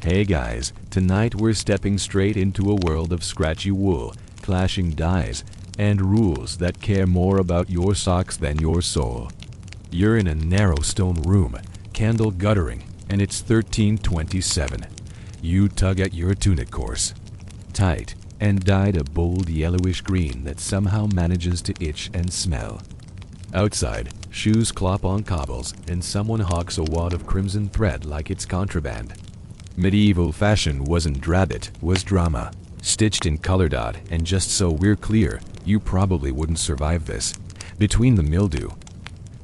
Hey guys, tonight we're stepping straight into a world of scratchy wool, clashing dyes, and rules that care more about your socks than your soul. You're in a narrow stone room, candle guttering, and it's 1327. You tug at your tunic course, tight and dyed a bold yellowish green that somehow manages to itch and smell. Outside, shoes clop on cobbles, and someone hawks a wad of crimson thread like it's contraband. Medieval fashion wasn't drab, it was drama, stitched in color dot, and just so we're clear, you probably wouldn't survive this. Between the mildew,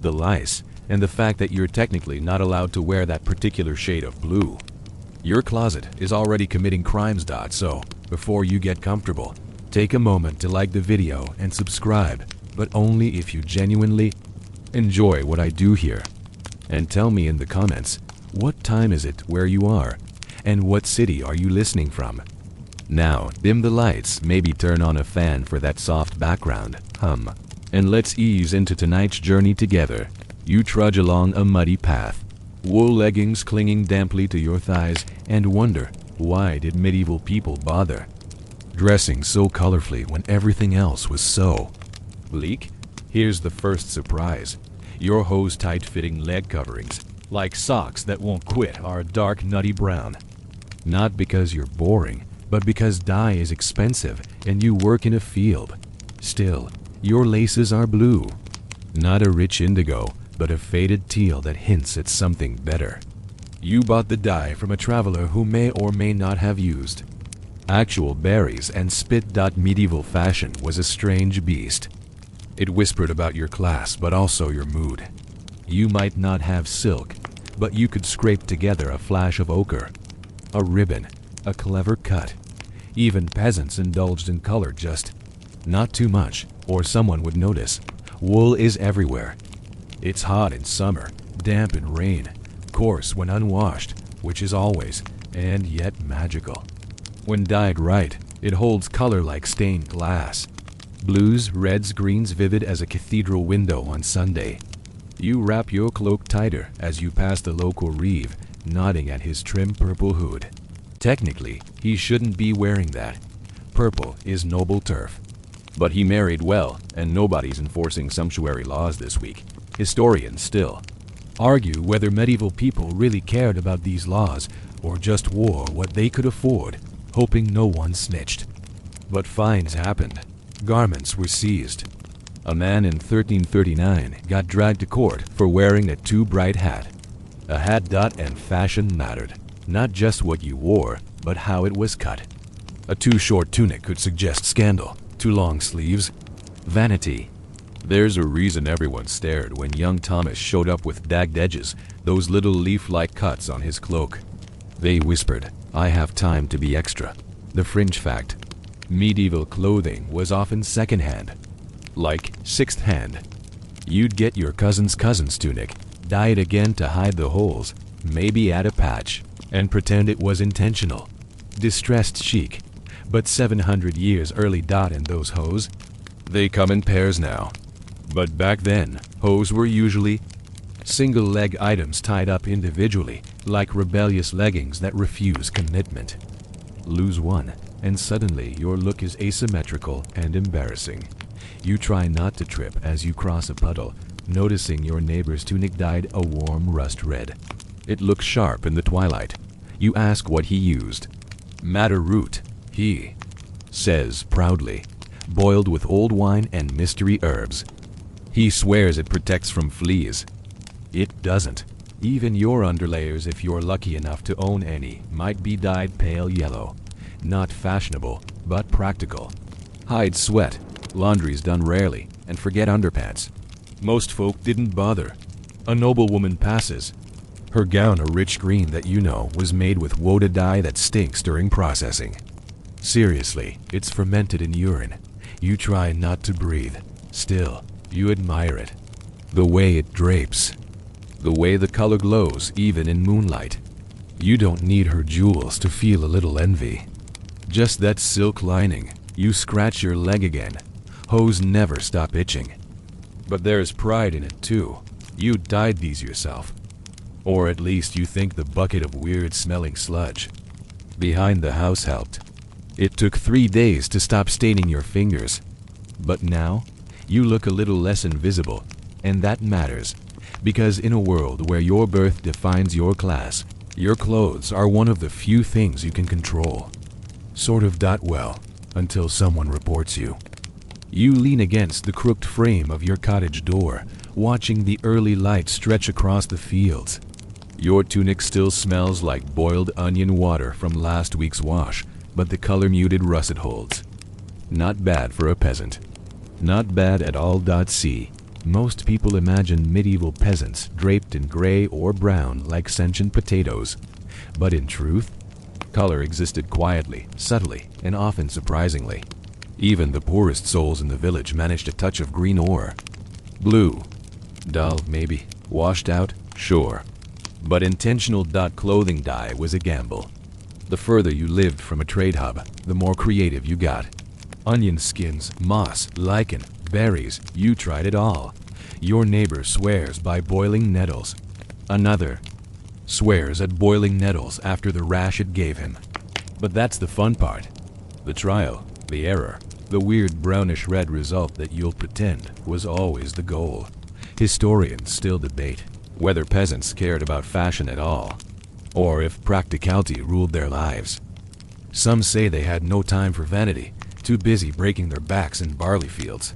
the lice, and the fact that you're technically not allowed to wear that particular shade of blue, your closet is already committing crimes. So, before you get comfortable, take a moment to like the video and subscribe, but only if you genuinely enjoy what I do here. And tell me in the comments, what time is it where you are? And what city are you listening from? Now, dim the lights, maybe turn on a fan for that soft background hum, and let's ease into tonight's journey together. You trudge along a muddy path, wool leggings clinging damply to your thighs, and wonder, why did medieval people bother dressing so colorfully when everything else was so bleak? Here's the first surprise. Your hose tight-fitting leg coverings, like socks that won't quit, are a dark nutty brown. Not because you're boring, but because dye is expensive and you work in a field. Still, your laces are blue. Not a rich indigo, but a faded teal that hints at something better. You bought the dye from a traveler who may or may not have used actual berries and spit. Medieval fashion was a strange beast. It whispered about your class, but also your mood. You might not have silk, but you could scrape together a flash of ochre, a ribbon, a clever cut. Even peasants indulged in color, just not too much, or someone would notice. Wool is everywhere. It's hot in summer, damp in rain, coarse when unwashed, which is always, and yet magical. When dyed right, it holds color like stained glass. Blues, reds, greens, vivid as a cathedral window on Sunday. You wrap your cloak tighter as you pass the local reeve, nodding at his trim purple hood. Technically, he shouldn't be wearing that. Purple is noble turf. But he married well, and nobody's enforcing sumptuary laws this week. Historians still argue whether medieval people really cared about these laws or just wore what they could afford, hoping no one snitched. But fines happened. Garments were seized. A man in 1339 got dragged to court for wearing a too bright hat. A hat. And fashion mattered. Not just what you wore, but how it was cut. A too short tunic could suggest scandal. Too long sleeves, vanity. There's a reason everyone stared when young Thomas showed up with dagged edges, those little leaf-like cuts on his cloak. They whispered, "I have time to be extra." The fringe fact: medieval clothing was often second-hand, like sixth-hand. You'd get your cousin's tunic, dye it again to hide the holes, maybe add a patch, and pretend it was intentional. Distressed chic. But 700 years early. And those hose? They come in pairs now. But back then, hose were usually single-leg items tied up individually, like rebellious leggings that refuse commitment. Lose one, and suddenly your look is asymmetrical and embarrassing. You try not to trip as you cross a puddle, noticing your neighbor's tunic dyed a warm rust red. It looks sharp in the twilight. You ask what he used. Madder root, he says proudly, boiled with old wine and mystery herbs. He swears it protects from fleas. It doesn't. Even your underlayers, if you're lucky enough to own any, might be dyed pale yellow. Not fashionable, but practical. Hide sweat, laundry's done rarely, and forget underpants. Most folk didn't bother. A noblewoman passes. Her gown a rich green that you know was made with woad dye that stinks during processing. Seriously, it's fermented in urine. You try not to breathe. Still, you admire it. The way it drapes. The way the color glows even in moonlight. You don't need her jewels to feel a little envy. Just that silk lining. You scratch your leg again. Hose never stop itching. But there's pride in it too. You dyed these yourself. Or at least you think the bucket of weird-smelling sludge Behind the house helped. It took 3 days to stop staining your fingers. But now, you look a little less invisible, and that matters, because in a world where your birth defines your class, your clothes are one of the few things you can control. Sort of dot well, until someone reports you. You lean against the crooked frame of your cottage door, watching the early light stretch across the fields. Your tunic still smells like boiled onion water from last week's wash, but the color-muted russet holds. Not bad for a peasant. Not bad at all. C. Most people imagine medieval peasants draped in gray or brown like sentient potatoes. But in truth, color existed quietly, subtly, and often surprisingly. Even the poorest souls in the village managed a touch of green ore. Blue. Dull, maybe. Washed out? Sure. But intentional clothing dye was a gamble. The further you lived from a trade hub, the more creative you got. Onion skins, moss, lichen, berries, you tried it all. Your neighbor swears by boiling nettles. Another swears at boiling nettles after the rash it gave him. But that's the fun part. The trial, the error, the weird brownish-red result that you'll pretend was always the goal. Historians still debate whether peasants cared about fashion at all, or if practicality ruled their lives. Some say they had no time for vanity, too busy breaking their backs in barley fields.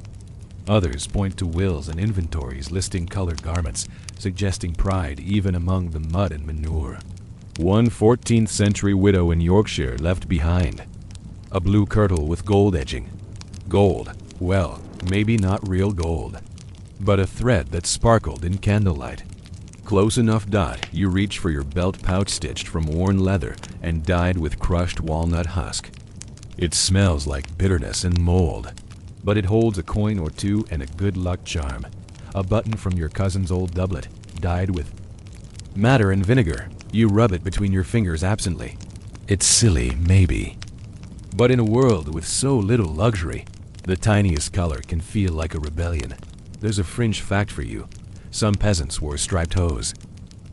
Others point to wills and inventories listing colored garments, suggesting pride even among the mud and manure. One 14th century widow in Yorkshire left behind a blue kirtle with gold edging. Gold, well, maybe not real gold, but a thread that sparkled in candlelight. Close enough. You reach for your belt pouch stitched from worn leather and dyed with crushed walnut husk. It smells like bitterness and mold, but it holds a coin or two and a good luck charm. A button from your cousin's old doublet, dyed with madder and vinegar. You rub it between your fingers absently. It's silly, maybe. But in a world with so little luxury, the tiniest color can feel like a rebellion. There's a fringe fact for you. Some peasants wore striped hose.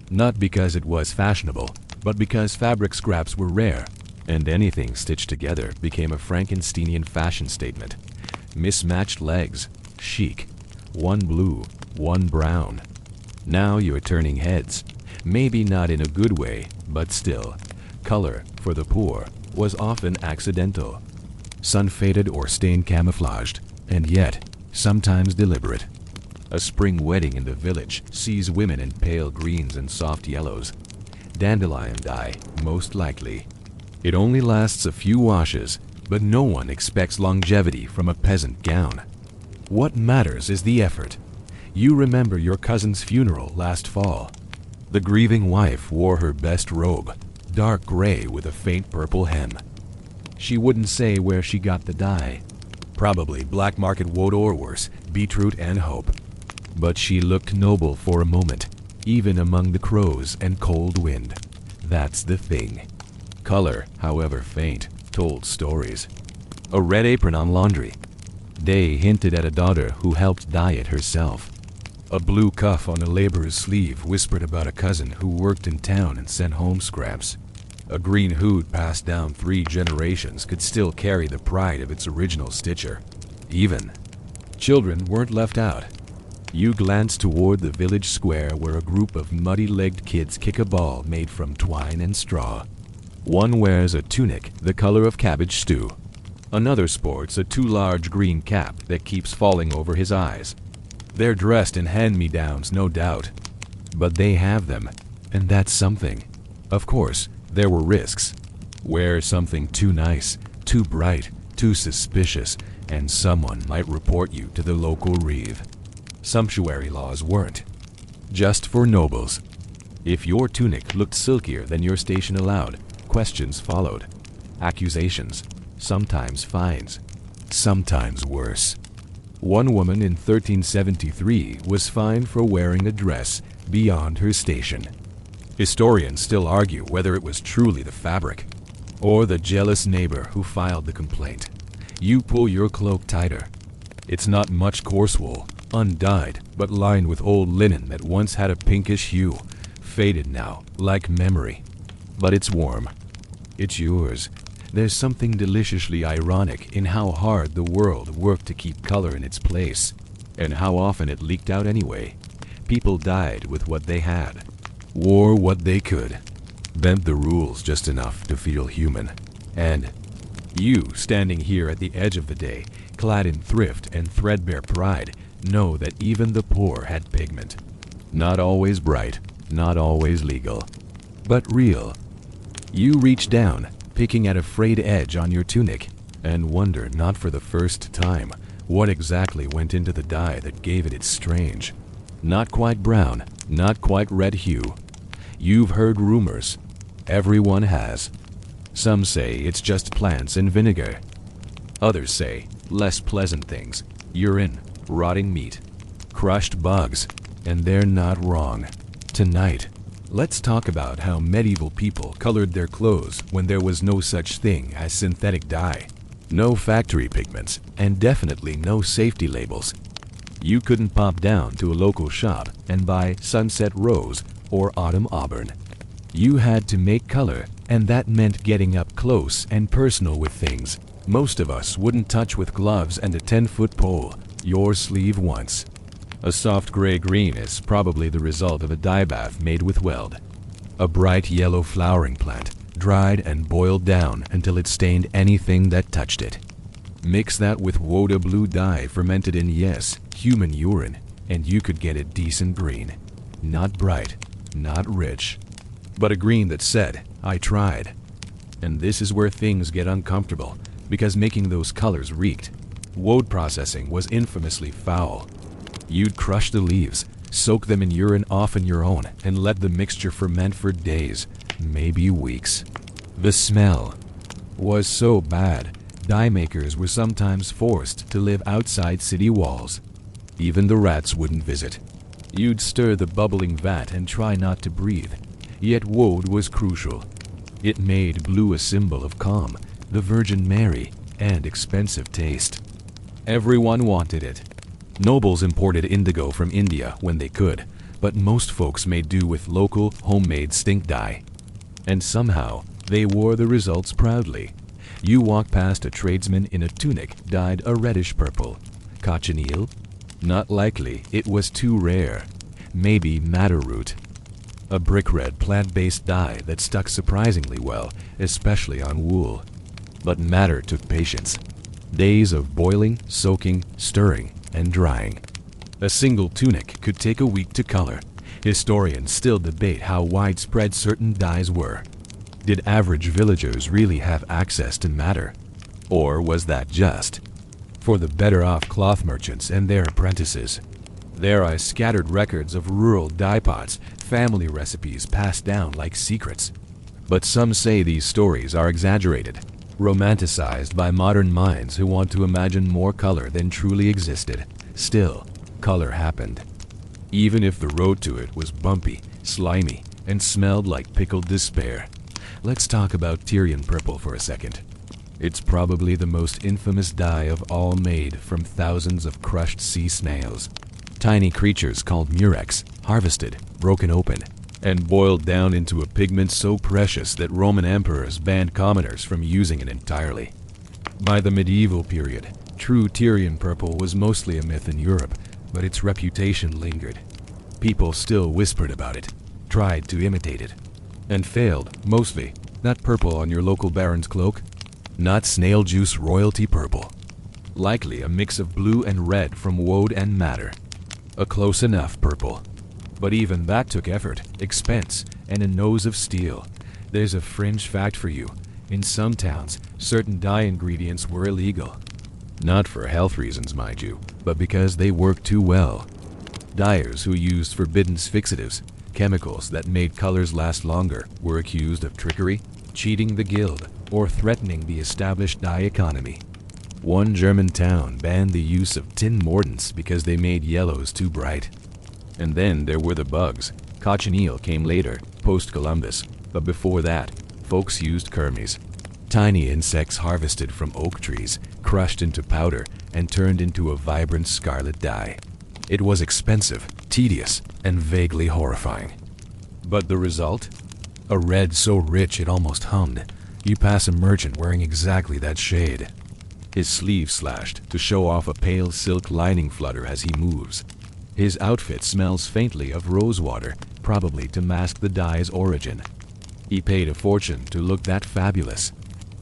Not because it was fashionable, but because fabric scraps were rare, and anything stitched together became a Frankensteinian fashion statement. Mismatched legs, chic. One blue, one brown. Now you're turning heads. Maybe not in a good way, but still. Color, for the poor, was often accidental. Sun-faded or stain camouflaged, and yet, sometimes deliberate. A spring wedding in the village sees women in pale greens and soft yellows. Dandelion dye, most likely. It only lasts a few washes, but no one expects longevity from a peasant gown. What matters is the effort. You remember your cousin's funeral last fall. The grieving wife wore her best robe, dark gray with a faint purple hem. She wouldn't say where she got the dye. Probably black market woad or worse, beetroot and hope. But she looked noble for a moment, even among the crows and cold wind. That's the thing. Color, however faint, told stories. A red apron on laundry. Day hinted at a daughter who helped dye it herself. A blue cuff on a laborer's sleeve whispered about a cousin who worked in town and sent home scraps. A green hood passed down 3 generations could still carry the pride of its original stitcher. Even children weren't left out. You glance toward the village square where a group of muddy-legged kids kick a ball made from twine and straw. One wears a tunic the color of cabbage stew. Another sports a too large green cap that keeps falling over his eyes. They're dressed in hand-me-downs, no doubt. But they have them, and that's something. Of course, there were risks. Wear something too nice, too bright, too suspicious, and someone might report you to the local reeve. Sumptuary laws weren't. Just for nobles. If your tunic looked silkier than your station allowed, questions followed. Accusations, sometimes fines, sometimes worse. One woman in 1373 was fined for wearing a dress beyond her station. Historians still argue whether it was truly the fabric or the jealous neighbor who filed the complaint. You pull your cloak tighter. It's not much coarse wool, undyed, but lined with old linen that once had a pinkish hue, faded now, like memory. But it's warm. It's yours. There's something deliciously ironic in how hard the world worked to keep color in its place, and how often it leaked out anyway. People died with what they had, wore what they could, bent the rules just enough to feel human. And you, standing here at the edge of the day, clad in thrift and threadbare pride, know that even the poor had pigment. Not always bright, not always legal, but real. You reach down, picking at a frayed edge on your tunic, and wonder, not for the first time, what exactly went into the dye that gave it its strange, not quite brown, not quite red hue. You've heard rumors. Everyone has. Some say it's just plants and vinegar. Others say less pleasant things: urine, rotting meat, crushed bugs, and they're not wrong. Tonight, let's talk about how medieval people colored their clothes when there was no such thing as synthetic dye, no factory pigments, and definitely no safety labels. You couldn't pop down to a local shop and buy sunset rose or autumn auburn. You had to make color, and that meant getting up close and personal with things most of us wouldn't touch with gloves and a 10-foot pole, your sleeve once. A soft gray-green is probably the result of a dye bath made with weld. A bright yellow flowering plant, dried and boiled down until it stained anything that touched it. Mix that with Woda blue dye fermented in, yes, human urine, and you could get a decent green. Not bright, not rich, but a green that said, "I tried." And this is where things get uncomfortable, because making those colors reeked. Woad processing was infamously foul. You'd crush the leaves, soak them in urine often your own, and let the mixture ferment for days, maybe weeks. The smell was so bad, dye makers were sometimes forced to live outside city walls. Even the rats wouldn't visit. You'd stir the bubbling vat and try not to breathe. Yet woad was crucial. It made blue a symbol of calm, the Virgin Mary, and expensive taste. Everyone wanted it. Nobles imported indigo from India when they could, but most folks made do with local, homemade stink dye. And somehow, they wore the results proudly. You walk past a tradesman in a tunic dyed a reddish purple. Cochineal? Not likely, it was too rare. Maybe madder root. A brick red plant-based dye that stuck surprisingly well, especially on wool. But madder took patience. Days of boiling, soaking, stirring, and drying. A single tunic could take a week to color. Historians still debate how widespread certain dyes were. Did average villagers really have access to madder? Or was that just for the better-off cloth merchants and their apprentices? There are scattered records of rural dye pots, family recipes passed down like secrets. But some say these stories are exaggerated, romanticized by modern minds who want to imagine more color than truly existed. Still, color happened. Even if the road to it was bumpy, slimy, and smelled like pickled despair. Let's talk about Tyrian purple for a second. It's probably the most infamous dye of all, made from thousands of crushed sea snails. Tiny creatures called murex, harvested, broken open, and boiled down into a pigment so precious that Roman emperors banned commoners from using it entirely. By the medieval period, true Tyrian purple was mostly a myth in Europe, but its reputation lingered. People still whispered about it, tried to imitate it, and failed, mostly. Not purple on your local baron's cloak, not snail juice royalty purple. Likely a mix of blue and red from woad and madder. A close enough purple. But even that took effort, expense, and a nose of steel. There's a fringe fact for you. In some towns, certain dye ingredients were illegal. Not for health reasons, mind you, but because they worked too well. Dyers who used forbidden fixatives, chemicals that made colors last longer, were accused of trickery, cheating the guild, or threatening the established dye economy. One German town banned the use of tin mordants because they made yellows too bright. And then there were the bugs. Cochineal came later, post-Columbus, but before that, folks used kermes. Tiny insects harvested from oak trees, crushed into powder, and turned into a vibrant scarlet dye. It was expensive, tedious, and vaguely horrifying. But the result? A red so rich it almost hummed. You pass a merchant wearing exactly that shade. His sleeve slashed to show off a pale silk lining flutter as he moves. His outfit smells faintly of rosewater, probably to mask the dye's origin. He paid a fortune to look that fabulous.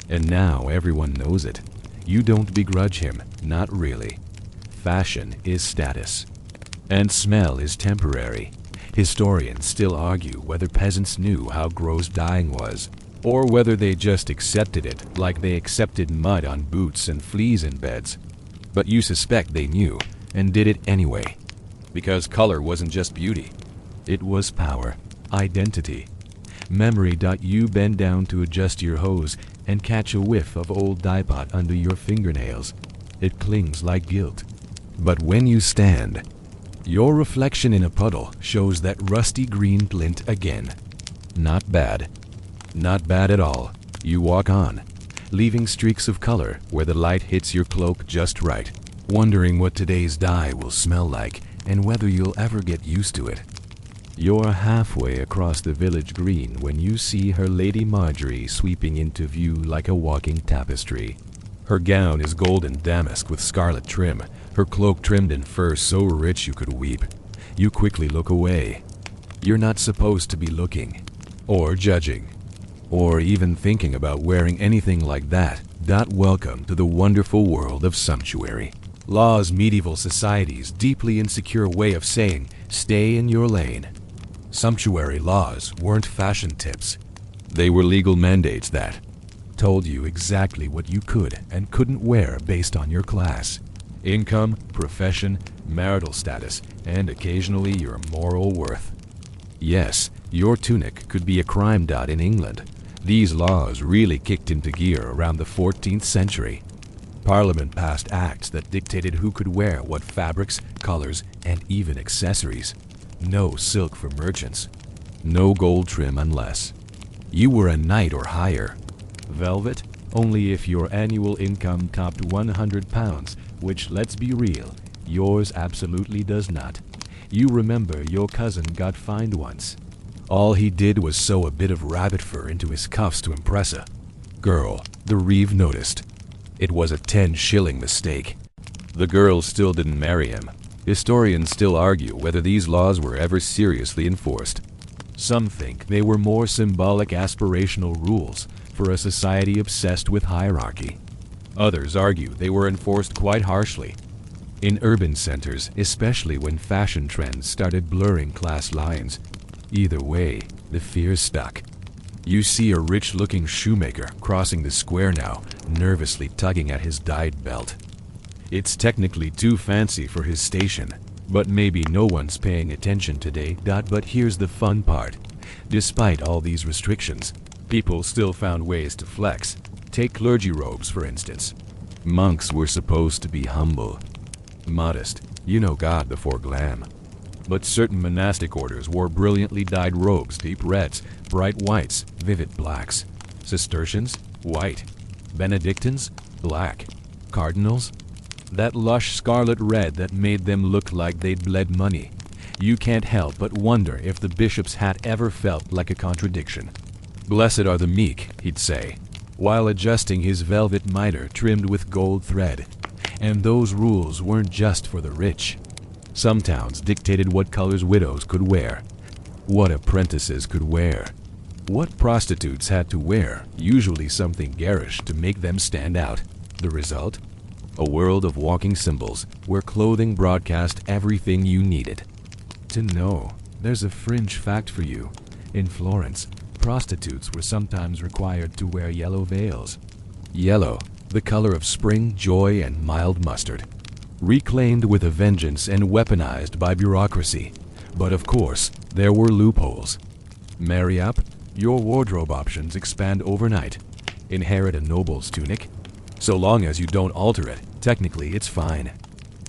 And now everyone knows it. You don't begrudge him, not really. Fashion is status. And smell is temporary. Historians still argue whether peasants knew how gross dyeing was, or whether they just accepted it like they accepted mud on boots and fleas in beds. But you suspect they knew, and did it anyway. Because color wasn't just beauty. It was power, identity. Memory. You bend down to adjust your hose and catch a whiff of old dye pot under your fingernails. It clings like guilt. But when you stand, your reflection in a puddle shows that rusty green glint again. Not bad. Not bad at all. You walk on, leaving streaks of color where the light hits your cloak just right, wondering what today's dye will smell like and whether you'll ever get used to it. You're halfway across the village green when you see her Lady Marjorie sweeping into view like a walking tapestry. Her gown is golden damask with scarlet trim, her cloak trimmed in fur so rich you could weep. You quickly look away. You're not supposed to be looking, or judging, or even thinking about wearing anything like that. Welcome to the wonderful world of sumptuary. Law's medieval society's deeply insecure way of saying, stay in your lane. Sumptuary laws weren't fashion tips. They were legal mandates that told you exactly what you could and couldn't wear based on your class, income, profession, marital status, and occasionally your moral worth. Yes, your tunic could be a crime dot in England. These laws really kicked into gear around the 14th century. Parliament passed acts that dictated who could wear what fabrics, colors, and even accessories. No silk for merchants. No gold trim unless you were a knight or higher. Velvet, only if your annual income topped £100, which, let's be real, yours absolutely does not. You remember your cousin got fined once. All he did was sew a bit of rabbit fur into his cuffs to impress a girl. The reeve noticed. It was a 10-shilling mistake. The girl still didn't marry him. Historians still argue whether these laws were ever seriously enforced. Some think they were more symbolic aspirational rules for a society obsessed with hierarchy. Others argue they were enforced quite harshly. In urban centers, especially when fashion trends started blurring class lines. Either way, the fear stuck. You see a rich-looking shoemaker crossing the square now, nervously tugging at his dyed belt. It's technically too fancy for his station, but maybe no one's paying attention today. But here's the fun part. Despite all these restrictions, people still found ways to flex. Take clergy robes, for instance. Monks were supposed to be humble, modest, God before glam. But certain monastic orders wore brilliantly dyed robes, deep reds, bright whites, vivid blacks. Cistercians, white. Benedictines, black. Cardinals, that lush scarlet red that made them look like they'd bled money. You can't help but wonder if the bishop's hat ever felt like a contradiction. Blessed are the meek, he'd say, while adjusting his velvet mitre trimmed with gold thread. And those rules weren't just for the rich. Some towns dictated what colors widows could wear, what apprentices could wear, what prostitutes had to wear, usually something garish to make them stand out. The result? A world of walking symbols where clothing broadcast everything you needed to know. There's a fringe fact for you. In Florence, prostitutes were sometimes required to wear yellow veils. Yellow, the color of spring, joy, and mild mustard. Reclaimed with a vengeance and weaponized by bureaucracy. But of course, there were loopholes. Marry up, your wardrobe options expand overnight. Inherit a noble's tunic. So long as you don't alter it, technically it's fine.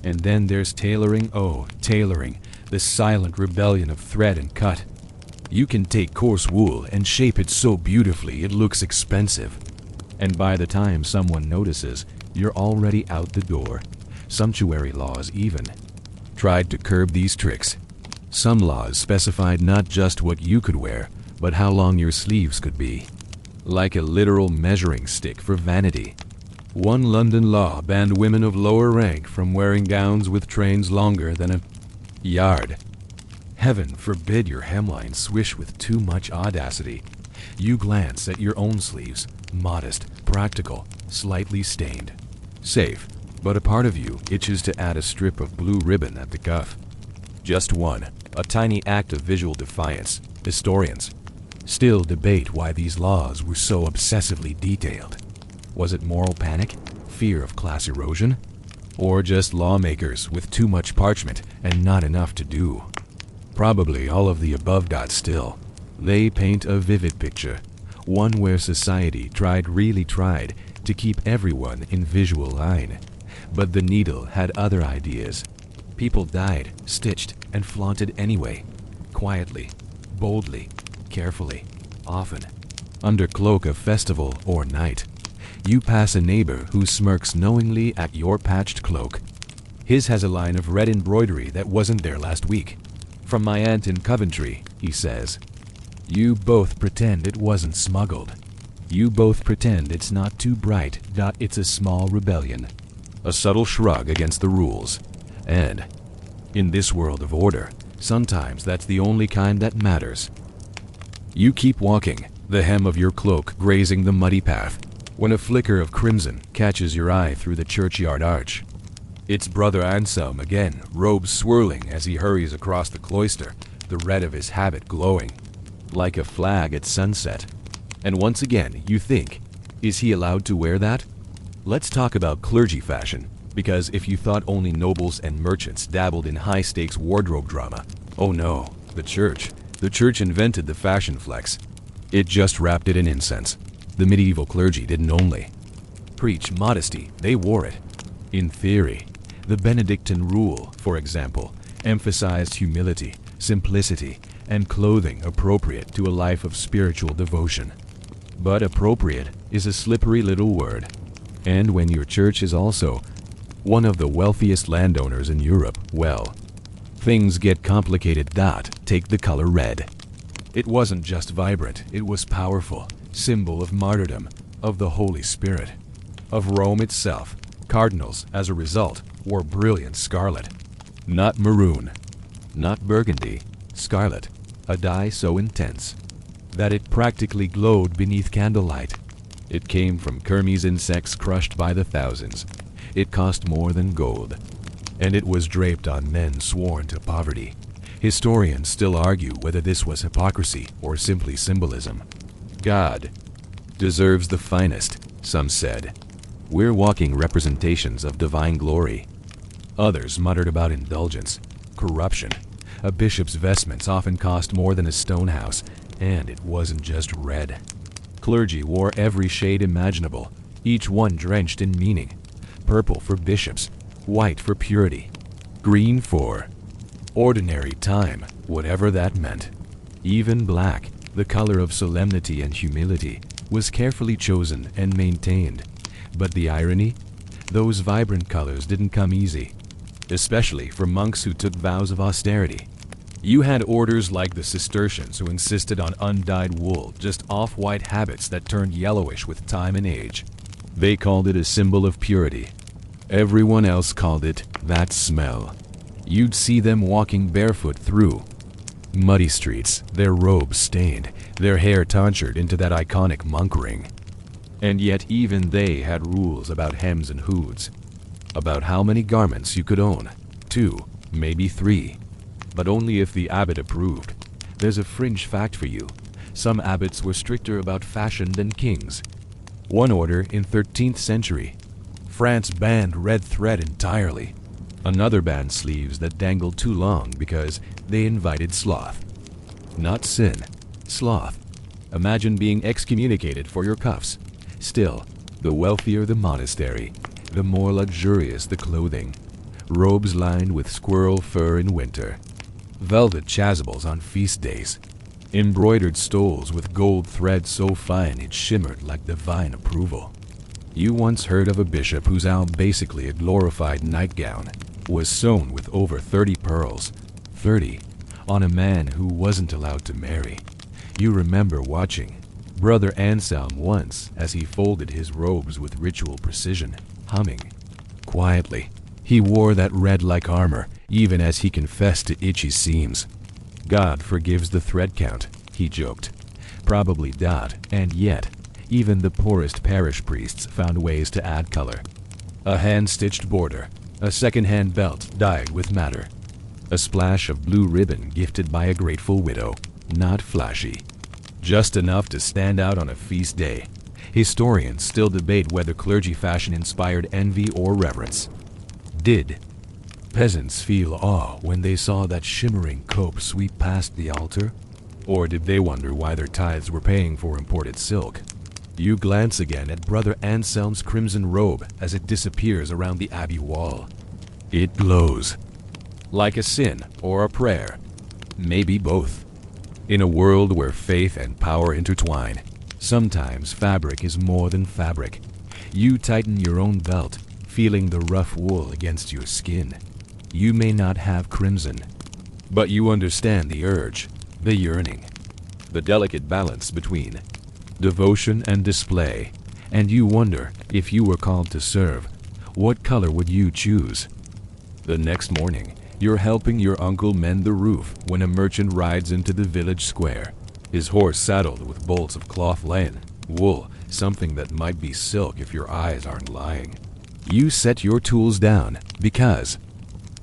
And then there's tailoring. Oh, tailoring, the silent rebellion of thread and cut. You can take coarse wool and shape it so beautifully it looks expensive. And by the time someone notices, you're already out the door. Sumptuary laws even tried to curb these tricks. Some laws specified not just what you could wear, but how long your sleeves could be. like a literal measuring stick for vanity. One London law banned women of lower rank from wearing gowns with trains longer than a yard. Heaven forbid your hemline swish with too much audacity. You glance at your own sleeves, modest, practical, slightly stained. Safe, but a part of you itches to add a strip of blue ribbon at the cuff. Just one, a tiny act of visual defiance. Historians still debate why these laws were so obsessively detailed. Was it moral panic, fear of class erosion, or just lawmakers with too much parchment and not enough to do? Probably all of the above. Still, they paint a vivid picture, one where society really tried to keep everyone in visual line. But the needle had other ideas. People died, stitched, and flaunted anyway, quietly, boldly, carefully, often, under cloak of festival or night. You pass a neighbor who smirks knowingly at your patched cloak. His has a line of red embroidery that wasn't there last week. From my aunt in Coventry, he says. You both pretend it wasn't smuggled. You both pretend it's not too bright. It's a small rebellion. A subtle shrug against the rules. And, in this world of order, sometimes that's the only kind that matters. You keep walking, the hem of your cloak grazing the muddy path, when a flicker of crimson catches your eye through the churchyard arch. It's Brother Anselm again, robes swirling as he hurries across the cloister, the red of his habit glowing, like a flag at sunset. And once again, you think, is he allowed to wear that? Let's talk about clergy fashion, because if you thought only nobles and merchants dabbled in high-stakes wardrobe drama, oh no, the church invented the fashion flex. It just wrapped it in incense. The medieval clergy didn't only preach modesty, they wore it. In theory, the Benedictine rule, for example, emphasized humility, simplicity, and clothing appropriate to a life of spiritual devotion. But appropriate is a slippery little word. And when your church is also one of the wealthiest landowners in Europe, well, things get complicated. Take the color red. It wasn't just vibrant, it was powerful, symbol of martyrdom, of the Holy Spirit, of Rome itself. Cardinals, as a result, wore brilliant scarlet. Not maroon, not burgundy, scarlet, a dye so intense that it practically glowed beneath candlelight. It came from Kermes insects crushed by the thousands. It cost more than gold, and it was draped on men sworn to poverty. Historians still argue whether this was hypocrisy or simply symbolism. God deserves the finest, some said. We're walking representations of divine glory. Others muttered about indulgence, corruption. A bishop's vestments often cost more than a stone house, and it wasn't just red. Clergy wore every shade imaginable, each one drenched in meaning. Purple for bishops, white for purity, green for ordinary time, whatever that meant. Even black, the color of solemnity and humility, was carefully chosen and maintained. But the irony? Those vibrant colors didn't come easy, especially for monks who took vows of austerity. You had orders like the Cistercians who insisted on undyed wool, just off-white habits that turned yellowish with time and age. They called it a symbol of purity. Everyone else called it that smell. You'd see them walking barefoot through muddy streets, their robes stained, their hair tonsured into that iconic monk ring. And yet even they had rules about hems and hoods, about how many garments you could own, 2, maybe 3, but only if the abbot approved. There's a fringe fact for you. Some abbots were stricter about fashion than kings. One order in 13th century, France banned red thread entirely. Another banned sleeves that dangled too long because they invited sloth. Not sin, sloth. Imagine being excommunicated for your cuffs. Still, the wealthier the monastery, the more luxurious the clothing. Robes lined with squirrel fur in winter, velvet chasubles on feast days, embroidered stoles with gold thread so fine it shimmered like divine approval. You once heard of a bishop whose alb, basically a glorified nightgown, was sewn with over 30 pearls, 30, on a man who wasn't allowed to marry. You remember watching Brother Anselm once as he folded his robes with ritual precision, humming. Quietly, he wore that red like armor, even as he confessed to itchy seams. God forgives the thread count, he joked. Probably dot, and yet, even the poorest parish priests found ways to add color. A hand-stitched border, a second-hand belt dyed with madder, a splash of blue ribbon gifted by a grateful widow, not flashy. Just enough to stand out on a feast day. Historians still debate whether clergy fashion inspired envy or reverence. Did peasants feel awe when they saw that shimmering cope sweep past the altar? Or did they wonder why their tithes were paying for imported silk? You glance again at Brother Anselm's crimson robe as it disappears around the abbey wall. It glows. Like a sin or a prayer. Maybe both. In a world where faith and power intertwine, sometimes fabric is more than fabric. You tighten your own belt, feeling the rough wool against your skin. You may not have crimson, but you understand the urge, the yearning, the delicate balance between devotion and display, and you wonder, if you were called to serve, what color would you choose? The next morning, you're helping your uncle mend the roof when a merchant rides into the village square, his horse saddled with bolts of cloth linen, wool, something that might be silk if your eyes aren't lying. You set your tools down because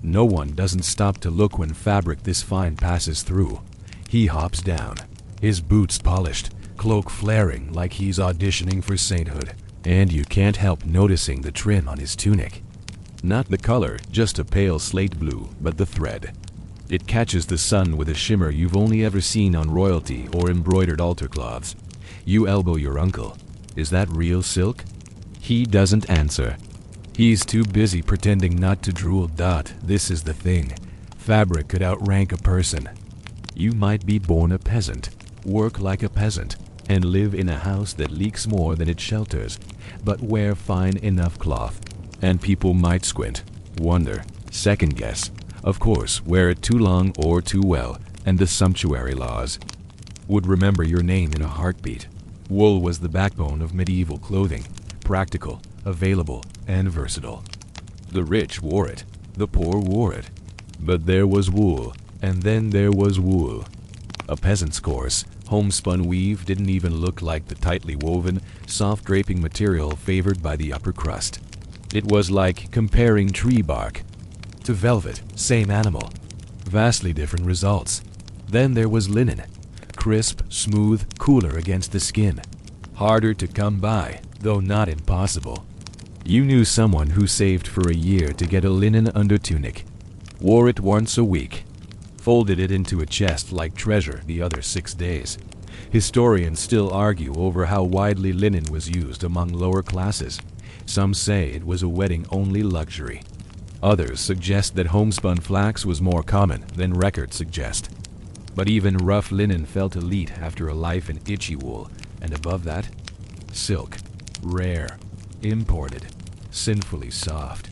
no one doesn't stop to look when fabric this fine passes through. He hops down, his boots polished, cloak flaring like he's auditioning for sainthood, and you can't help noticing the trim on his tunic. Not the color, just a pale slate blue, but the thread. It catches the sun with a shimmer you've only ever seen on royalty or embroidered altar cloths. You elbow your uncle. Is that real silk? He doesn't answer. He's too busy pretending not to drool. This is the thing. Fabric could outrank a person. You might be born a peasant, work like a peasant, and live in a house that leaks more than it shelters, but wear fine enough cloth. And people might squint, wonder, second guess, of course, wear it too long or too well, and the sumptuary laws would remember your name in a heartbeat. Wool was the backbone of medieval clothing, practical, available, and versatile. The rich wore it, the poor wore it. But there was wool, and then there was wool. A peasant's coarse, homespun weave didn't even look like the tightly woven, soft draping material favored by the upper crust. It was like comparing tree bark to velvet, same animal. Vastly different results. Then there was linen. Crisp, smooth, cooler against the skin. Harder to come by, though not impossible. You knew someone who saved for a year to get a linen undertunic. Wore it once a week. Folded it into a chest like treasure the other 6 days. Historians still argue over how widely linen was used among lower classes. Some say it was a wedding-only luxury. Others suggest that homespun flax was more common than records suggest. But even rough linen felt elite after a life in itchy wool, and above that, silk. Rare, imported, sinfully soft.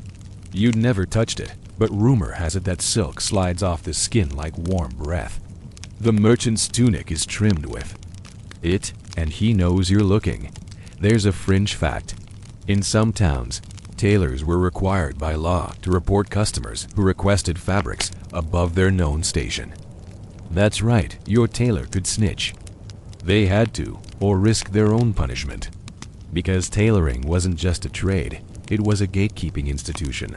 You'd never touched it, but rumor has it that silk slides off the skin like warm breath. The merchant's tunic is trimmed with it, and he knows you're looking. There's a fringe fact. In some towns, tailors were required by law to report customers who requested fabrics above their known station. That's right, your tailor could snitch. They had to, or risk their own punishment. Because tailoring wasn't just a trade, it was a gatekeeping institution.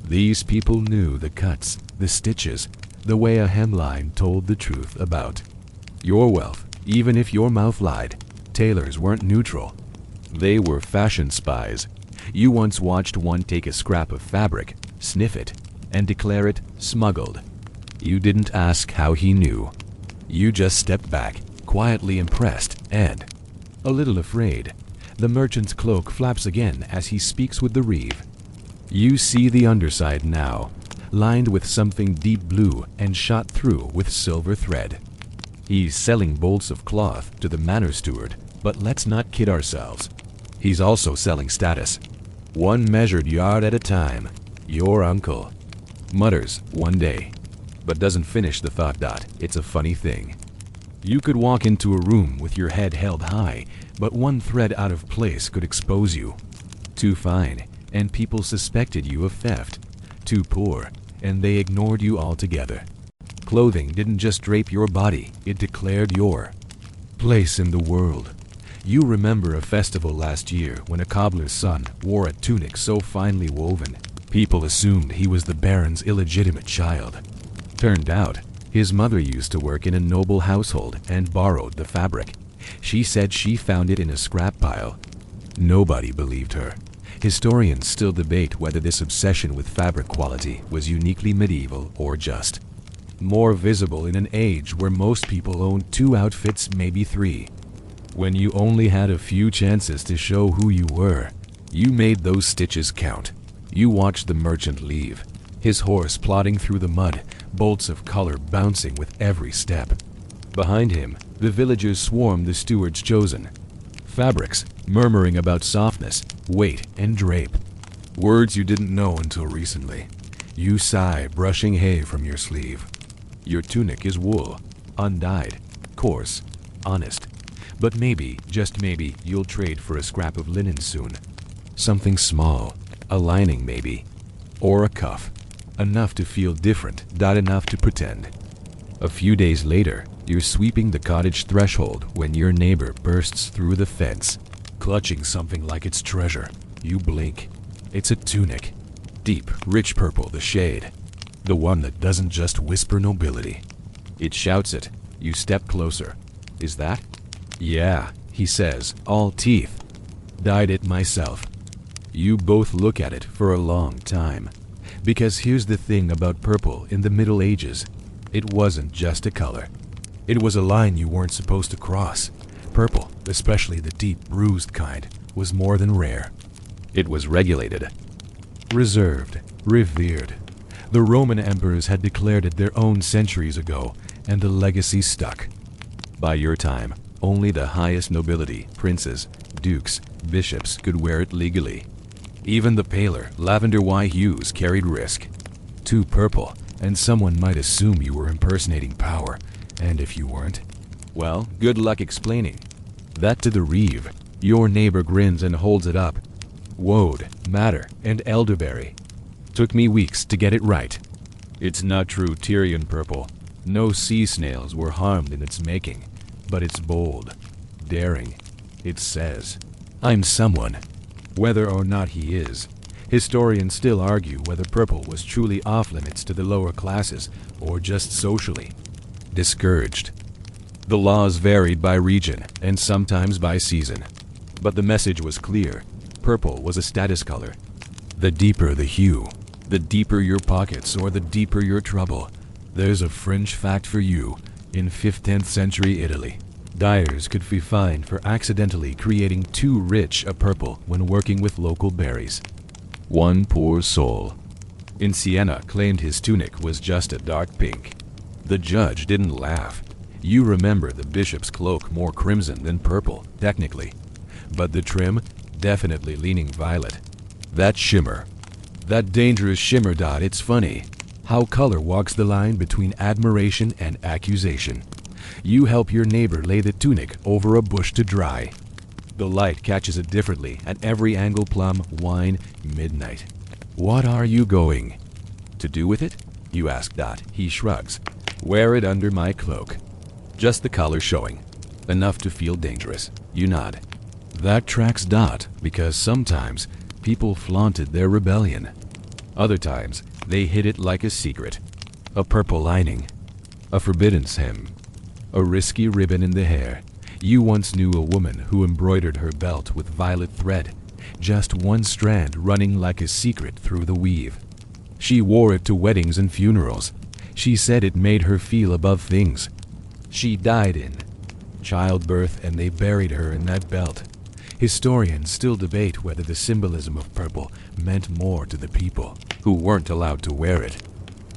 These people knew the cuts, the stitches, the way a hemline told the truth about your wealth. Even if your mouth lied, tailors weren't neutral. They were fashion spies. You once watched one take a scrap of fabric, sniff it, and declare it smuggled. You didn't ask how he knew. You just stepped back, quietly impressed and a little afraid. The merchant's cloak flaps again as he speaks with the reeve. You see the underside now, lined with something deep blue and shot through with silver thread. He's selling bolts of cloth to the manor steward, but let's not kid ourselves. He's also selling status. One measured yard at a time. Your uncle mutters one day, but doesn't finish the thought. It's a funny thing. You could walk into a room with your head held high, but one thread out of place could expose you. Too fine, and people suspected you of theft. Too poor, and they ignored you altogether. Clothing didn't just drape your body, it declared your place in the world. You remember a festival last year when a cobbler's son wore a tunic so finely woven, people assumed he was the baron's illegitimate child. Turned out, his mother used to work in a noble household and borrowed the fabric. She said she found it in a scrap pile. Nobody believed her. Historians still debate whether this obsession with fabric quality was uniquely medieval or just more visible in an age where most people owned 2 outfits, maybe 3. When you only had a few chances to show who you were, you made those stitches count. You watched the merchant leave, his horse plodding through the mud, bolts of color bouncing with every step. Behind him, the villagers swarmed the steward's chosen. Fabrics, murmuring about softness, weight, and drape. Words you didn't know until recently. You sigh, brushing hay from your sleeve. Your tunic is wool, undyed, coarse, honest. But maybe, just maybe, you'll trade for a scrap of linen soon. Something small, a lining maybe, or a cuff. Enough to feel different, not enough to pretend. A few days later, you're sweeping the cottage threshold when your neighbor bursts through the fence, clutching something like it's treasure. You blink. It's a tunic. Deep, rich purple, the shade. The one that doesn't just whisper nobility. It shouts it. You step closer. Is that? Yeah, he says, all teeth. Dyed it myself. You both look at it for a long time. Because here's the thing about purple in the Middle Ages. It wasn't just a color. It was a line you weren't supposed to cross. Purple, especially the deep, bruised kind, was more than rare. It was regulated. Reserved. Revered. The Roman emperors had declared it their own centuries ago, and the legacy stuck. By your time, only the highest nobility, princes, dukes, bishops could wear it legally. Even the paler, lavender-white hues carried risk. Too purple, and someone might assume you were impersonating power, and if you weren't, well, good luck explaining. That to the reeve. Your neighbor grins and holds it up. Woad, madder, and elderberry. Took me weeks to get it right. It's not true Tyrian purple. No sea snails were harmed in its making, but it's bold, daring. It says, I'm someone. Whether or not he is, historians still argue whether purple was truly off-limits to the lower classes or just socially discouraged. The laws varied by region and sometimes by season, but the message was clear. Purple was a status color. The deeper the hue, the deeper your pockets or the deeper your trouble. There's a fringe fact for you. In 15th century Italy, dyers could be fined for accidentally creating too rich a purple when working with local berries. One poor soul in Siena claimed his tunic was just a dark pink. The judge didn't laugh. You remember the bishop's cloak more crimson than purple, technically, but the trim definitely leaning violet. That shimmer, that dangerous shimmer dot, it's funny how color walks the line between admiration and accusation. You help your neighbor lay the tunic over a bush to dry. The light catches it differently at every angle, plum, wine, midnight. What are you going to do with it? You ask Dot. He shrugs. Wear it under my cloak. Just the collar showing. Enough to feel dangerous. You nod. That tracks Dot because sometimes people flaunted their rebellion. Other times, they hid it like a secret. A purple lining. A forbiddance hem. A risky ribbon in the hair. You once knew a woman who embroidered her belt with violet thread, just one strand running like a secret through the weave. She wore it to weddings and funerals. She said it made her feel above things. She died in childbirth, and they buried her in that belt. Historians still debate whether the symbolism of purple meant more to the people who weren't allowed to wear it.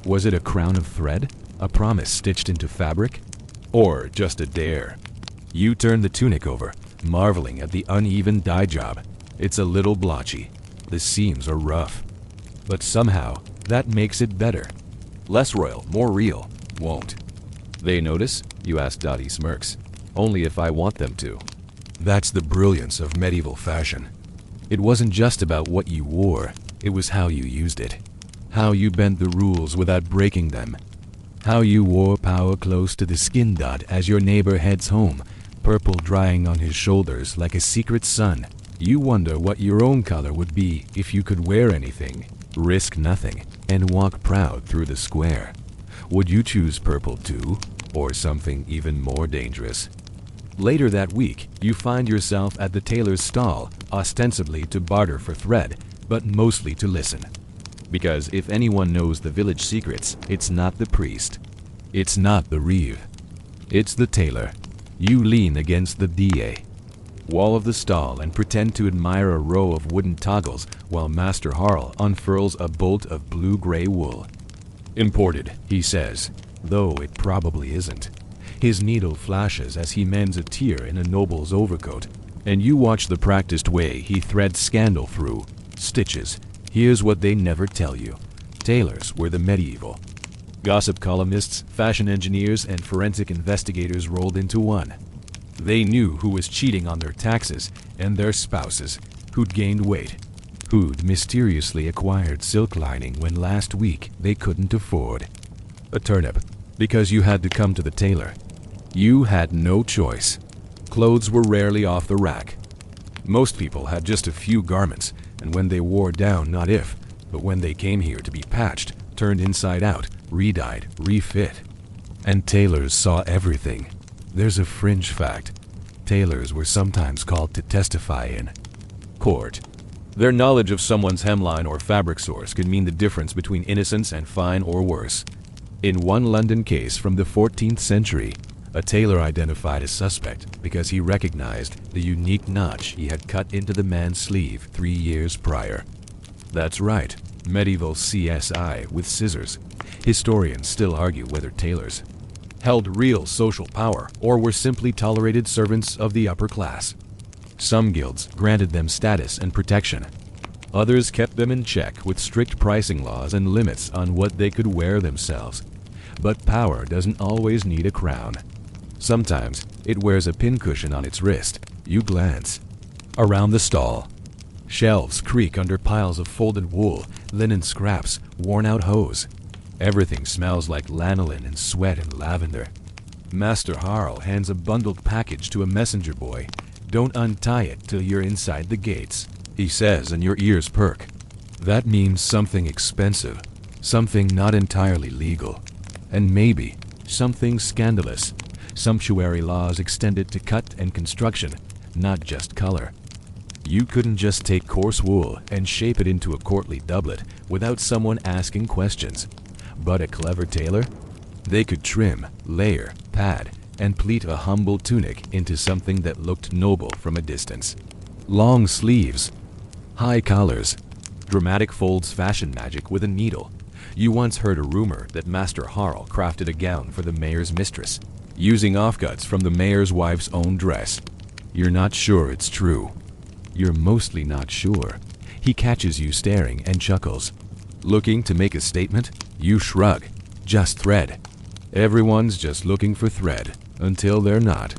Was it a crown of thread? A promise stitched into fabric? Or just a dare? You turn the tunic over, marveling at the uneven dye job. It's a little blotchy. The seams are rough. But somehow, that makes it better. Less royal, more real. Won't They notice? You ask. He smirks. Only if I want them to. That's the brilliance of medieval fashion. It wasn't just about what you wore, it was how you used it. How you bent the rules without breaking them. How you wore power close to the skin. As your neighbor heads home, purple drying on his shoulders like a secret sun. You wonder what your own color would be if you could wear anything, risk nothing, and walk proud through the square. Would you choose purple too, or something even more dangerous? Later that week, you find yourself at the tailor's stall, ostensibly to barter for thread, but mostly to listen. Because if anyone knows the village secrets, it's not the priest. It's not the reeve. It's the tailor. You lean against the DA wall of the stall and pretend to admire a row of wooden toggles while Master Harl unfurls a bolt of blue-gray wool. Imported, he says, though it probably isn't. His needle flashes as he mends a tear in a noble's overcoat, and you watch the practiced way he threads scandal through. Stitches. Here's what they never tell you. Tailors were the medieval. Gossip columnists, fashion engineers, and forensic investigators rolled into one. They knew who was cheating on their taxes and their spouses, who'd gained weight, who'd mysteriously acquired silk lining when last week they couldn't afford a turnip, because you had to come to the tailor. You had no choice. Clothes were rarely off the rack. Most people had just a few garments, and when they wore down, not if, but when they came here to be patched, turned inside out, re-dyed, refit. And tailors saw everything. There's a fringe fact. Tailors were sometimes called to testify in court. Their knowledge of someone's hemline or fabric source could mean the difference between innocence and fine or worse. In one London case from the 14th century, a tailor identified a suspect because he recognized the unique notch he had cut into the man's sleeve 3 years prior. That's right, medieval CSI with scissors. Historians still argue whether tailors held real social power or were simply tolerated servants of the upper class. Some guilds granted them status and protection. Others kept them in check with strict pricing laws and limits on what they could wear themselves. But power doesn't always need a crown. Sometimes it wears a pincushion on its wrist. You glance around the stall. Shelves creak under piles of folded wool, linen scraps, worn-out hose. Everything smells like lanolin and sweat and lavender. Master Harl hands a bundled package to a messenger boy. Don't untie it till you're inside the gates, he says, and your ears perk. That means something expensive, something not entirely legal, and maybe something scandalous. Sumptuary laws extended to cut and construction, not just color. You couldn't just take coarse wool and shape it into a courtly doublet without someone asking questions. But a clever tailor? They could trim, layer, pad, and pleat a humble tunic into something that looked noble from a distance. Long sleeves, high collars, dramatic folds, fashion magic with a needle. You once heard a rumor that Master Harl crafted a gown for the mayor's mistress, using offcuts from the mayor's wife's own dress. You're not sure it's true. You're mostly not sure. He catches you staring and chuckles. Looking to make a statement? You shrug. Just thread. Everyone's just looking for thread, until they're not.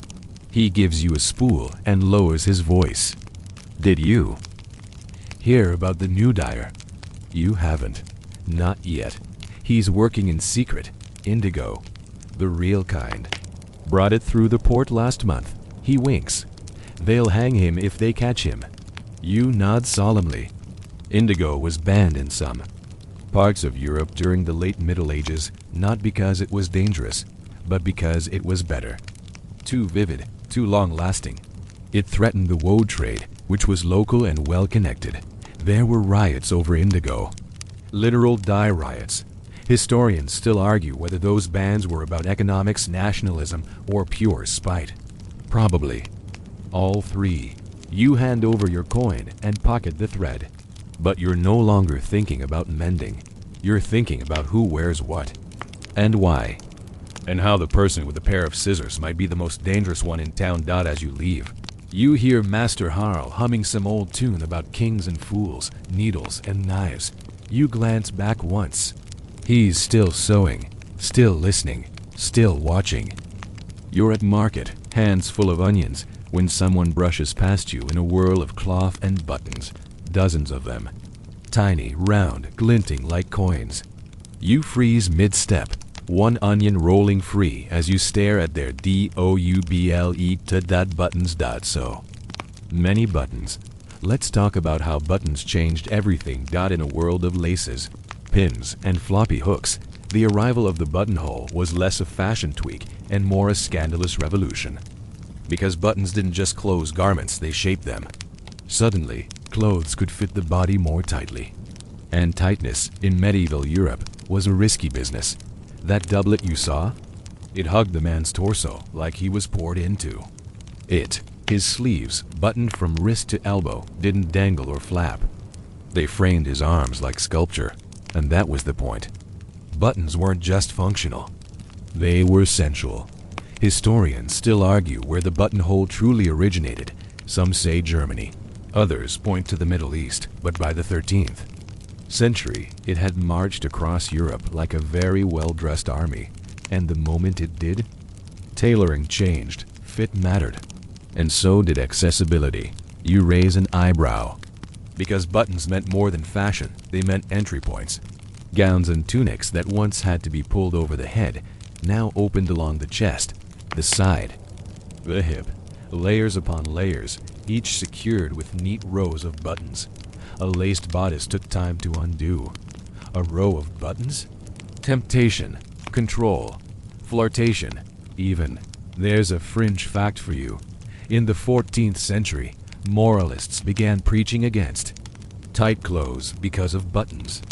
He gives you a spool and lowers his voice. Did you hear about the new dyer? You haven't. Not yet. He's working in secret. Indigo. The real kind. Brought it through the port last month. He winks. They'll hang him if they catch him. You nod solemnly. Indigo was banned in some parts of Europe during the late Middle Ages, not because it was dangerous, but because it was better. Too vivid, too long-lasting. It threatened the woad trade, which was local and well-connected. There were riots over indigo. Literal dye riots. Historians still argue whether those bans were about economics, nationalism, or pure spite. Probably all three. You hand over your coin and pocket the thread. But you're no longer thinking about mending. You're thinking about who wears what, and why, and how the person with a pair of scissors might be the most dangerous one in town. As you leave, you hear Master Harl humming some old tune about kings and fools, needles and knives. You glance back once. He's still sewing, still listening, still watching. You're at market, hands full of onions, when someone brushes past you in a whirl of cloth and buttons, dozens of them. Tiny, round, glinting like coins. You freeze mid-step, one onion rolling free as you stare at their double buttons. Many buttons. Let's talk about how buttons changed everything. In a world of laces, pins, and floppy hooks, the arrival of the buttonhole was less a fashion tweak and more a scandalous revolution. Because buttons didn't just close garments, they shaped them. Suddenly, clothes could fit the body more tightly. And tightness, in medieval Europe, was a risky business. That doublet you saw? It hugged the man's torso like he was poured into. His sleeves, buttoned from wrist to elbow, didn't dangle or flap. They framed his arms like sculpture, and that was the point. Buttons weren't just functional. They were sensual. Historians still argue where the buttonhole truly originated. Some say Germany. Others point to the Middle East, but by the 13th century, it had marched across Europe like a very well-dressed army. And the moment it did, tailoring changed, fit mattered. And so did accessibility. You raise an eyebrow. Because buttons meant more than fashion, they meant entry points. Gowns and tunics that once had to be pulled over the head now opened along the chest, the side, the hip, layers upon layers, each secured with neat rows of buttons. A laced bodice took time to undo. A row of buttons? Temptation, control, flirtation, even. There's a fringe fact for you. In the 14th century, moralists began preaching against tight clothes because of buttons.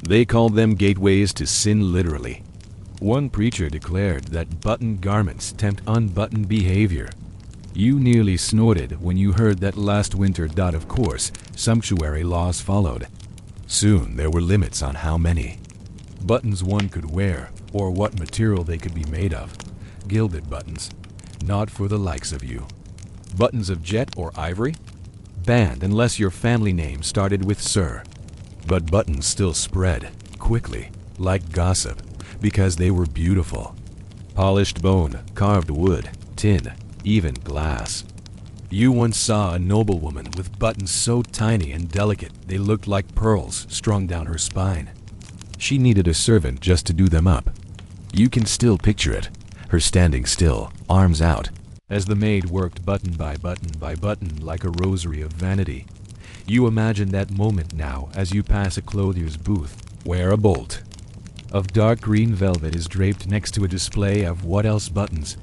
They called them gateways to sin literally. One preacher declared that buttoned garments tempt unbuttoned behavior. You nearly snorted when you heard that last winter. Of course, sumptuary laws followed. Soon there were limits on how many buttons one could wear or what material they could be made of. Gilded buttons, not for the likes of you. Buttons of jet or ivory? Banned unless your family name started with Sir. But buttons still spread, quickly, like gossip, because they were beautiful. Polished bone, carved wood, tin, even glass. You once saw a noblewoman with buttons so tiny and delicate they looked like pearls strung down her spine. She needed a servant just to do them up. You can still picture it, her standing still, arms out, as the maid worked button by button like a rosary of vanity. You imagine that moment now as you pass a clothier's booth, where a bolt of dark green velvet is draped next to a display of what else buttons.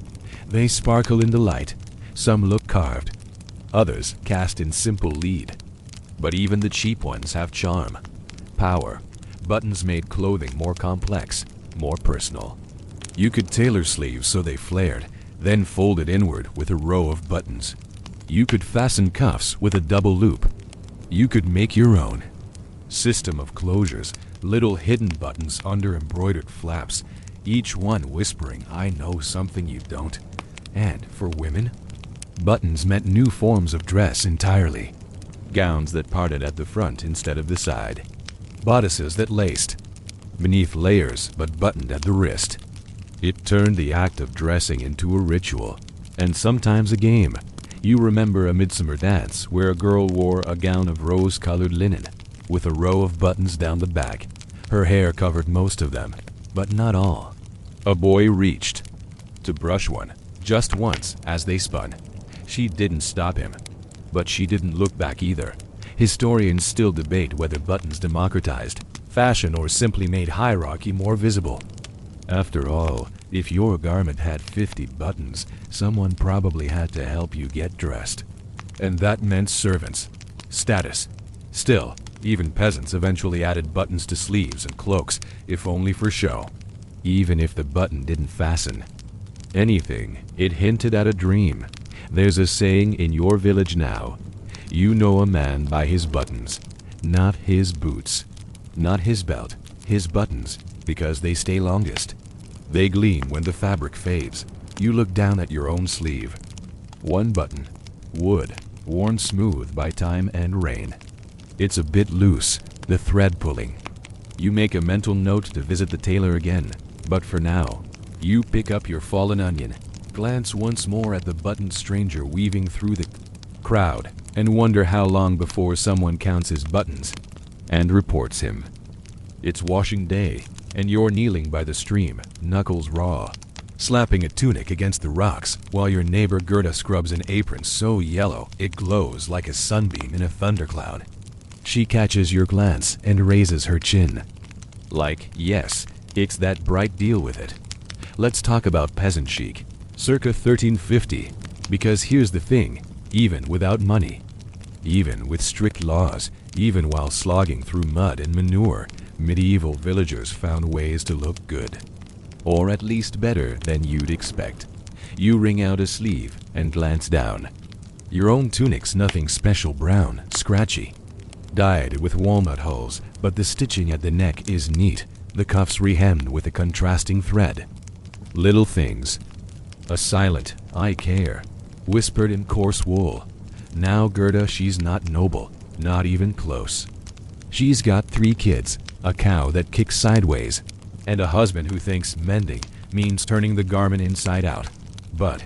They sparkle in the light. Some look carved, others cast in simple lead. But even the cheap ones have charm, power. Buttons made clothing more complex, more personal. You could tailor sleeves so they flared, then folded inward with a row of buttons. You could fasten cuffs with a double loop. You could make your own system of closures, little hidden buttons under embroidered flaps, each one whispering, "I know something you don't." And for women, buttons meant new forms of dress entirely. Gowns that parted at the front instead of the side. Bodices that laced beneath layers but buttoned at the wrist. It turned the act of dressing into a ritual, and sometimes a game. You remember A Midsummer Dance, where a girl wore a gown of rose-colored linen, with a row of buttons down the back. Her hair covered most of them, but not all. A boy reached to brush one, just once, as they spun. She didn't stop him, but she didn't look back either. Historians still debate whether buttons democratized fashion or simply made hierarchy more visible. After all, if your garment had 50 buttons, someone probably had to help you get dressed. And that meant servants. Status. Still, even peasants eventually added buttons to sleeves and cloaks, if only for show. Even if the button didn't fasten anything, it hinted at a dream. There's a saying in your village now: you know a man by his buttons, not his boots, not his belt, his buttons, because they stay longest. They gleam when the fabric fades. You look down at your own sleeve. One button, wood, worn smooth by time and rain. It's a bit loose, the thread pulling. You make a mental note to visit the tailor again, but for now, You pick up your fallen onion, glance once more at the buttoned stranger weaving through the crowd, and wonder how long before someone counts his buttons and reports him. It's washing day, and you're kneeling by the stream, knuckles raw, slapping a tunic against the rocks, while your neighbor Gerda scrubs an apron so yellow it glows like a sunbeam in a thundercloud. She catches your glance and raises her chin. Like, yes, it's that bright, deal with it. Let's talk about peasant chic, circa 1350, because here's the thing, even without money, even with strict laws, even while slogging through mud and manure, medieval villagers found ways to look good. Or at least better than you'd expect. You wring out a sleeve and glance down. Your own tunic's nothing special, brown, scratchy, dyed with walnut hulls, but the stitching at the neck is neat, the cuffs rehemmed with a contrasting thread. Little things. A silent, "I care," whispered in coarse wool. Now Gerda, she's not noble, not even close. She's got 3 kids, a cow that kicks sideways, and a husband who thinks mending means turning the garment inside out. But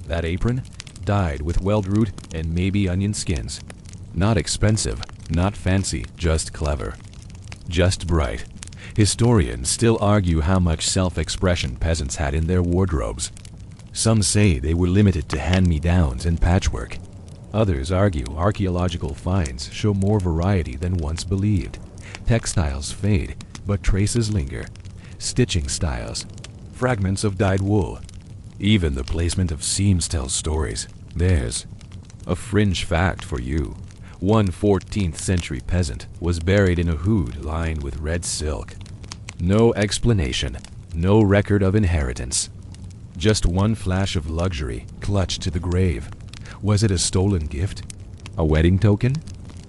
that apron, dyed with weld root and maybe onion skins. Not expensive, not fancy, just clever. Just bright. Historians still argue how much self-expression peasants had in their wardrobes. Some say they were limited to hand-me-downs and patchwork. Others argue archaeological finds show more variety than once believed. Textiles fade, but traces linger. Stitching styles, fragments of dyed wool. Even the placement of seams tells stories. There's a fringe fact for you. One 14th century peasant was buried in a hood lined with red silk. No explanation, no record of inheritance. Just one flash of luxury clutched to the grave. Was it a stolen gift? A wedding token?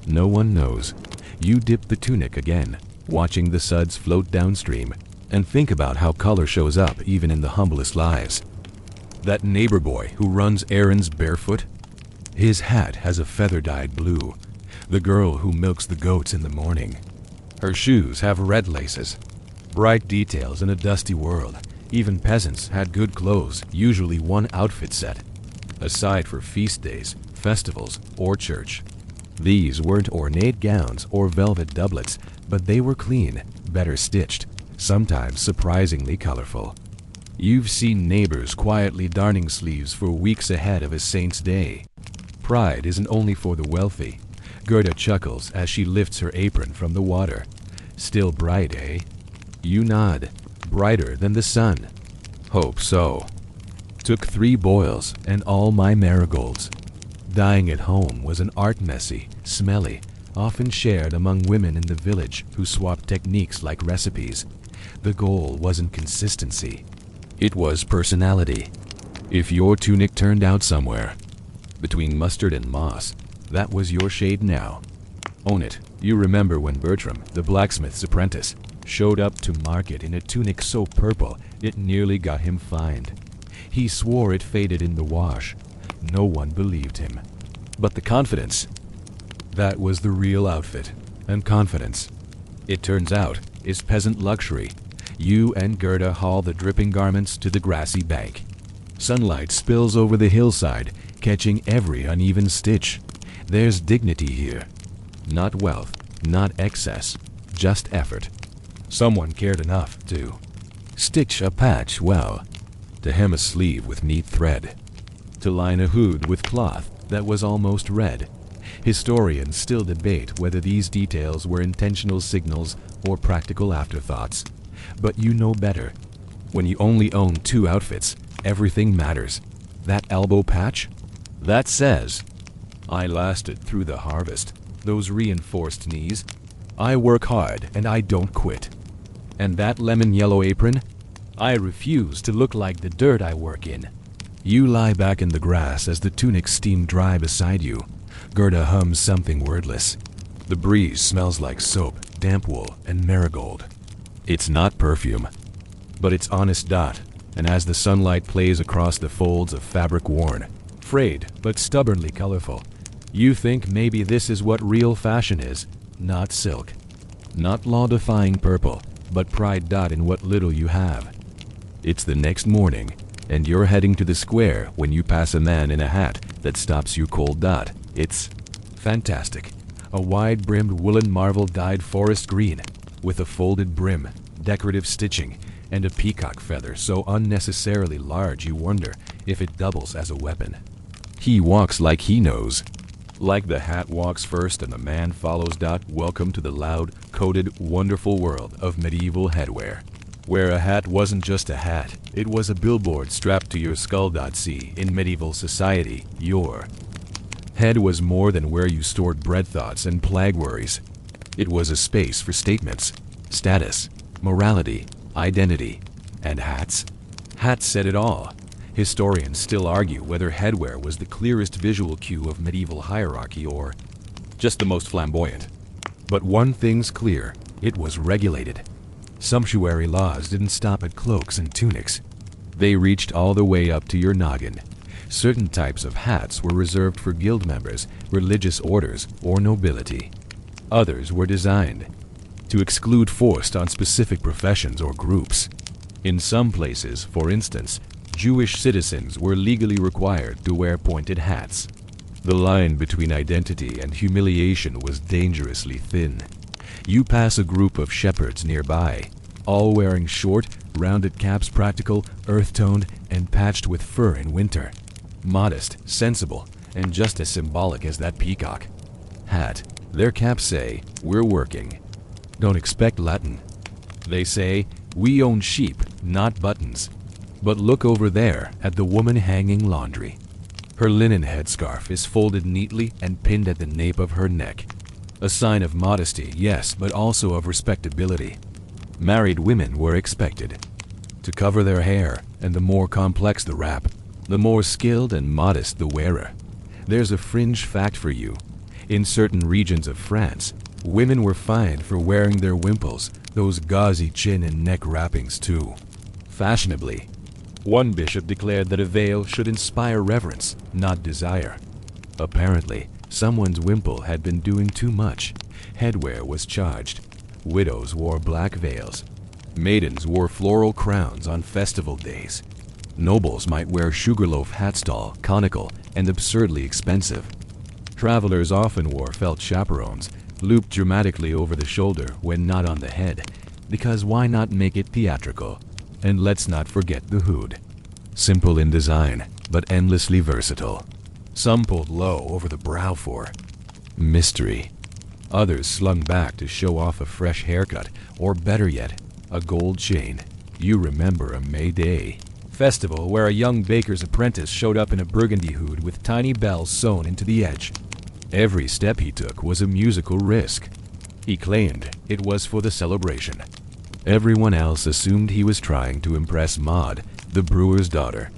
No one knows. You dip the tunic again, watching the suds float downstream, and think about how color shows up even in the humblest lives. That neighbor boy who runs errands barefoot? His hat has a feather-dyed blue. The girl who milks the goats in the morning. Her shoes have red laces. Bright details in a dusty world. Even peasants had good clothes, usually one outfit set, aside for feast days, festivals, or church. These weren't ornate gowns or velvet doublets, but they were clean, better stitched, sometimes surprisingly colorful. You've seen neighbors quietly darning sleeves for weeks ahead of a saint's day. Pride isn't only for the wealthy. Gerda chuckles as she lifts her apron from the water. Still bright, eh? You nod. Brighter than the sun. Hope so. Took 3 boils and all my marigolds. Dyeing at home was an art, messy, smelly, often shared among women in the village who swapped techniques like recipes. The goal wasn't consistency. It was personality. If your tunic turned out somewhere, between mustard and moss, that was your shade now. Own it. You remember when Bertram, the blacksmith's apprentice, showed up to market in a tunic so purple it nearly got him fined. He swore it faded in the wash. No one believed him. But the confidence, that was the real outfit. And confidence, it turns out, is peasant luxury. You and Gerda haul the dripping garments to the grassy bank. Sunlight spills over the hillside, catching every uneven stitch. There's dignity here. Not wealth, not excess, just effort. Someone cared enough to stitch a patch well, to hem a sleeve with neat thread, to line a hood with cloth that was almost red. Historians still debate whether these details were intentional signals or practical afterthoughts. But you know better. When you only own 2 outfits, everything matters. That elbow patch? That says, I lasted through the harvest. Those reinforced knees. I work hard and I don't quit. And that lemon yellow apron? I refuse to look like the dirt I work in. You lie back in the grass as the tunics steam dry beside you. Gerda hums something wordless. The breeze smells like soap, damp wool, and marigold. It's not perfume, but it's honest dot, and as the sunlight plays across the folds of fabric worn, frayed but stubbornly colorful, you think maybe this is what real fashion is, not silk. Not law-defying purple, but pride dot in what little you have. It's the next morning, and you're heading to the square when you pass a man in a hat that stops you cold. It's fantastic. A wide-brimmed woolen marvel dyed forest green, with a folded brim, decorative stitching, and a peacock feather so unnecessarily large you wonder if it doubles as a weapon. He walks like he knows. Like the hat walks first and the man follows. Welcome to the loud, coded, wonderful world of medieval headwear, where a hat wasn't just a hat, it was a billboard strapped to your skull. See, in medieval society, your head was more than where you stored bread thoughts and plague worries. It was a space for statements, status, morality, identity, and hats. Hats said it all. Historians still argue whether headwear was the clearest visual cue of medieval hierarchy or just the most flamboyant. But one thing's clear, it was regulated. Sumptuary laws didn't stop at cloaks and tunics. They reached all the way up to your noggin. Certain types of hats were reserved for guild members, religious orders, or nobility. Others were designed to exclude forced on specific professions or groups. In some places, for instance, Jewish citizens were legally required to wear pointed hats. The line between identity and humiliation was dangerously thin. You pass a group of shepherds nearby, all wearing short, rounded caps, practical, earth-toned, and patched with fur in winter. Modest, sensible, and just as symbolic as that peacock hat. Their caps say, "We're working." Don't expect Latin. They say, "We own sheep, not buttons." But look over there at the woman hanging laundry. Her linen headscarf is folded neatly and pinned at the nape of her neck. A sign of modesty, yes, but also of respectability. Married women were expected to cover their hair, and the more complex the wrap, the more skilled and modest the wearer. There's a fringe fact for you. In certain regions of France, women were fined for wearing their wimples, those gauzy chin and neck wrappings too. Fashionably, one bishop declared that a veil should inspire reverence, not desire. Apparently, someone's wimple had been doing too much. Headwear was charged. Widows wore black veils. Maidens wore floral crowns on festival days. Nobles might wear sugarloaf hats, tall, conical, and absurdly expensive. Travelers often wore felt chaperones, looped dramatically over the shoulder when not on the head, because why not make it theatrical? And let's not forget the hood. Simple in design, but endlessly versatile. Some pulled low over the brow for mystery. Others slung back to show off a fresh haircut, or better yet, a gold chain. You remember a May Day festival where a young baker's apprentice showed up in a burgundy hood with tiny bells sewn into the edge. Every step he took was a musical risk. He claimed it was for the celebration. Everyone else assumed he was trying to impress Maud, the brewer's daughter.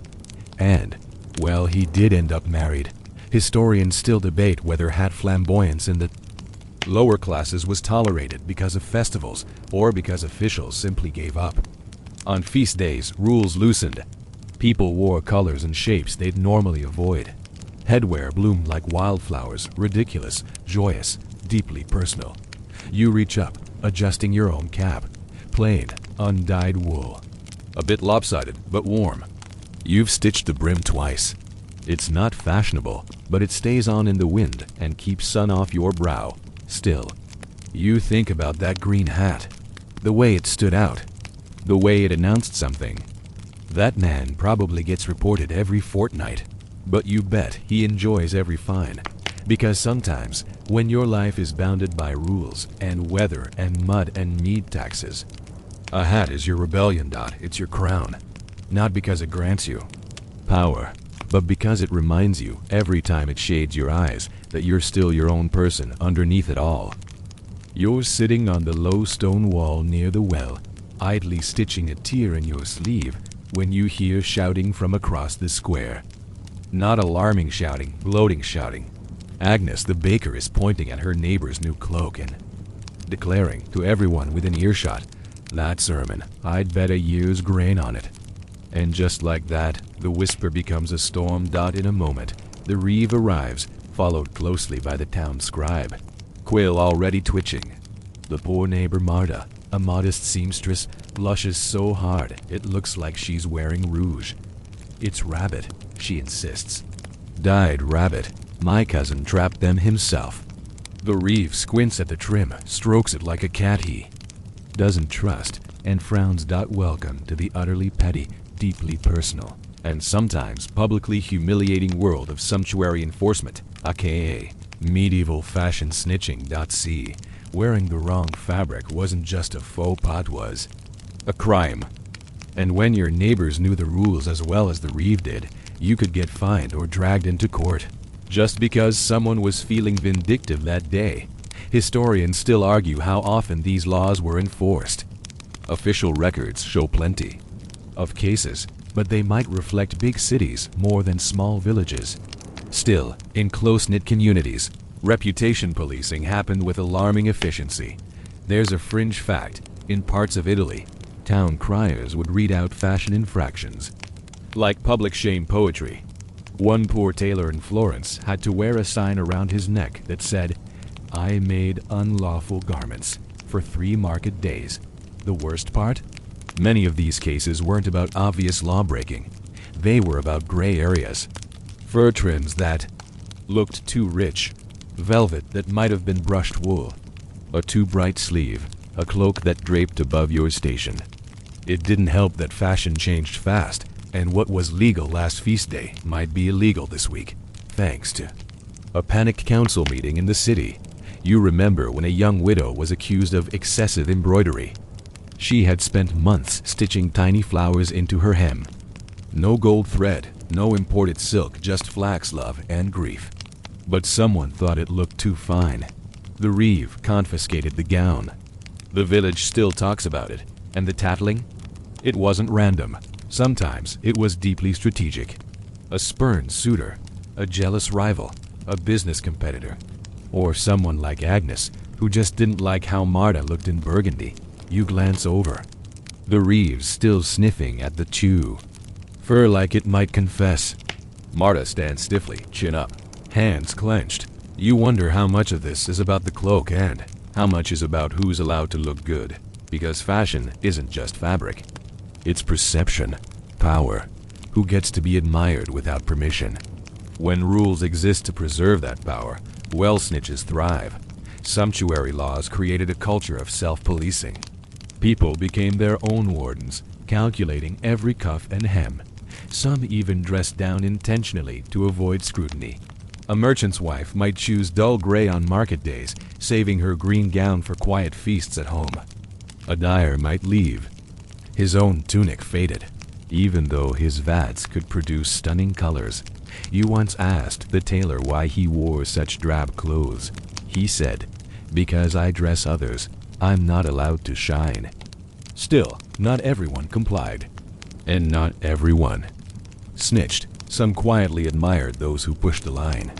And, well, he did end up married. Historians still debate whether hat flamboyance in the lower classes was tolerated because of festivals or because officials simply gave up. On feast days, rules loosened. People wore colors and shapes they'd normally avoid. Headwear bloomed like wildflowers, ridiculous, joyous, deeply personal. You reach up, adjusting your own cap. Plain, undyed wool. A bit lopsided, but warm. You've stitched the brim twice. It's not fashionable, but it stays on in the wind and keeps sun off your brow. Still, you think about that green hat. The way it stood out. The way it announced something. That man probably gets reported every fortnight. But you bet he enjoys every fine. Because sometimes, when your life is bounded by rules and weather and mud and mead taxes, a hat is your rebellion. It's your crown. Not because it grants you power, but because it reminds you every time it shades your eyes that you're still your own person underneath it all. You're sitting on the low stone wall near the well, idly stitching a tear in your sleeve when you hear shouting from across the square. Not alarming shouting, gloating shouting. Agnes the baker is pointing at her neighbor's new cloak and declaring to everyone within earshot, "That sermon, I'd bet a year's grain on it." And just like that, the whisper becomes a storm. In a moment, the reeve arrives, followed closely by the town scribe. Quill already twitching. The poor neighbor Marta, A modest seamstress blushes so hard it looks like she's wearing rouge. It's rabbit, she insists. Dyed rabbit. My cousin trapped them himself. The reeve squints at the trim, strokes it like a cat he doesn't trust, and frowns. Welcome to the utterly petty, deeply personal, and sometimes publicly humiliating world of sumptuary enforcement, aka medieval fashion snitching. See, wearing the wrong fabric wasn't just a faux pas, it was a crime. And when your neighbors knew the rules as well as the reeve did, you could get fined or dragged into court. Just because someone was feeling vindictive that day. Historians still argue how often these laws were enforced. Official records show plenty of cases, but they might reflect big cities more than small villages. Still, in close-knit communities, reputation policing happened with alarming efficiency. There's a fringe fact: in parts of Italy, town criers would read out fashion infractions like public shame poetry. One poor tailor in Florence had to wear a sign around his neck that said, "I made unlawful garments for 3 market days." The worst part? Many of these cases weren't about obvious law-breaking. They were about gray areas. Fur trims that looked too rich, velvet that might have been brushed wool, a too bright sleeve, a cloak that draped above your station. It didn't help that fashion changed fast, and what was legal last feast day might be illegal this week, thanks to a panicked council meeting in the city. You remember when a young widow was accused of excessive embroidery. She had spent months stitching tiny flowers into her hem. No gold thread, no imported silk, just flax, love, and grief. But someone thought it looked too fine. The reeve confiscated the gown. The village still talks about it, and the tattling? It wasn't random. Sometimes it was deeply strategic. A spurned suitor, a jealous rival, a business competitor, or someone like Agnes, who just didn't like how Marta looked in burgundy. You glance over. The reeve's still sniffing at the chew. Fur like it might confess. Marta stands stiffly, chin up, hands clenched. You wonder how much of this is about the cloak and how much is about who's allowed to look good. Because fashion isn't just fabric. It's perception, power, who gets to be admired without permission. When rules exist to preserve that power, well, snitches thrive. Sumptuary laws created a culture of self-policing. People became their own wardens, calculating every cuff and hem. Some even dressed down intentionally to avoid scrutiny. A merchant's wife might choose dull gray on market days, saving her green gown for quiet feasts at home. A dyer might leave his own tunic faded, even though his vats could produce stunning colors. You once asked the tailor why he wore such drab clothes. He said, "Because I dress others, I'm not allowed to shine." Still, not everyone complied. And not everyone snitched. Some quietly admired those who pushed the line.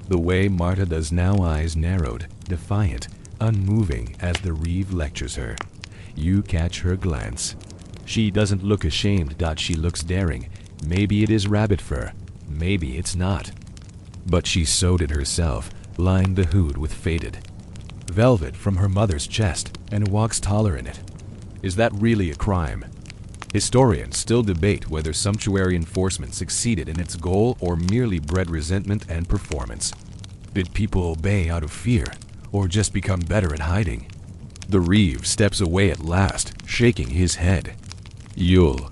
The way Marta does now, eyes narrowed, defiant, unmoving as the reeve lectures her. You catch her glance. She doesn't look ashamed. She looks daring. Maybe it is rabbit fur. Maybe it's not. But she sewed it herself, lined the hood with faded velvet from her mother's chest, and walks taller in it. Is that really a crime? Historians still debate whether sumptuary enforcement succeeded in its goal or merely bred resentment and performance. Did people obey out of fear, or just become better at hiding? The reeve steps away at last, shaking his head. "You'll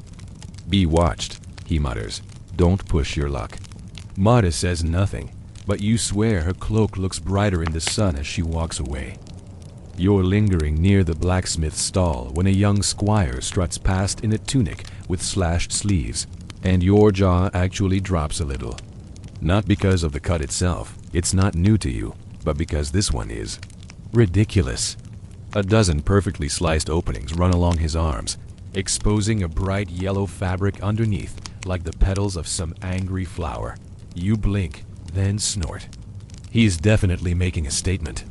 be watched," he mutters. "Don't push your luck." Marta says nothing, but you swear her cloak looks brighter in the sun as she walks away. You're lingering near the blacksmith's stall when a young squire struts past in a tunic with slashed sleeves, and your jaw actually drops a little. Not because of the cut itself, it's not new to you, but because this one is ridiculous. A dozen perfectly sliced openings run along his arms, exposing a bright yellow fabric underneath like the petals of some angry flower. You blink, then snort. He's definitely making a statement.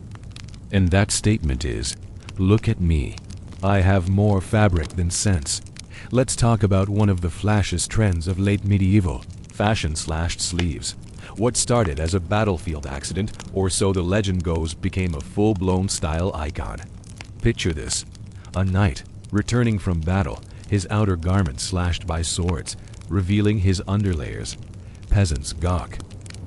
And that statement is, look at me. I have more fabric than sense. Let's talk about one of the flashiest trends of late medieval, fashion slashed sleeves. What started as a battlefield accident, or so the legend goes, became a full-blown style icon. Picture this. A knight, returning from battle, his outer garment slashed by swords, revealing his underlayers. Peasants gawk.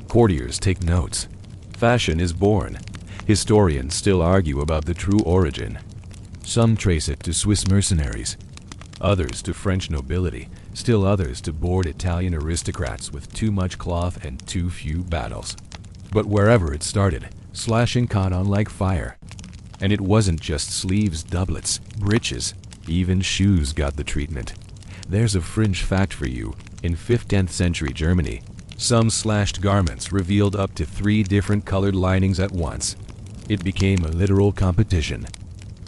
Courtiers take notes. Fashion is born. Historians still argue about the true origin. Some trace it to Swiss mercenaries, others to French nobility, still others to bored Italian aristocrats with too much cloth and too few battles. But wherever it started, slashing caught on like fire. And it wasn't just sleeves, doublets, breeches, even shoes got the treatment. There's a fringe fact for you. In 15th century Germany, some slashed garments revealed up to 3 different colored linings at once. It became a literal competition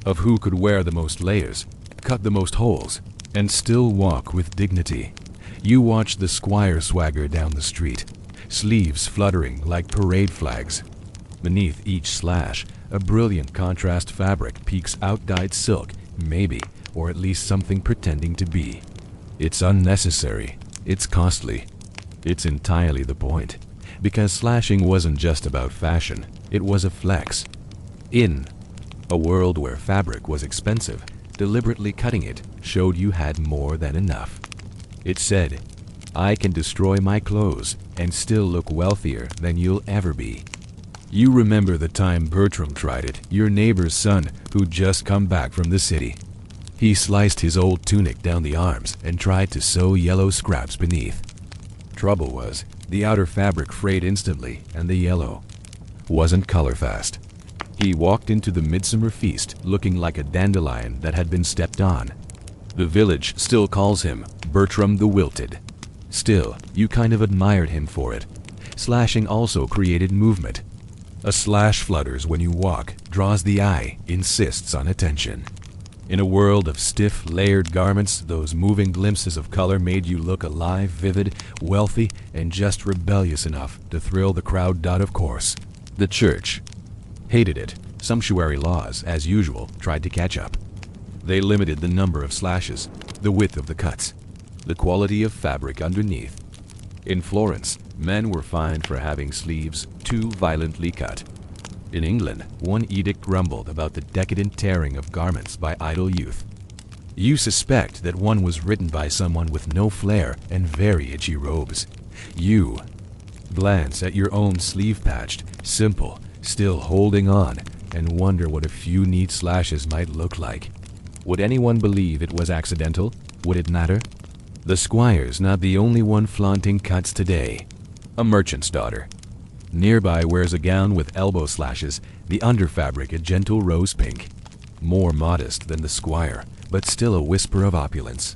of who could wear the most layers, cut the most holes, and still walk with dignity. You watch the squire swagger down the street, sleeves fluttering like parade flags. Beneath each slash, a brilliant contrast fabric peeks out dyed silk, maybe, or at least something pretending to be. It's unnecessary. It's costly. It's entirely the point. Because slashing wasn't just about fashion, it was a flex. In a world where fabric was expensive, deliberately cutting it showed you had more than enough. It said, I can destroy my clothes and still look wealthier than you'll ever be. You remember the time Bertram tried it, your neighbor's son who'd just come back from the city. He sliced his old tunic down the arms and tried to sew yellow scraps beneath. Trouble was, the outer fabric frayed instantly and the yellow wasn't color fast. He walked into the midsummer feast looking like a dandelion that had been stepped on. The village still calls him Bertram the Wilted. Still, you kind of admired him for it. Slashing also created movement. A slash flutters when you walk, draws the eye, insists on attention. In a world of stiff, layered garments, those moving glimpses of color made you look alive, vivid, wealthy, and just rebellious enough to thrill the crowd. Of course, the church hated it. Sumptuary laws, as usual, tried to catch up. They limited the number of slashes, the width of the cuts, the quality of fabric underneath. In Florence, men were fined for having sleeves too violently cut. In England, one edict grumbled about the decadent tearing of garments by idle youth. You suspect that one was written by someone with no flair and very itchy robes. You glance at your own sleeve patched, simple, still holding on, and wonder what a few neat slashes might look like. Would anyone believe it was accidental? Would it matter? The squire's not the only one flaunting cuts today. A merchant's daughter. Nearby wears a gown with elbow slashes, the underfabric a gentle rose pink. More modest than the squire, but still a whisper of opulence.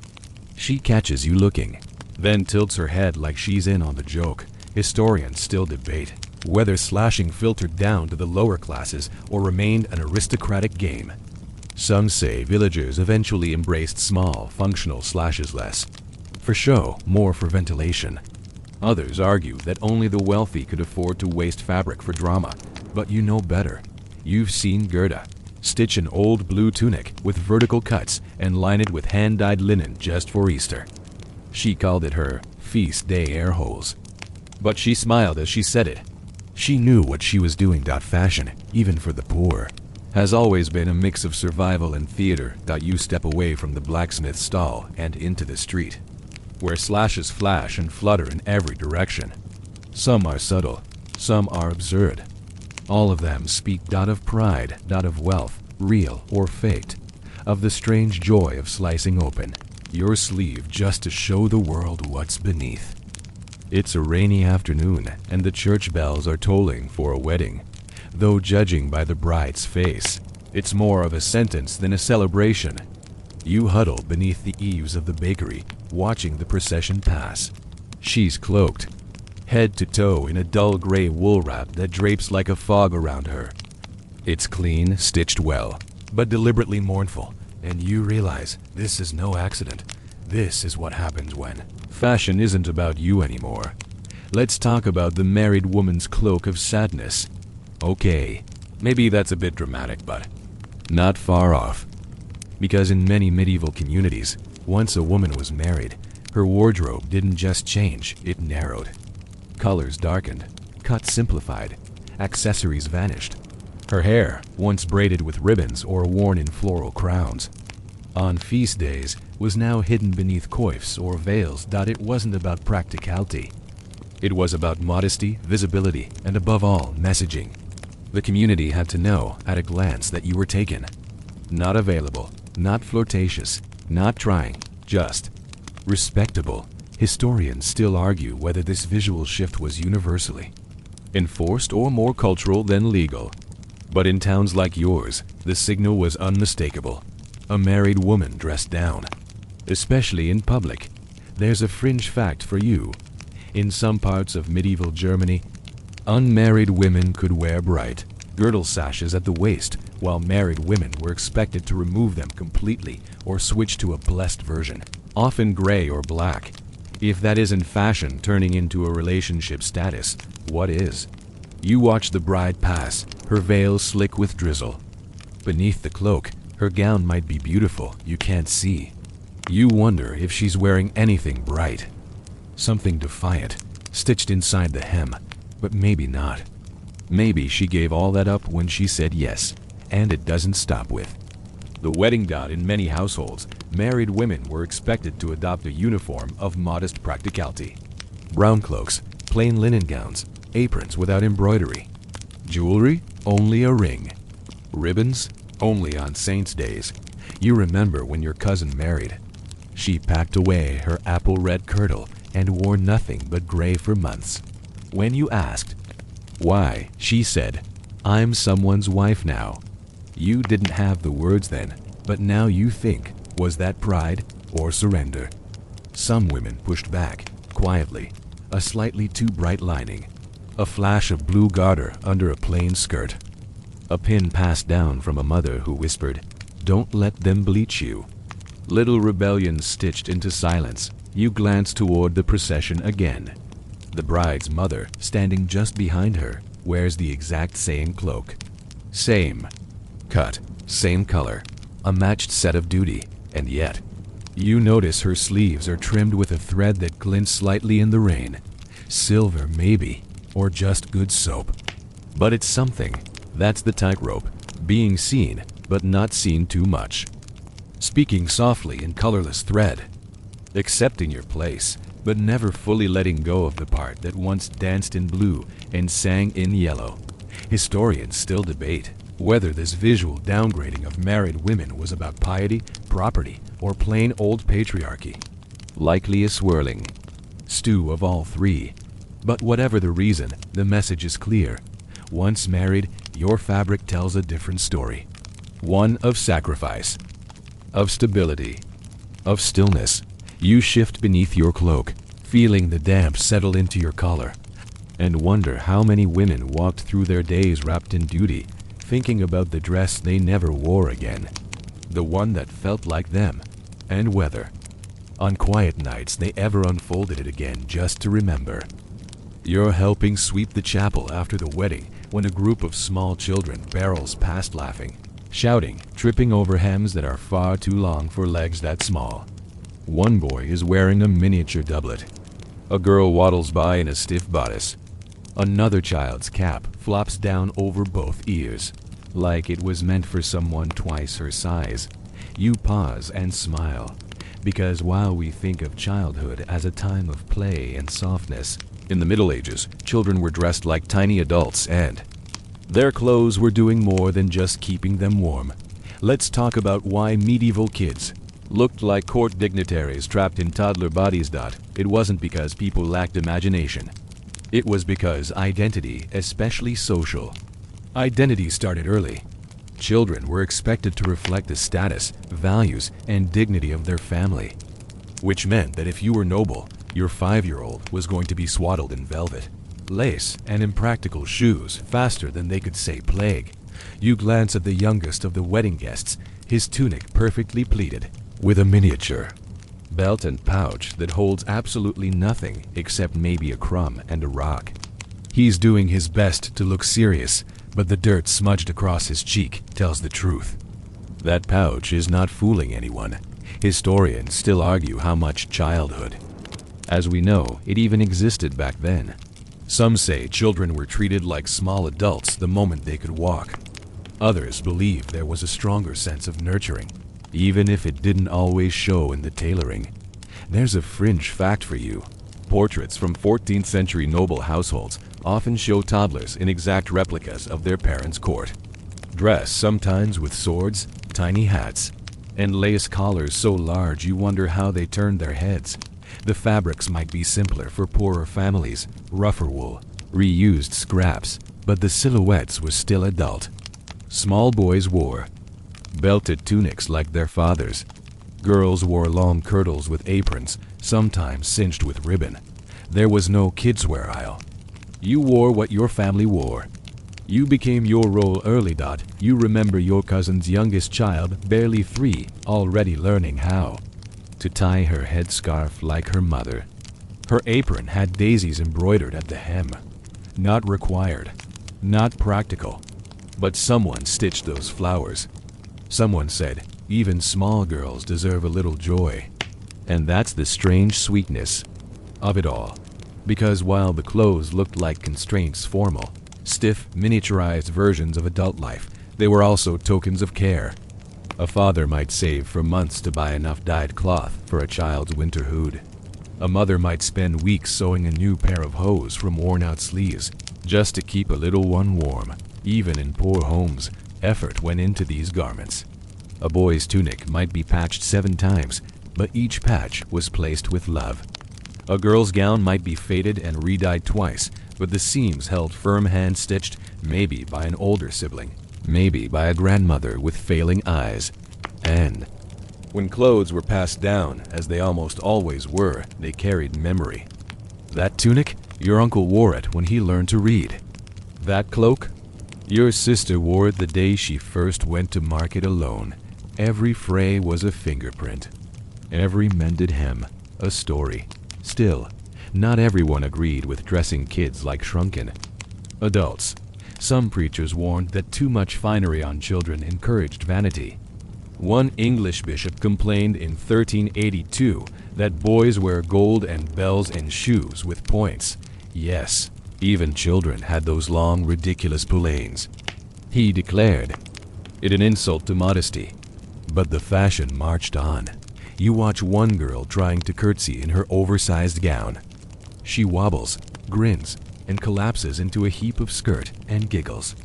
She catches you looking, then tilts her head like she's in on the joke. Historians still debate whether slashing filtered down to the lower classes or remained an aristocratic game. Some say villagers eventually embraced small, functional slashes less for show, more for ventilation. Others argue that only the wealthy could afford to waste fabric for drama. But you know better. You've seen Gerda stitch an old blue tunic with vertical cuts and line it with hand-dyed linen just for Easter. She called it her feast day air holes. But she smiled as she said it. She knew what she was doing. Fashion, even for the poor, has always been a mix of survival and theater. You step away from the blacksmith stall and into the street, where slashes flash and flutter in every direction. Some are subtle, some are absurd. All of them speak of pride, of wealth, real or faked, of the strange joy of slicing open your sleeve just to show the world what's beneath. It's a rainy afternoon, and the church bells are tolling for a wedding. Though judging by the bride's face, it's more of a sentence than a celebration. You huddle beneath the eaves of the bakery, watching the procession pass. She's cloaked, head to toe in a dull gray wool wrap that drapes like a fog around her. It's clean, stitched well, but deliberately mournful, and you realize this is no accident. This is what happens when fashion isn't about you anymore. Let's talk about the married woman's cloak of sadness. Okay, maybe that's a bit dramatic, but not far off. Because in many medieval communities, once a woman was married, her wardrobe didn't just change, it narrowed. Colors darkened, cuts simplified, accessories vanished. Her hair, once braided with ribbons or worn in floral crowns, on feast days was now hidden beneath coifs or veils. It wasn't about practicality. It was about modesty, visibility, and above all, messaging. The community had to know at a glance that you were taken. Not available, not flirtatious, not trying, just respectable. Historians still argue whether this visual shift was universally enforced or more cultural than legal. But in towns like yours, the signal was unmistakable. A married woman dressed down. Especially in public. There's a fringe fact for you. In some parts of medieval Germany, unmarried women could wear bright girdle sashes at the waist, while married women were expected to remove them completely or switch to a blessed version, often gray or black. If that isn't fashion turning into a relationship status, what is? You watch the bride pass, her veil slick with drizzle. Beneath the cloak, her gown might be beautiful, you can't see. You wonder if she's wearing anything bright. Something defiant, stitched inside the hem, but maybe not. Maybe she gave all that up when she said yes, and it doesn't stop with the wedding. In many households, married women were expected to adopt a uniform of modest practicality. Brown cloaks, plain linen gowns, aprons without embroidery. Jewelry, only a ring. Ribbons, only on saints' days. You remember when your cousin married. She packed away her apple red kirtle and wore nothing but gray for months. When you asked why, she said, "I'm someone's wife now." You didn't have the words then, but now you think, was that pride or surrender? Some women pushed back, quietly, a slightly too bright lining, a flash of blue garter under a plain skirt, a pin passed down from a mother who whispered, "Don't let them bleach you." Little rebellions stitched into silence. You glance toward the procession again. The bride's mother, standing just behind her, wears the exact same cloak. Same cut, same color, a matched set of duty, and yet, you notice her sleeves are trimmed with a thread that glints slightly in the rain. Silver, maybe, or just good soap. But it's something. That's the tightrope. Being seen, but not seen too much. Speaking softly in colorless thread. Accepting your place, but never fully letting go of the part that once danced in blue and sang in yellow. Historians still debate whether this visual downgrading of married women was about piety, property, or plain old patriarchy. Likely a swirling stew of all three. But whatever the reason, the message is clear. Once married, your fabric tells a different story. One of sacrifice, of stability, of stillness. You shift beneath your cloak, feeling the damp settle into your collar, and wonder how many women walked through their days wrapped in duty, thinking about the dress they never wore again, the one that felt like them, and whether, on quiet nights, they ever unfolded it again just to remember. You're helping sweep the chapel after the wedding when a group of small children barrels past laughing, shouting, tripping over hems that are far too long for legs that small. One boy is wearing a miniature doublet. A girl waddles by in a stiff bodice. Another child's cap flops down over both ears, like it was meant for someone twice her size. You pause and smile, because while we think of childhood as a time of play and softness, in the Middle Ages, children were dressed like tiny adults and their clothes were doing more than just keeping them warm. Let's talk about why medieval kids looked like court dignitaries trapped in toddler bodies. It wasn't because people lacked imagination. It was because identity, especially social identity, started early. Children were expected to reflect the status, values, and dignity of their family, which meant that if you were noble, your 5-year-old was going to be swaddled in velvet, lace, and impractical shoes faster than they could say plague. You glance at the youngest of the wedding guests, his tunic perfectly pleated, with a miniature belt and pouch that holds absolutely nothing except maybe a crumb and a rock. He's doing his best to look serious, but the dirt smudged across his cheek tells the truth. That pouch is not fooling anyone. Historians still argue how much childhood. As we know, it even existed back then. Some say children were treated like small adults the moment they could walk. Others believe there was a stronger sense of nurturing, even if it didn't always show in the tailoring. There's a fringe fact for you. Portraits from 14th century noble households often show toddlers in exact replicas of their parents' court. Dressed sometimes with swords, tiny hats, and lace collars so large you wonder how they turned their heads. The fabrics might be simpler for poorer families, rougher wool, reused scraps, but the silhouettes were still adult. Small boys wore belted tunics like their fathers. Girls wore long kirtles with aprons, sometimes cinched with ribbon. There was no kidswear aisle. You wore what your family wore. You became your role early. You remember your cousin's youngest child, barely 3, already learning how to tie her headscarf like her mother. Her apron had daisies embroidered at the hem. Not required, not practical, but someone stitched those flowers. Someone said, even small girls deserve a little joy. And that's the strange sweetness of it all. Because while the clothes looked like constraints formal, stiff, miniaturized versions of adult life, they were also tokens of care. A father might save for months to buy enough dyed cloth for a child's winter hood. A mother might spend weeks sewing a new pair of hose from worn-out sleeves, just to keep a little one warm. Even in poor homes, effort went into these garments. A boy's tunic might be patched 7 times, but each patch was placed with love. A girl's gown might be faded and re-dyed twice, but the seams held firm, hand-stitched, maybe by an older sibling, maybe by a grandmother with failing eyes. And when clothes were passed down, as they almost always were, they carried memory. That tunic, your uncle wore it when he learned to read. That cloak, your sister wore it the day she first went to market alone. Every fray was a fingerprint. Every mended hem, a story. Still, not everyone agreed with dressing kids like shrunken adults. Some preachers warned that too much finery on children encouraged vanity. One English bishop complained in 1382 that boys wear gold and bells and shoes with points. Yes, even children had those long, ridiculous poulaines. He declared it an insult to modesty. But the fashion marched on. You watch one girl trying to curtsy in her oversized gown. She wobbles, grins, and collapses into a heap of skirt and giggles.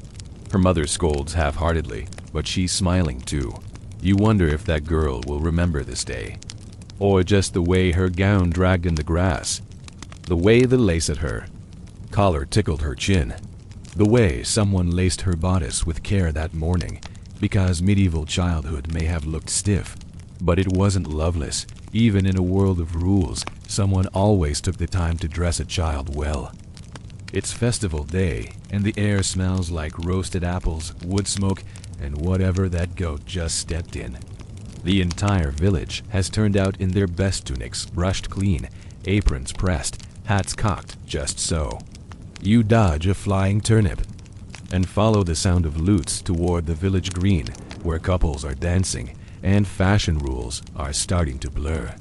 Her mother scolds half-heartedly, but she's smiling too. You wonder if that girl will remember this day. Or just the way her gown dragged in the grass. The way the lace at her collar tickled her chin. The way someone laced her bodice with care that morning, because medieval childhood may have looked stiff. But it wasn't loveless. Even in a world of rules, someone always took the time to dress a child well. It's festival day, and the air smells like roasted apples, wood smoke, and whatever that goat just stepped in. The entire village has turned out in their best tunics, brushed clean, aprons pressed, hats cocked just so. You dodge a flying turnip and follow the sound of lutes toward the village green, where couples are dancing and fashion rules are starting to blur.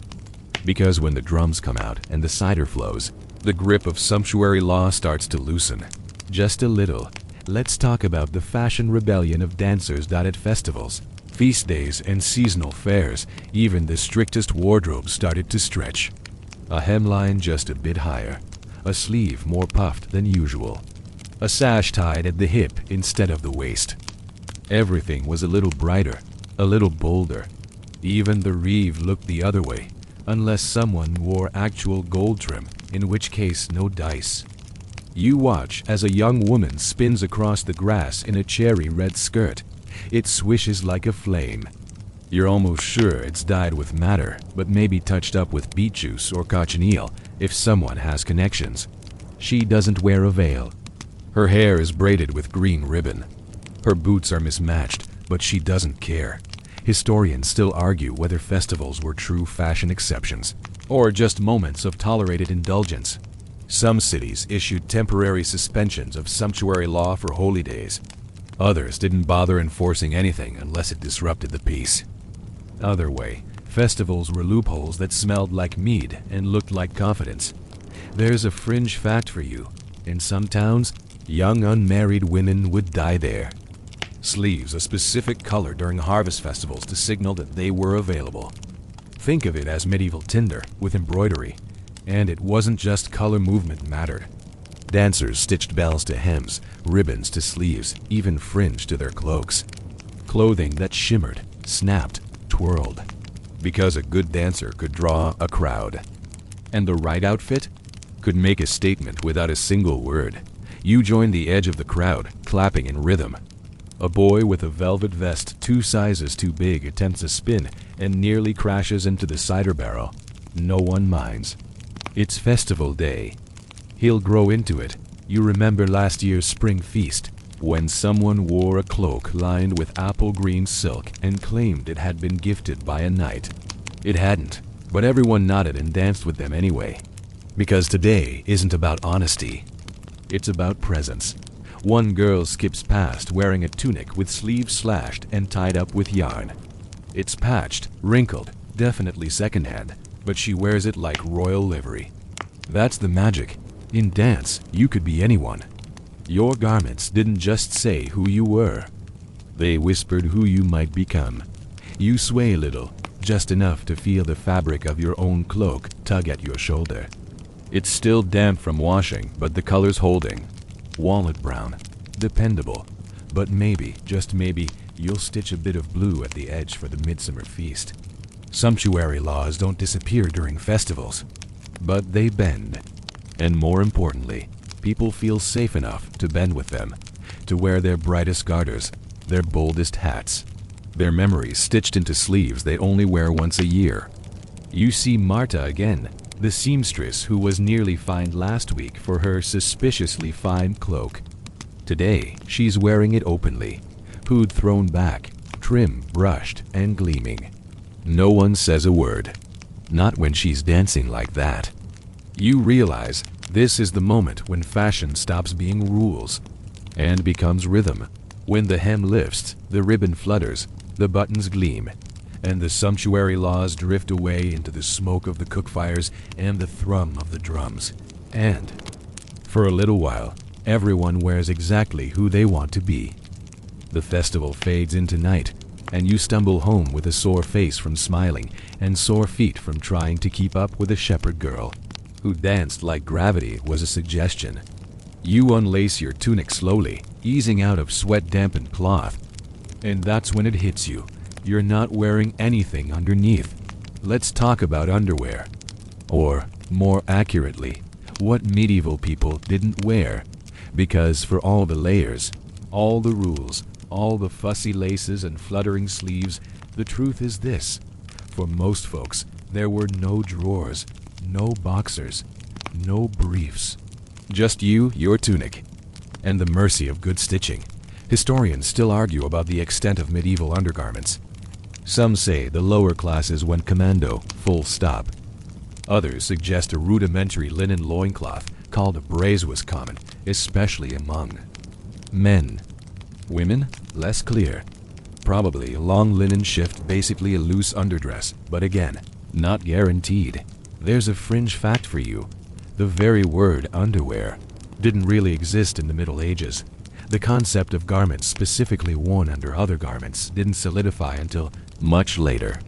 Because when the drums come out and the cider flows, the grip of sumptuary law starts to loosen. Just a little. Let's talk about the fashion rebellion of dancers at festivals, feast days, and seasonal fairs. Even the strictest wardrobes started to stretch. A hemline just a bit higher, a sleeve more puffed than usual, a sash tied at the hip instead of the waist. Everything was a little brighter, a little bolder. Even the reeve looked the other way, unless someone wore actual gold trim, in which case no dice. You watch as a young woman spins across the grass in a cherry red skirt. It swishes like a flame. You're almost sure it's dyed with madder, but maybe touched up with beet juice or cochineal if someone has connections. She doesn't wear a veil. Her hair is braided with green ribbon. Her boots are mismatched, but she doesn't care. Historians still argue whether festivals were true fashion exceptions, or just moments of tolerated indulgence. Some cities issued temporary suspensions of sumptuary law for holy days. Others didn't bother enforcing anything unless it disrupted the peace. Other way, festivals were loopholes that smelled like mead and looked like confidence. There's a fringe fact for you. In some towns, young unmarried women would die there. Sleeves a specific color during harvest festivals to signal that they were available. Think of it as medieval tinder with embroidery, and it wasn't just color movement mattered. Dancers stitched bells to hems, ribbons to sleeves, even fringe to their cloaks. Clothing that shimmered, snapped, twirled. Because a good dancer could draw a crowd. And the right outfit could make a statement without a single word. You joined the edge of the crowd, clapping in rhythm. A boy with a velvet vest 2 sizes too big attempts a spin and nearly crashes into the cider barrel. No one minds. It's festival day. He'll grow into it. You remember last year's spring feast, when someone wore a cloak lined with apple green silk and claimed it had been gifted by a knight. It hadn't, but everyone nodded and danced with them anyway. Because today isn't about honesty. It's about presence. One girl skips past wearing a tunic with sleeves slashed and tied up with yarn. It's patched, wrinkled, definitely secondhand, but she wears it like royal livery. That's the magic. In dance, you could be anyone. Your garments didn't just say who you were. They whispered who you might become. You sway a little, just enough to feel the fabric of your own cloak tug at your shoulder. It's still damp from washing, but the color's holding. Walnut brown, dependable, but maybe, just maybe, you'll stitch a bit of blue at the edge for the midsummer feast. Sumptuary laws don't disappear during festivals, but they bend. And more importantly, people feel safe enough to bend with them, to wear their brightest garters, their boldest hats, their memories stitched into sleeves they only wear once a year. You see Marta again, the seamstress who was nearly fined last week for her suspiciously fine cloak. Today, she's wearing it openly, hood thrown back, trim, brushed, and gleaming. No one says a word. Not when she's dancing like that. You realize this is the moment when fashion stops being rules and becomes rhythm. When the hem lifts, the ribbon flutters, the buttons gleam, and the sumptuary laws drift away into the smoke of the cook fires and the thrum of the drums. And, for a little while, everyone wears exactly who they want to be. The festival fades into night, and you stumble home with a sore face from smiling and sore feet from trying to keep up with a shepherd girl who danced like gravity was a suggestion. You unlace your tunic slowly, easing out of sweat-dampened cloth. And that's when it hits you. You're not wearing anything underneath. Let's talk about underwear. Or, more accurately, what medieval people didn't wear. Because for all the layers, all the rules, all the fussy laces and fluttering sleeves, the truth is this. For most folks, there were no drawers, no boxers, no briefs. Just you, your tunic, and the mercy of good stitching. Historians still argue about the extent of medieval undergarments. Some say the lower classes went commando, full stop. Others suggest a rudimentary linen loincloth called a braise was common, especially among men. Women, less clear. Probably a long linen shift, basically a loose underdress, but again, not guaranteed. There's a fringe fact for you. The very word underwear didn't really exist in the Middle Ages. The concept of garments specifically worn under other garments didn't solidify until much later.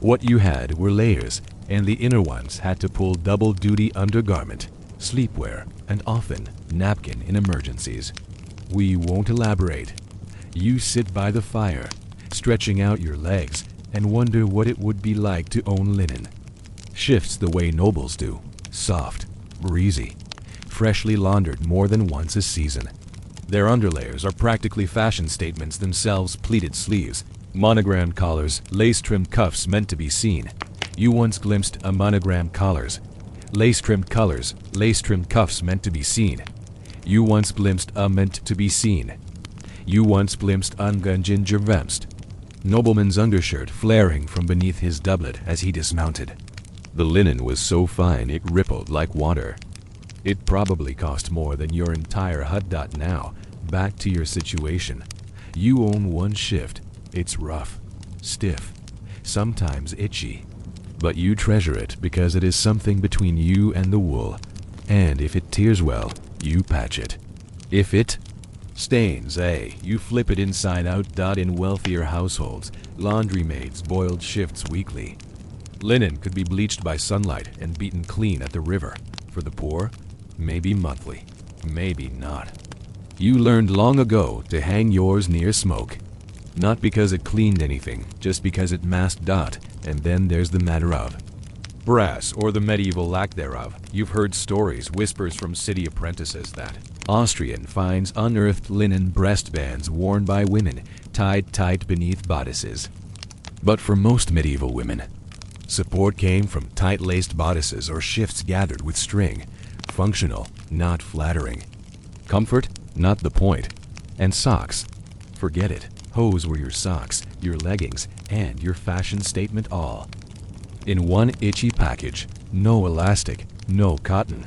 What you had were layers, and the inner ones had to pull double-duty undergarment, sleepwear, and often napkin in emergencies. We won't elaborate. You sit by the fire, stretching out your legs, and wonder what it would be like to own linen. Shifts the way nobles do, soft, breezy, freshly laundered more than once a season. Their underlayers are practically fashion statements themselves, pleated sleeves, monogrammed collars, lace-trimmed cuffs meant to be seen. You once glimpsed a monogrammed collars, lace-trimmed colors, lace-trimmed cuffs meant to be seen. You once glimpsed a meant to be seen. You once glimpsed ungungingervemst, nobleman's undershirt flaring from beneath his doublet as he dismounted. The linen was so fine it rippled like water. It probably cost more than your entire hut. Now, back to your situation. You own one shift. It's rough, stiff, sometimes itchy. But you treasure it because it is something between you and the wool. And if it tears well, you patch it. If it Stains, eh? You flip it inside out. In wealthier households, laundry maids boiled shifts weekly. Linen could be bleached by sunlight and beaten clean at the river. For the poor, maybe monthly, maybe not. You learned long ago to hang yours near smoke. Not because it cleaned anything, just because it masked . And then there's the matter of brass, or the medieval lack thereof. You've heard stories, whispers from city apprentices that Austrian finds unearthed linen breastbands worn by women, tied tight beneath bodices. But for most medieval women, support came from tight-laced bodices or shifts gathered with string. Functional, not flattering. Comfort, not the point. And socks. Forget it. Hose were your socks, your leggings, and your fashion statement all. In one itchy package, no elastic, no cotton.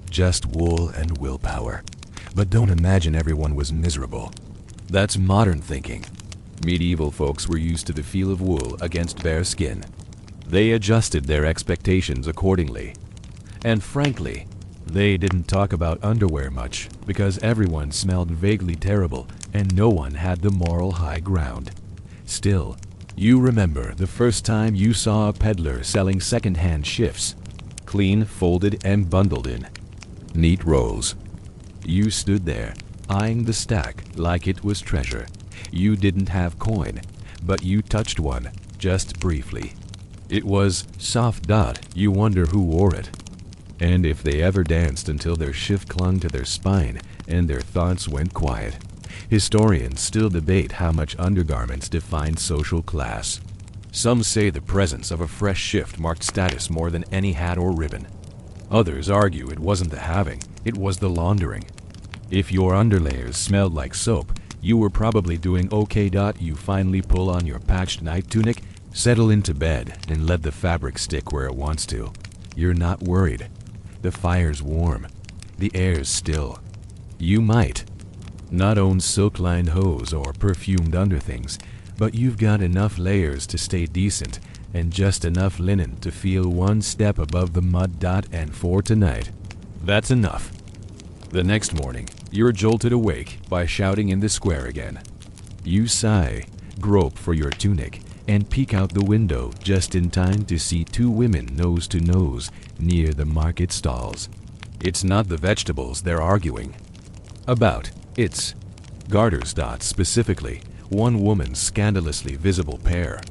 Just wool and willpower. But don't imagine everyone was miserable. That's modern thinking. Medieval folks were used to the feel of wool against bare skin. They adjusted their expectations accordingly. And frankly, they didn't talk about underwear much because everyone smelled vaguely terrible and no one had the moral high ground. Still, you remember the first time you saw a peddler selling second-hand shifts, clean, folded, and bundled in neat rolls. You stood there, eyeing the stack like it was treasure. You didn't have coin, but you touched one, just briefly. It was soft . You wonder who wore it. And if they ever danced until their shift clung to their spine and their thoughts went quiet. Historians still debate how much undergarments defined social class. Some say the presence of a fresh shift marked status more than any hat or ribbon. Others argue it wasn't the having, it was the laundering. If your underlayers smelled like soap, you were probably doing okay. You finally pull on your patched night tunic, settle into bed, and let the fabric stick where it wants to. You're not worried. The fire's warm. The air's still. You might not own silk-lined hose or perfumed underthings, but you've got enough layers to stay decent and just enough linen to feel one step above the mud. And for tonight, that's enough. The next morning, you're jolted awake by shouting in the square again. You sigh, grope for your tunic, and peek out the window just in time to see two women nose to nose near the market stalls. It's not the vegetables they're arguing about. It's garters. Specifically, one woman's scandalously visible pair.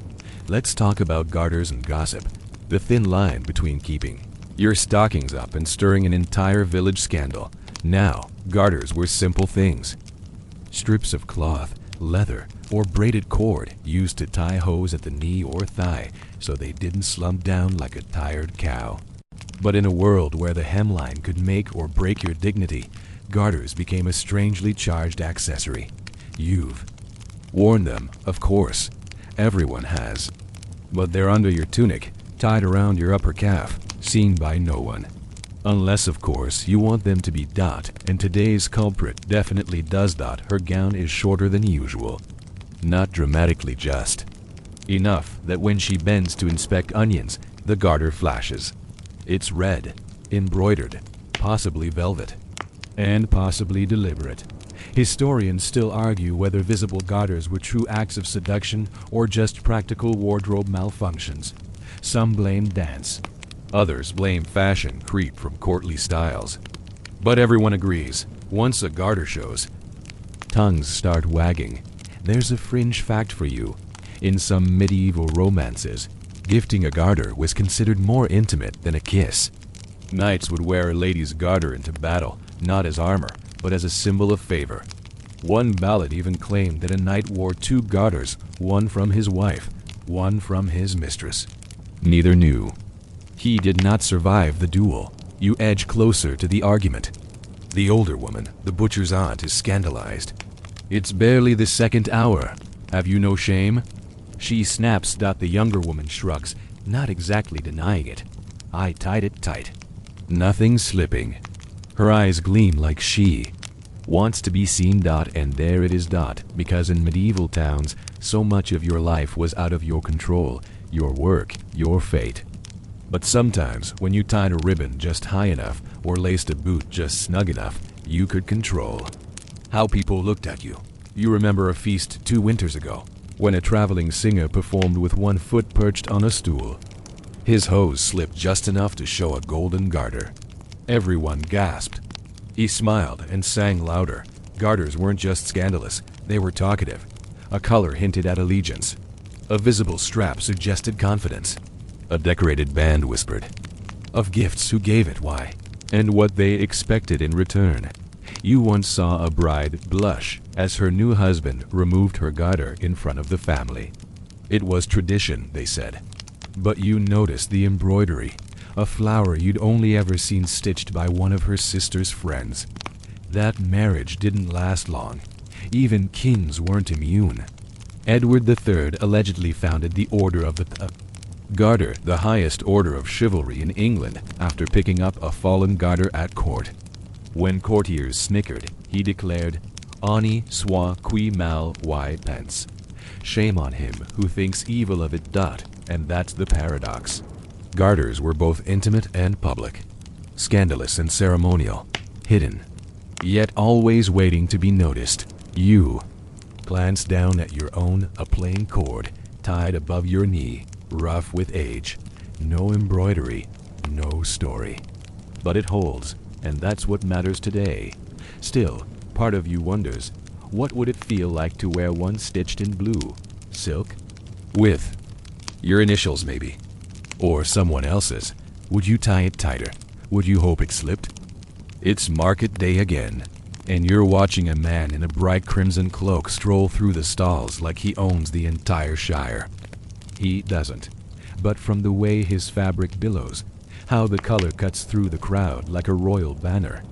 Let's talk about garters and gossip. The thin line between keeping your stockings up and stirring an entire village scandal. Now, garters were simple things. Strips of cloth, leather, or braided cord used to tie hose at the knee or thigh so they didn't slump down like a tired cow. But in a world where the hemline could make or break your dignity, garters became a strangely charged accessory. You've worn them, of course. Everyone has. But they're under your tunic, tied around your upper calf, seen by no one. Unless, of course, you want them to be . And today's culprit definitely does . Her gown is shorter than usual. Not dramatically, just enough that when she bends to inspect onions, the garter flashes. It's red, embroidered, possibly velvet, and possibly deliberate. Historians still argue whether visible garters were true acts of seduction or just practical wardrobe malfunctions. Some blame dance. Others blame fashion creep from courtly styles. But everyone agrees, once a garter shows, tongues start wagging. There's a fringe fact for you. In some medieval romances, gifting a garter was considered more intimate than a kiss. Knights would wear a lady's garter into battle, not as armor, but as a symbol of favor. One ballad even claimed that a knight wore 2 garters, one from his wife, one from his mistress. Neither knew. He did not survive the duel. You edge closer to the argument. The older woman, the butcher's aunt, is scandalized. It's barely the 2nd hour. Have you no shame? She snaps. The younger woman shrugs, not exactly denying it. I tied it tight. Nothing slipping. Her eyes gleam like she wants to be seen. And there it is. Because in medieval towns, so much of your life was out of your control, your work, your fate. But sometimes, when you tied a ribbon just high enough or laced a boot just snug enough, you could control how people looked at you. You remember a feast 2 winters ago, when a traveling singer performed with one foot perched on a stool. His hose slipped just enough to show a golden garter. Everyone gasped. He smiled and sang louder. Garters weren't just scandalous, they were talkative. A color hinted at allegiance. A visible strap suggested confidence. A decorated band whispered of gifts, who gave it, why, and what they expected in return. You once saw a bride blush as her new husband removed her garter in front of the family. It was tradition, they said. But you noticed the embroidery, a flower you'd only ever seen stitched by one of her sister's friends. That marriage didn't last long. Even kings weren't immune. Edward III allegedly founded the Order of the Garter, the highest order of chivalry in England, after picking up a fallen garter at court. When courtiers snickered, he declared, "Honi soit qui mal y pense." Shame on him who thinks evil of it. And that's the paradox. Garters were both intimate and public, scandalous and ceremonial, hidden, yet always waiting to be noticed. You glanced down at your own, a plain cord tied above your knee, rough with age. No embroidery, no story. But it holds, and that's what matters today. Still, part of you wonders, what would it feel like to wear one stitched in blue? Silk? With your initials, maybe. Or someone else's. Would you tie it tighter? Would you hope it slipped? It's market day again, and you're watching a man in a bright crimson cloak stroll through the stalls like he owns the entire shire. He doesn't. But from the way his fabric billows, how the color cuts through the crowd like a royal banner,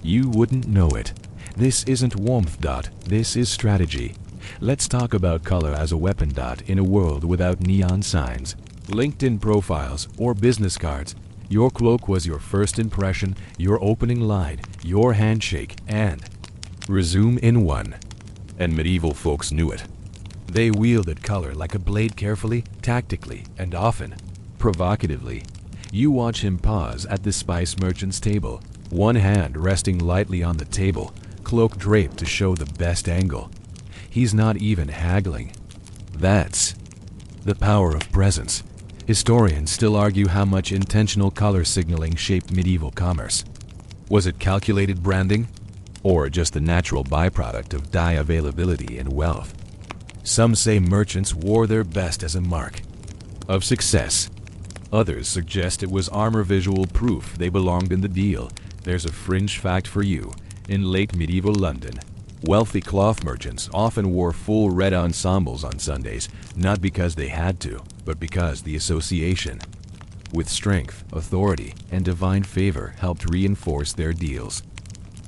you wouldn't know it. This isn't warmth. This is strategy. Let's talk about color as a weapon. In a world without neon signs, LinkedIn profiles, or business cards, your cloak was your first impression, your opening line, your handshake, and resume in one. And medieval folks knew it. They wielded color like a blade, carefully, tactically, and often provocatively. You watch him pause at the spice merchant's table, one hand resting lightly on the table, cloak draped to show the best angle. He's not even haggling. That's the power of presence. Historians still argue how much intentional color signaling shaped medieval commerce. Was it calculated branding, or just a natural byproduct of dye availability and wealth? Some say merchants wore their best as a mark of success. Others suggest it was armor, visual proof they belonged in the deal. There's a fringe fact for you. In late medieval London, wealthy cloth merchants often wore full red ensembles on Sundays, not because they had to, but because the association with strength, authority, and divine favor helped reinforce their deals.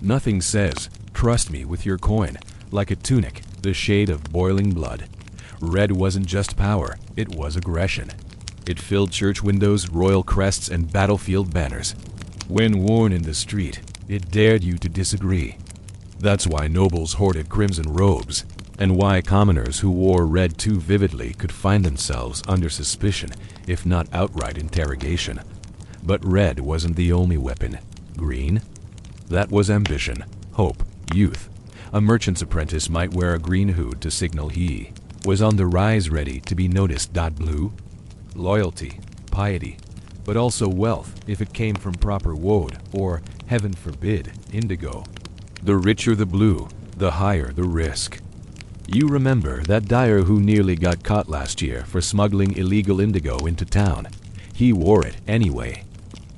Nothing says, "Trust me with your coin," like a tunic, the shade of boiling blood. Red wasn't just power, it was aggression. It filled church windows, royal crests, and battlefield banners. When worn in the street, it dared you to disagree. That's why nobles hoarded crimson robes, and why commoners who wore red too vividly could find themselves under suspicion, if not outright interrogation. But red wasn't the only weapon. Green? That was ambition, hope, youth. A merchant's apprentice might wear a green hood to signal he was on the rise, ready to be noticed. Blue? Loyalty, piety, but also wealth if it came from proper woad, or, heaven forbid, indigo. The richer the blue, the higher the risk. You remember that dyer who nearly got caught last year for smuggling illegal indigo into town. He wore it anyway.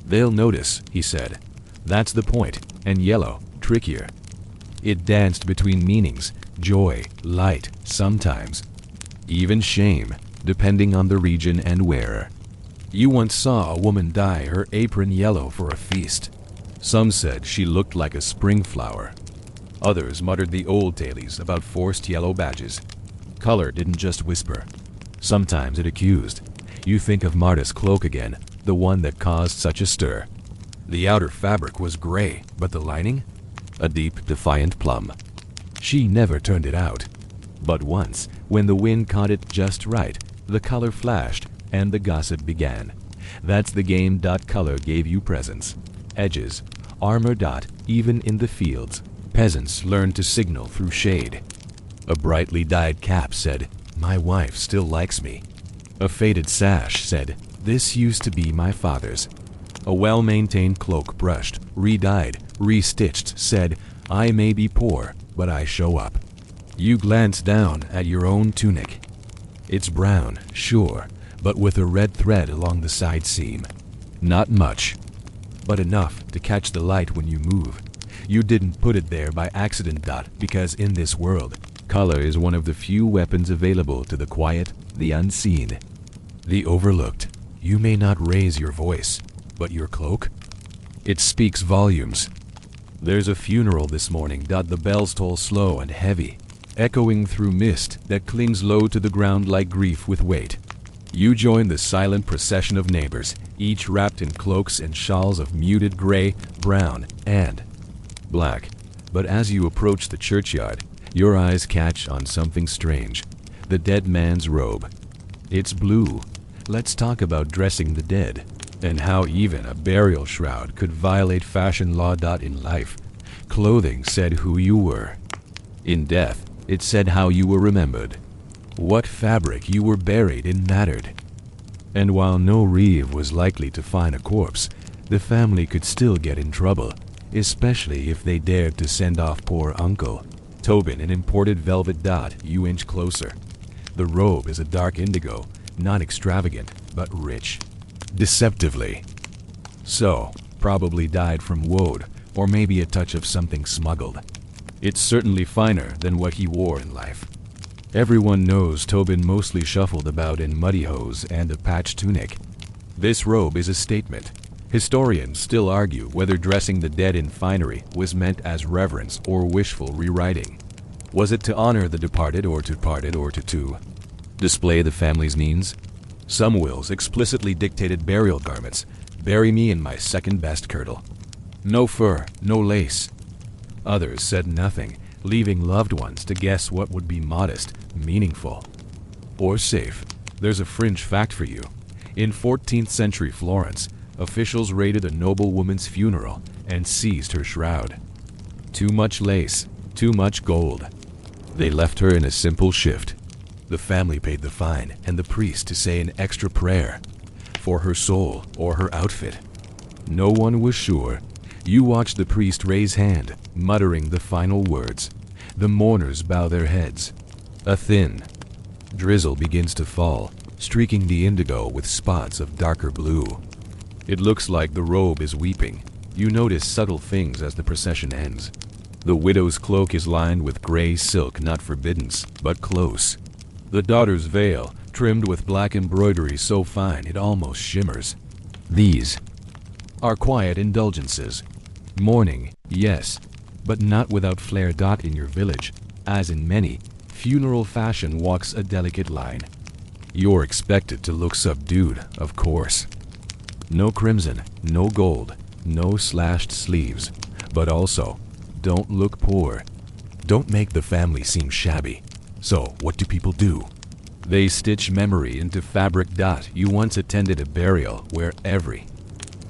"They'll notice," he said. "That's the point. And yellow, trickier." It danced between meanings, joy, light, sometimes even shame, depending on the region and wearer. You once saw a woman dye her apron yellow for a feast. Some said she looked like a spring flower. Others muttered the old tales about forced yellow badges. Color didn't just whisper. Sometimes it accused. You think of Marta's cloak again, the one that caused such a stir. The outer fabric was gray, but the lining? A deep, defiant plum. She never turned it out. But once, when the wind caught it just right, the color flashed, and the gossip began. That's the game. Color gave you presence, edges, armor. Even in the fields, Peasants learned to signal through shade. A brightly dyed cap said, "My wife still likes me." A faded sash said, "This used to be my father's." A well-maintained cloak brushed, re-dyed, re-stitched said, "I may be poor, but I show up." You glance down at your own tunic. It's brown, sure, but with a red thread along the side seam. Not much, but enough to catch the light when you move. You didn't put it there by accident, because in this world, color is one of the few weapons available to the quiet, the unseen, the overlooked. You may not raise your voice, but your cloak? It speaks volumes. There's a funeral this morning. The bells toll slow and heavy, echoing through mist that clings low to the ground like grief with weight. You join the silent procession of neighbors, each wrapped in cloaks and shawls of muted gray, brown, and black. But as you approach the churchyard, your eyes catch on something strange. The dead man's robe. It's blue. Let's talk about dressing the dead, and how even a burial shroud could violate fashion law. In life, clothing said who you were. In death, it said how you were remembered. What fabric you were buried in mattered. And while no reeve was likely to find a corpse, the family could still get in trouble, especially if they dared to send off poor Uncle Tobin in imported velvet. You inch closer. The robe is a dark indigo, not extravagant, but rich. Deceptively. So, probably dyed from woad, or maybe a touch of something smuggled. It's certainly finer than what he wore in life. Everyone knows Tobin mostly shuffled about in muddy hose and a patched tunic. This robe is a statement. Historians still argue whether dressing the dead in finery was meant as reverence or wishful rewriting. Was it to honor the departed or to display the family's means? Some wills explicitly dictated burial garments. Bury me in my second-best kirtle. No fur, no lace. Others said nothing, leaving loved ones to guess what would be modest, meaningful, or safe. There's a fringe fact for you. In 14th century Florence, officials raided a noblewoman's funeral and seized her shroud. Too much lace, too much gold. They left her in a simple shift. The family paid the fine and the priest to say an extra prayer for her soul or her outfit. No one was sure. You watched the priest raise hand, muttering the final words. The mourners bow their heads. A thin drizzle begins to fall, streaking the indigo with spots of darker blue. It looks like the robe is weeping. You notice subtle things as the procession ends. The widow's cloak is lined with gray silk, not forbiddance, but close. The daughter's veil, trimmed with black embroidery so fine it almost shimmers. These are quiet indulgences. Mourning, yes, but not without flair. In your village, as in many, funeral fashion walks a delicate line. You're expected to look subdued, of course. No crimson, no gold, no slashed sleeves, but also, don't look poor. Don't make the family seem shabby. So, what do people do? They stitch memory into fabric. You once attended a burial where every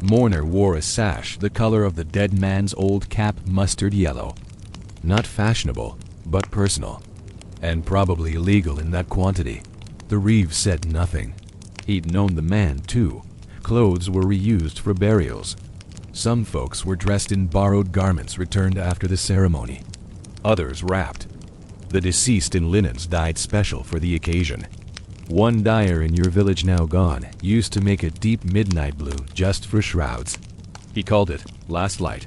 mourner wore a sash the color of the dead man's old cap, mustard yellow. Not fashionable, but personal. And probably illegal in that quantity. The reeve said nothing. He'd known the man, too. Clothes were reused for burials. Some folks were dressed in borrowed garments returned after the ceremony. Others wrapped the deceased in linens dyed special for the occasion. One dyer in your village, now gone, used to make a deep midnight blue just for shrouds. He called it Last Light.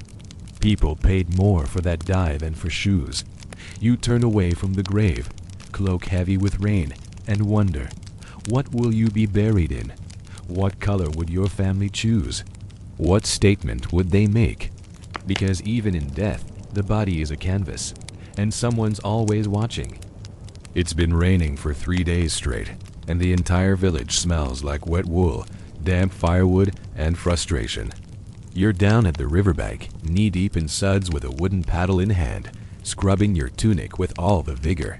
People paid more for that dye than for shoes. You turn away from the grave, cloak heavy with rain, and wonder, what will you be buried in? What color would your family choose? What statement would they make? Because even in death, the body is a canvas, and someone's always watching. It's been raining for 3 days straight, and the entire village smells like wet wool, damp firewood, and frustration. You're down at the riverbank, knee-deep in suds with a wooden paddle in hand, scrubbing your tunic with all the vigor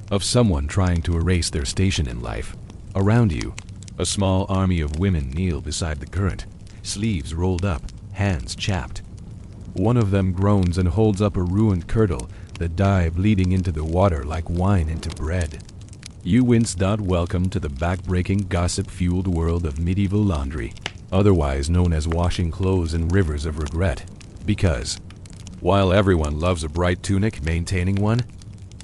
of someone trying to erase their station in life. Around you, a small army of women kneel beside the current, sleeves rolled up, hands chapped. One of them groans and holds up a ruined curdle, the dye bleeding into the water like wine into bread. You wince. Welcome to the back-breaking, gossip-fueled world of medieval laundry, otherwise known as washing clothes in rivers of regret. Because, while everyone loves a bright tunic, maintaining one,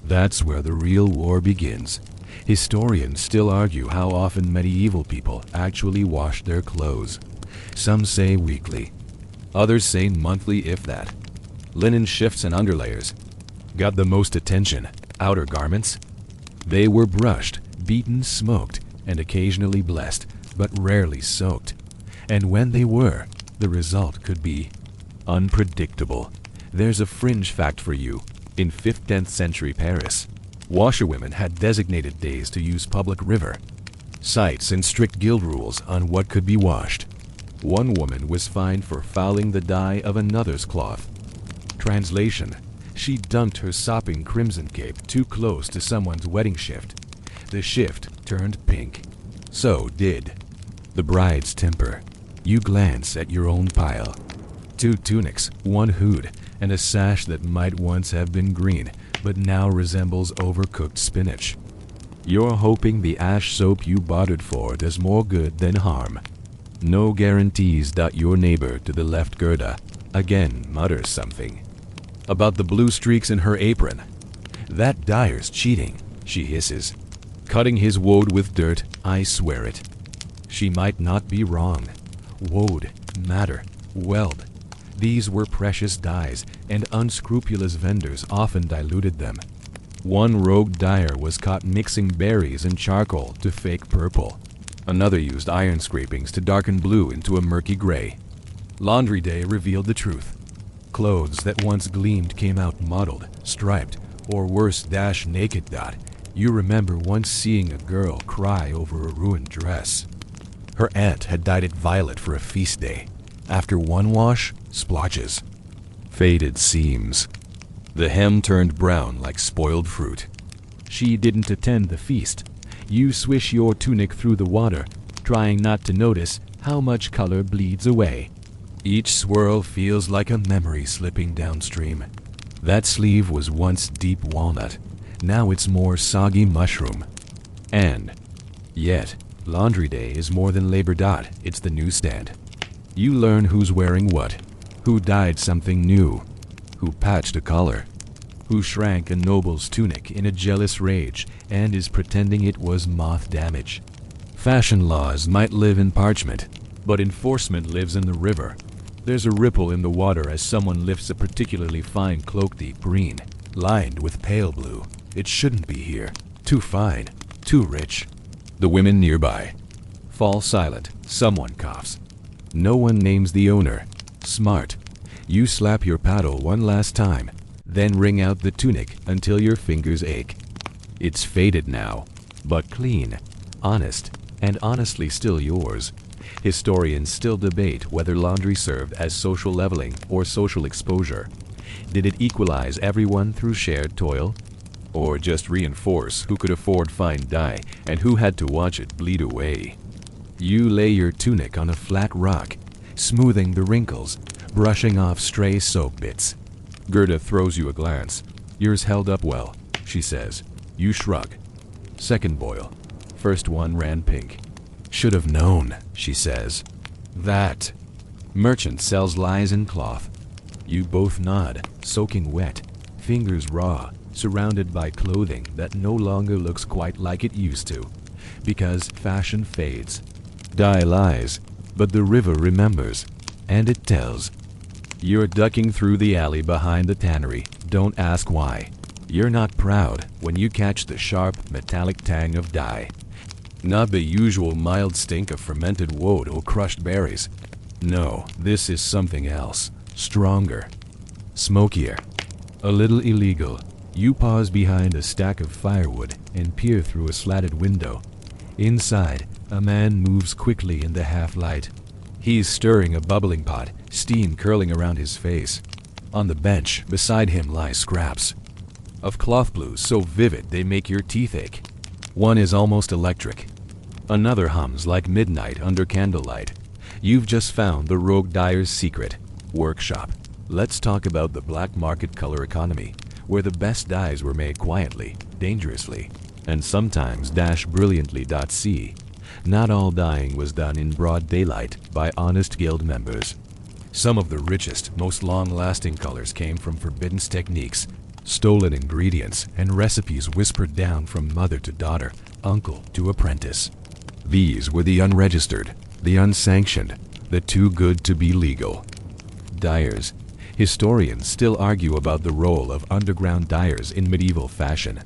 that's where the real war begins. Historians still argue how often medieval people actually washed their clothes. Some say weekly, others say monthly if that. Linen shifts and underlayers got the most attention. Outer garments, they were brushed, beaten, smoked, and occasionally blessed, but rarely soaked. And when they were, the result could be unpredictable. There's a fringe fact for you. In 5th-10th century Paris, washerwomen had designated days to use public river, sites, and strict guild rules on what could be washed. One woman was fined for fouling the dye of another's cloth. Translation: she dunked her sopping crimson cape too close to someone's wedding shift. The shift turned pink. So did the bride's temper. You glance at your own pile. 2 tunics, 1 hood, and a sash that might once have been green, but now resembles overcooked spinach. You're hoping the ash soap you bartered for does more good than harm. No guarantees. Your neighbor to the left, Gerda, again mutters something about the blue streaks in her apron. That dyer's cheating, she hisses. Cutting his woad with dirt, I swear it. She might not be wrong. Woad, madder, weld. These were precious dyes, and unscrupulous vendors often diluted them. One rogue dyer was caught mixing berries and charcoal to fake purple. Another used iron scrapings to darken blue into a murky gray. Laundry day revealed the truth. Clothes that once gleamed came out mottled, striped, or worse, naked. You remember once seeing a girl cry over a ruined dress. Her aunt had dyed it violet for a feast day. After one wash, splotches, faded seams. The hem turned brown like spoiled fruit. She didn't attend the feast. You swish your tunic through the water, trying not to notice how much color bleeds away. Each swirl feels like a memory slipping downstream. That sleeve was once deep walnut. Now it's more soggy mushroom. And yet, laundry day is more than labor. It's the newsstand. You learn who's wearing what, who dyed something new, who patched a collar, who shrank a noble's tunic in a jealous rage and is pretending it was moth damage. Fashion laws might live in parchment, but enforcement lives in the river. There's a ripple in the water as someone lifts a particularly fine cloak, deep green, lined with pale blue. It shouldn't be here. Too fine, too rich. The women nearby fall silent. Someone coughs. No one names the owner. Smart. You slap your paddle one last time, then wring out the tunic until your fingers ache. It's faded now, but clean, honest, and honestly still yours. Historians still debate whether laundry served as social leveling or social exposure. Did it equalize everyone through shared toil? Or just reinforce who could afford fine dye and who had to watch it bleed away? You lay your tunic on a flat rock, smoothing the wrinkles, brushing off stray soap bits. Gerda throws you a glance. Yours held up well, she says. You shrug. Second boil. First one ran pink. Should have known, she says. That merchant sells lies in cloth. You both nod, soaking wet, fingers raw, surrounded by clothing that no longer looks quite like it used to, because fashion fades. Dye lies, but the river remembers, and it tells. You're ducking through the alley behind the tannery. Don't ask why. You're not proud when you catch the sharp, metallic tang of dye. Not the usual mild stink of fermented woad or crushed berries. No, this is something else. Stronger. Smokier. A little illegal. You pause behind a stack of firewood and peer through a slatted window. Inside, a man moves quickly in the half-light. He's stirring a bubbling pot, steam curling around his face. On the bench, beside him lie scraps of cloth blues so vivid they make your teeth ache. One is almost electric. Another hums like midnight under candlelight. You've just found the rogue dyer's secret workshop. Let's talk about the black market color economy, where the best dyes were made quietly, dangerously, and sometimes brilliantly. C. Not all dyeing was done in broad daylight by honest guild members. Some of the richest, most long-lasting colors came from forbidden techniques, stolen ingredients, and recipes whispered down from mother to daughter, uncle to apprentice. These were the unregistered, the unsanctioned, the too good to be legal. Dyers. Historians still argue about the role of underground dyers in medieval fashion.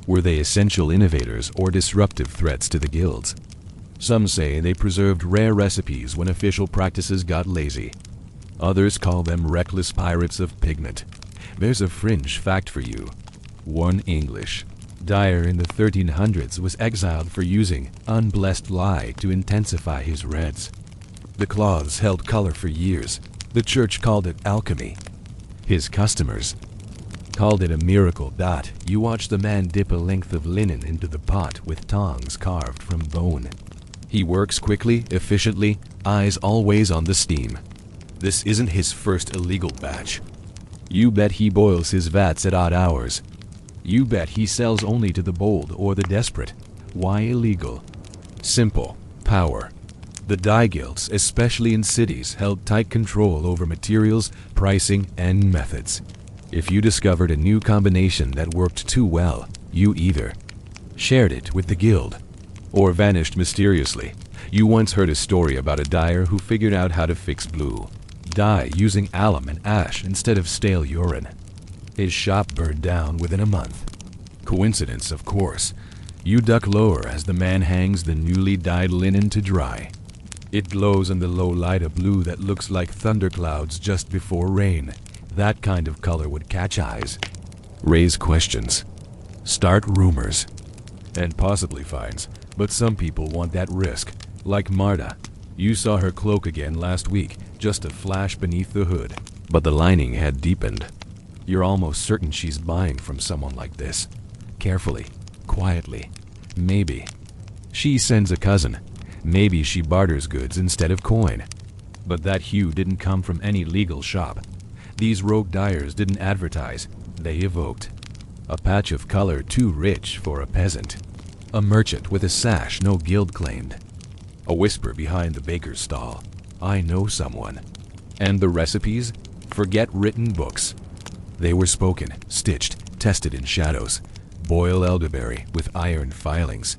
Were they essential innovators or disruptive threats to the guilds? Some say they preserved rare recipes when official practices got lazy. Others call them reckless pirates of pigment. There's a fringe fact for you. One English dyer in the 1300s was exiled for using unblessed lye to intensify his reds. The cloths held color for years. The church called it alchemy. His customers called it a miracle. You watch the man dip a length of linen into the pot with tongs carved from bone. He works quickly, efficiently, eyes always on the steam. This isn't his first illegal batch. You bet he boils his vats at odd hours. You bet he sells only to the bold or the desperate. Why illegal? Simple. Power. The dye guilds, especially in cities, held tight control over materials, pricing, and methods. If you discovered a new combination that worked too well, you either shared it with the guild or vanished mysteriously. You once heard a story about a dyer who figured out how to fix blue dye using alum and ash instead of stale urine. His shop burned down within a month. Coincidence, of course. You duck lower as the man hangs the newly dyed linen to dry. It glows in the low light, a blue that looks like thunderclouds just before rain. That kind of color would catch eyes, raise questions, start rumors, and possibly fines. But some people want that risk. Like Marta. You saw her cloak again last week, just a flash beneath the hood. But the lining had deepened. You're almost certain she's buying from someone like this. Carefully, quietly. Maybe she sends a cousin. Maybe she barters goods instead of coin. But that hue didn't come from any legal shop. These rogue dyers didn't advertise. They evoked a patch of color too rich for a peasant. A merchant with a sash no guild claimed. A whisper behind the baker's stall. I know someone. And the recipes? Forget written books. They were spoken, stitched, tested in shadows. Boil elderberry with iron filings.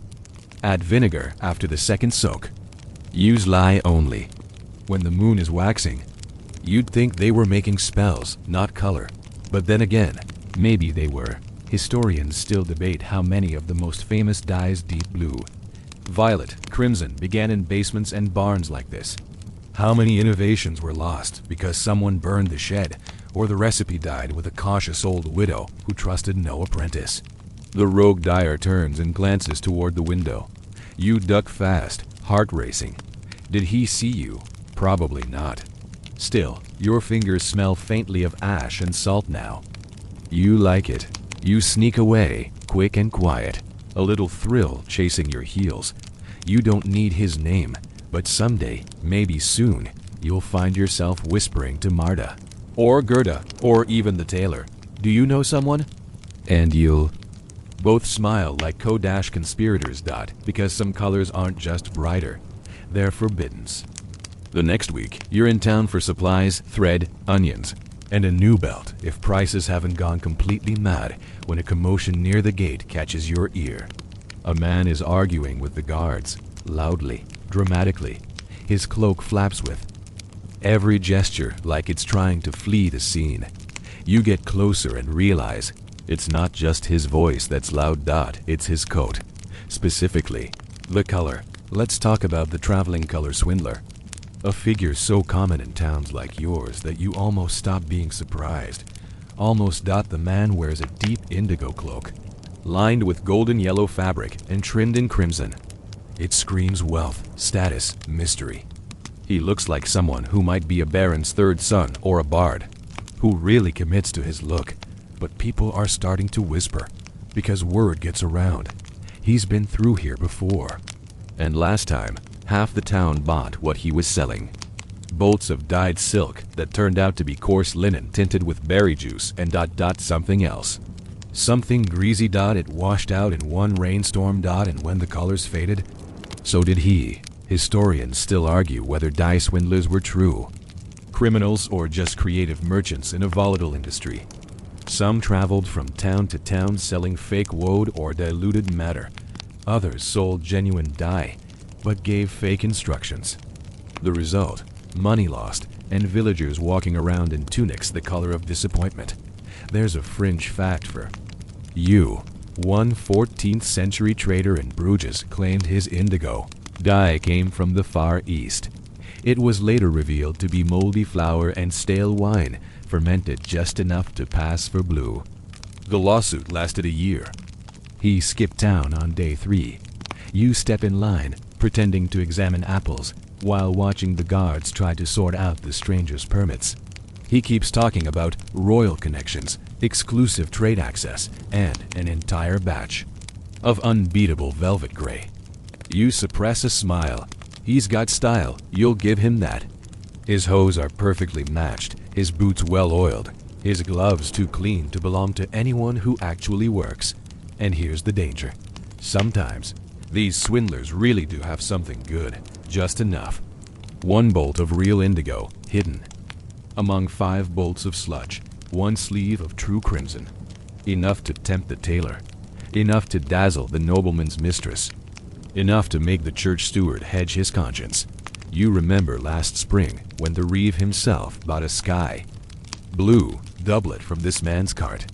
Add vinegar after the second soak. Use lye only. When the moon is waxing, you'd think they were making spells, not color. But then again, maybe they were. Historians still debate how many of the most famous dyes deep blue, violet, crimson began in basements and barns like this. How many innovations were lost because someone burned the shed, or the recipe died with a cautious old widow who trusted no apprentice. The rogue dyer turns and glances toward the window. You duck fast, heart racing. Did he see you? Probably not. Still, your fingers smell faintly of ash and salt now. You like it. You sneak away, quick and quiet, a little thrill chasing your heels. You don't need his name, but someday, maybe soon, you'll find yourself whispering to Marta, or Gerda, or even the tailor. Do you know someone? And you'll both smile like conspirators. Because some colors aren't just brighter, they're forbiddens. The next week, you're in town for supplies, thread, onions, and a new belt if prices haven't gone completely mad when a commotion near the gate catches your ear. A man is arguing with the guards, loudly, dramatically. His cloak flaps with every gesture like it's trying to flee the scene. You get closer and realize it's not just his voice that's loud. It's his coat. Specifically, the color. Let's talk about the traveling color swindler. A figure so common in towns like yours that you almost stop being surprised. Almost. The man wears a deep indigo cloak, lined with golden yellow fabric and trimmed in crimson. It screams wealth, status, mystery. He looks like someone who might be a baron's third son or a bard, who really commits to his look. But people are starting to whisper, because word gets around. He's been through here before. And last time, half the town bought what he was selling. Bolts of dyed silk that turned out to be coarse linen tinted with berry juice and something else. Something greasy. It washed out in one rainstorm. And when the colors faded, so did he. Historians still argue whether dye swindlers were true criminals or just creative merchants in a volatile industry. Some traveled from town to town selling fake woad or diluted matter. Others sold genuine dye, but gave fake instructions. The result, money lost, and villagers walking around in tunics the color of disappointment. There's a fringe fact for you. One 14th century trader in Bruges claimed his indigo dye came from the Far East. It was later revealed to be moldy flour and stale wine, fermented just enough to pass for blue. The lawsuit lasted a year. He skipped town on day 3. You step in line, pretending to examine apples, while watching the guards try to sort out the stranger's permits. He keeps talking about royal connections, exclusive trade access, and an entire batch of unbeatable velvet gray. You suppress a smile. He's got style, you'll give him that. His hose are perfectly matched, his boots well oiled, his gloves too clean to belong to anyone who actually works. And here's the danger. Sometimes, these swindlers really do have something good, just enough. One bolt of real indigo, hidden among 5 bolts of sludge, one sleeve of true crimson. Enough to tempt the tailor, enough to dazzle the nobleman's mistress, enough to make the church steward hedge his conscience. You remember last spring when the reeve himself bought a sky blue doublet from this man's cart.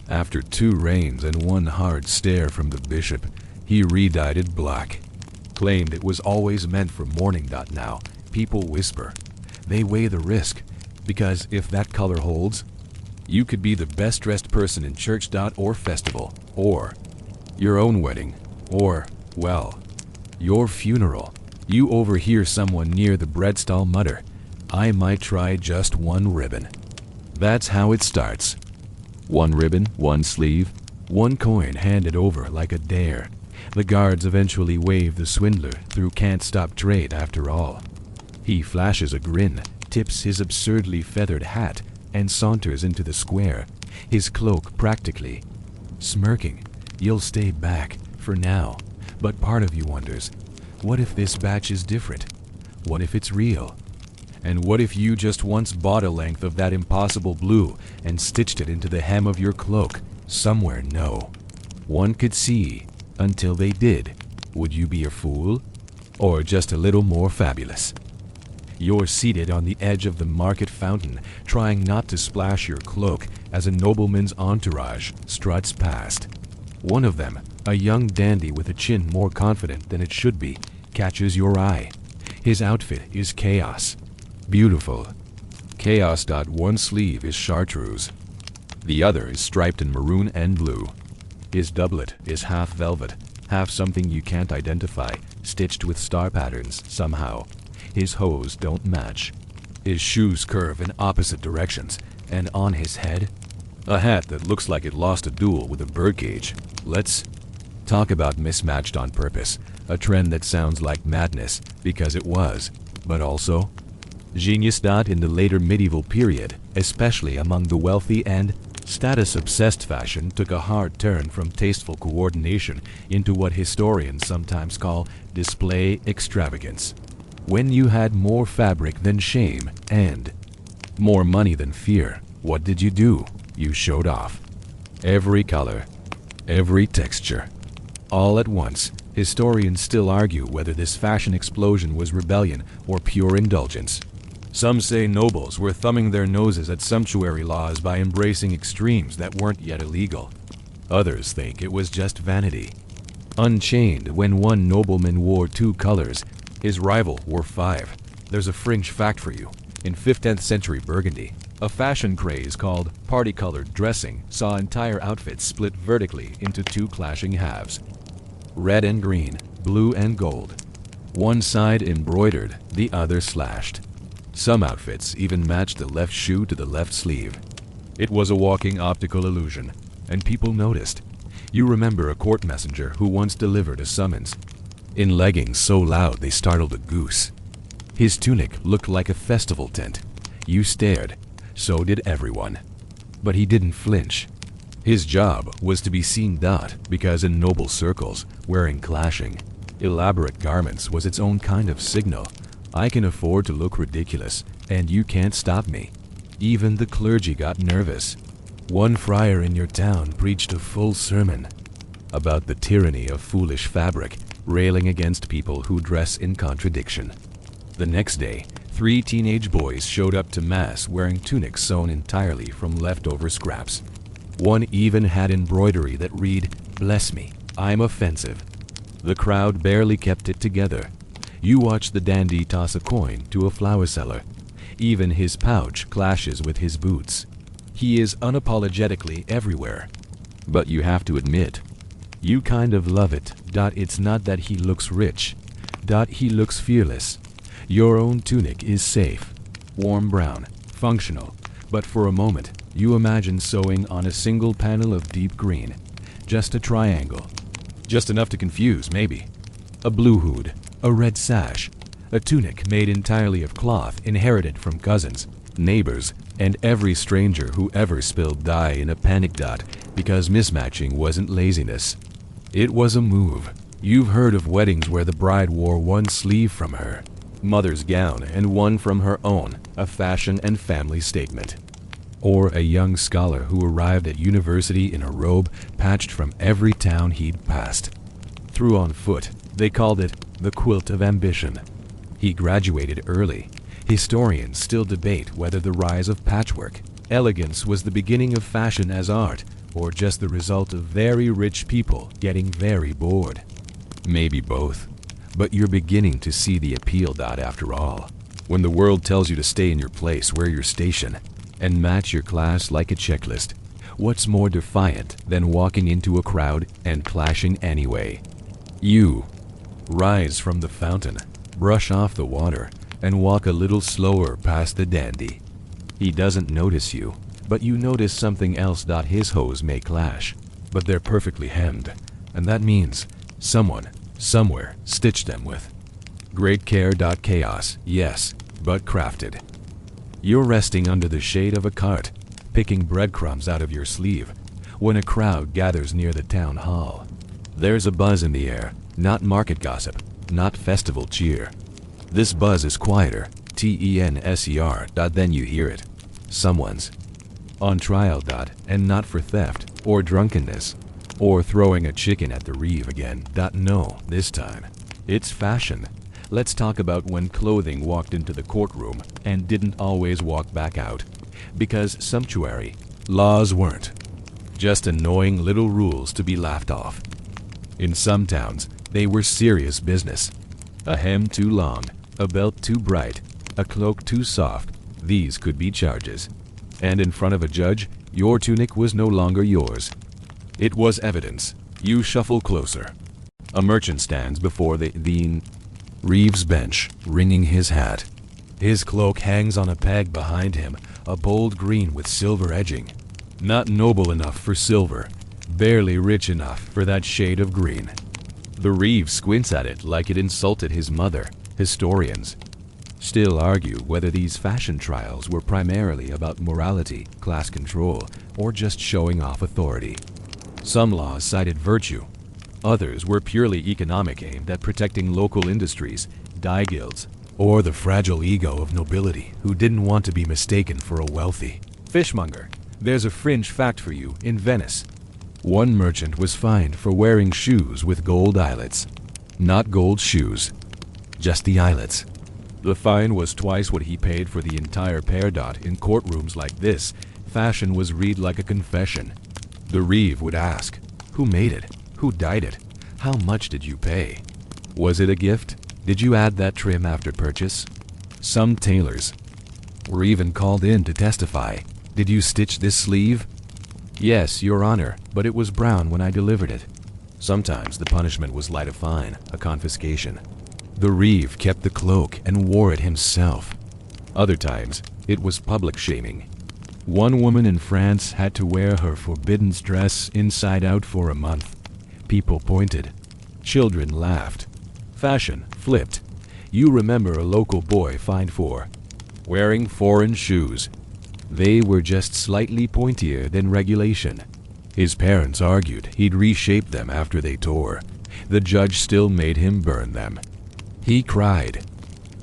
After 2 rains and 1 hard stare from the bishop, he re-dyed it black. Claimed it was always meant for mourning. Now, people whisper. They weigh the risk, because if that color holds, you could be the best dressed person in church or festival, or your own wedding, or, well, your funeral. You overhear someone near the bread stall mutter, "I might try just 1 ribbon." That's how it starts. 1 ribbon, 1 sleeve, 1 coin handed over like a dare. The guards eventually wave the swindler through can't stop trade after all. He flashes a grin, tips his absurdly feathered hat, and saunters into the square, his cloak practically smirking. You'll stay back, for now. But part of you wonders, what if this batch is different? What if it's real? And what if you just once bought a length of that impossible blue and stitched it into the hem of your cloak? Somewhere, no one could see until they did. Would you be a fool? Or just a little more fabulous? You're seated on the edge of the market fountain, trying not to splash your cloak as a nobleman's entourage struts past. One of them, a young dandy with a chin more confident than it should be, catches your eye. His outfit is chaos. Beautiful. Chaos. One sleeve is chartreuse. The other is striped in maroon and blue. His doublet is half velvet, half something you can't identify, stitched with star patterns somehow. His hose don't match. His shoes curve in opposite directions, and on his head, a hat that looks like it lost a duel with a birdcage. Let's talk about mismatched on purpose, a trend that sounds like madness because it was, but also genius. In the later medieval period, especially among the wealthy and status-obsessed, fashion took a hard turn from tasteful coordination into what historians sometimes call display extravagance. When you had more fabric than shame and more money than fear, what did you do? You showed off. Every color, every texture, all at once. Historians still argue whether this fashion explosion was rebellion or pure indulgence. Some say nobles were thumbing their noses at sumptuary laws by embracing extremes that weren't yet illegal. Others think it was just vanity. Unchained, when one nobleman wore 2 colors, his rival wore 5. There's a fringe fact for you. In 15th century Burgundy, a fashion craze called party-colored dressing saw entire outfits split vertically into 2 clashing halves. Red and green, blue and gold. One side embroidered, the other slashed. Some outfits even matched the left shoe to the left sleeve. It was a walking optical illusion, and people noticed. You remember a court messenger who once delivered a summons in leggings so loud they startled a goose. His tunic looked like a festival tent. You stared. So did everyone. But he didn't flinch. His job was to be seen because in noble circles, wearing clashing, elaborate garments was its own kind of signal. I can afford to look ridiculous, and you can't stop me. Even the clergy got nervous. One friar in your town preached a full sermon about the tyranny of foolish fabric, railing against people who dress in contradiction. The next day, 3 teenage boys showed up to mass wearing tunics sewn entirely from leftover scraps. One even had embroidery that read, "Bless me, I'm offensive." The crowd barely kept it together. You watch the dandy toss a coin to a flower seller. Even his pouch clashes with his boots. He is unapologetically everywhere. But you have to admit, you kind of love it. It's not that he looks rich. He looks fearless. Your own tunic is safe, warm brown, functional, but for a moment, you imagine sewing on a single panel of deep green. Just a triangle. Just enough to confuse, maybe. A blue hood, a red sash, a tunic made entirely of cloth inherited from cousins, neighbors, and every stranger who ever spilled dye in a panic. Because mismatching wasn't laziness. It was a move. You've heard of weddings where the bride wore one sleeve from her mother's gown and one from her own, a fashion and family statement. Or a young scholar who arrived at university in a robe patched from every town he'd passed. Through on foot, they called it the quilt of ambition. He graduated early. Historians still debate whether the rise of patchwork, elegance was the beginning of fashion as art, or just the result of very rich people getting very bored. Maybe both. But you're beginning to see the appeal. After all, when the world tells you to stay in your place, wear your station, and match your class like a checklist, what's more defiant than walking into a crowd and clashing anyway? You rise from the fountain, brush off the water, and walk a little slower past the dandy. He doesn't notice you, but you notice something else. His hose may clash, but they're perfectly hemmed, and that means someone, somewhere, stitched them with great care. Chaos, yes, but crafted. You're resting under the shade of a cart, picking breadcrumbs out of your sleeve, when a crowd gathers near the town hall. There's a buzz in the air, not market gossip, not festival cheer. This buzz is quieter, tenser. Then you hear it. Someone's on trial. And not for theft, or drunkenness, or throwing a chicken at the reeve again. No, this time, it's fashion. Let's talk about when clothing walked into the courtroom and didn't always walk back out. Because sumptuary laws weren't. Just annoying little rules to be laughed off. In some towns, they were serious business. A hem too long, a belt too bright, a cloak too soft, these could be charges. And in front of a judge, your tunic was no longer yours. It was evidence. You shuffle closer. A merchant stands before the Reeves' bench, wringing his hat. His cloak hangs on a peg behind him, a bold green with silver edging. Not noble enough for silver, barely rich enough for that shade of green. The Reeve squints at it like it insulted his mother. Historians still argue whether these fashion trials were primarily about morality, class control, or just showing off authority. Some laws cited virtue. Others were purely economic, aimed at protecting local industries, dye guilds, or the fragile ego of nobility who didn't want to be mistaken for a wealthy fishmonger. There's a fringe fact for you in Venice. One merchant was fined for wearing shoes with gold eyelets. Not gold shoes, just the eyelets. The fine was twice what he paid for the entire pair. In courtrooms like this, fashion was read like a confession. The Reeve would ask, who made it? Who dyed it? How much did you pay? Was it a gift? Did you add that trim after purchase? Some tailors were even called in to testify. Did you stitch this sleeve? Yes, Your Honor, but it was brown when I delivered it. Sometimes the punishment was light, a fine, a confiscation. The Reeve kept the cloak and wore it himself. Other times, it was public shaming. One woman in France had to wear her forbidden dress inside out for a month. People pointed. Children laughed. Fashion flipped. You remember a local boy fined for wearing foreign shoes. They were just slightly pointier than regulation. His parents argued he'd reshape them after they tore. The judge still made him burn them. He cried,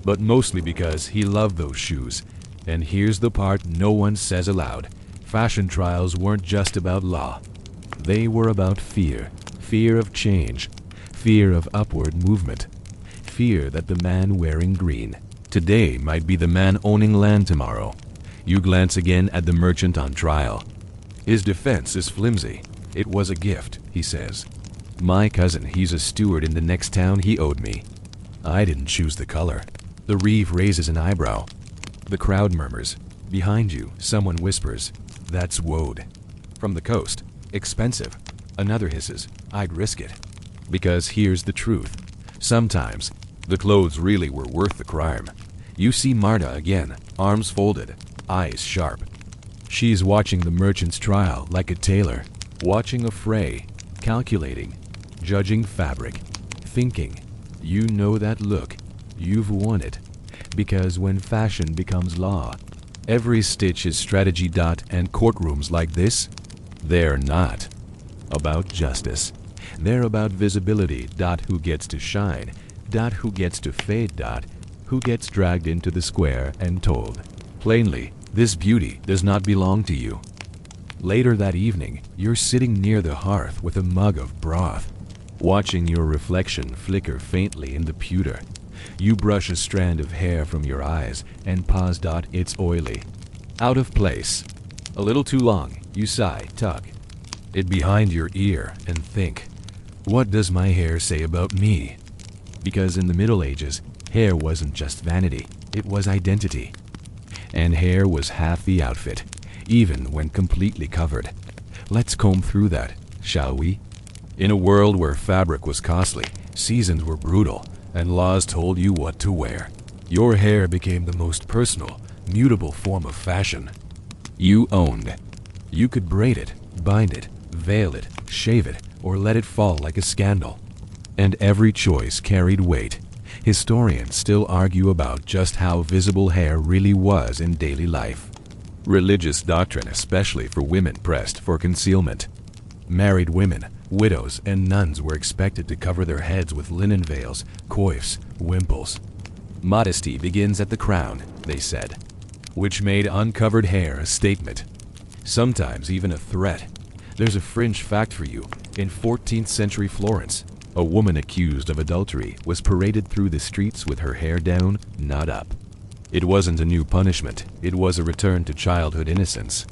but mostly because he loved those shoes. And here's the part no one says aloud. Fashion trials weren't just about law. They were about fear. Fear of change. Fear of upward movement. Fear that the man wearing green today might be the man owning land tomorrow. You glance again at the merchant on trial. His defense is flimsy. It was a gift, he says. My cousin, he's a steward in the next town, he owed me. I didn't choose the color. The reeve raises an eyebrow. The crowd murmurs. Behind you, someone whispers, that's woad. From the coast, expensive. Another hisses, I'd risk it. Because here's the truth. Sometimes, the clothes really were worth the crime. You see Marta again, arms folded, eyes sharp. She's watching the merchant's trial like a tailor, watching a fray, calculating, judging fabric, thinking. You know that look. You've won it. Because when fashion becomes law, every stitch is strategy. And courtrooms like this, they're not about justice. They're about visibility. Who gets to shine? Who gets to fade? Who gets dragged into the square and told, plainly, this beauty does not belong to you. Later that evening, you're sitting near the hearth with a mug of broth, watching your reflection flicker faintly in the pewter. You brush a strand of hair from your eyes and pause. It's oily. Out of place. A little too long. You sigh, tug it behind your ear and think, what does my hair say about me? Because in the Middle Ages, hair wasn't just vanity, it was identity. And hair was half the outfit, even when completely covered. Let's comb through that, shall we? In a world where fabric was costly, seasons were brutal, and laws told you what to wear, your hair became the most personal, mutable form of fashion. You owned. You could braid it, bind it, veil it, shave it, or let it fall like a scandal. And every choice carried weight. Historians still argue about just how visible hair really was in daily life. Religious doctrine, especially for women, pressed for concealment. Married women, widows, and nuns were expected to cover their heads with linen veils, coifs, wimples. Modesty begins at the crown, they said, which made uncovered hair a statement, sometimes even a threat. There's a fringe fact for you. In 14th century Florence, a woman accused of adultery was paraded through the streets with her hair down, not up. It wasn't a new punishment, it was a return to childhood innocence.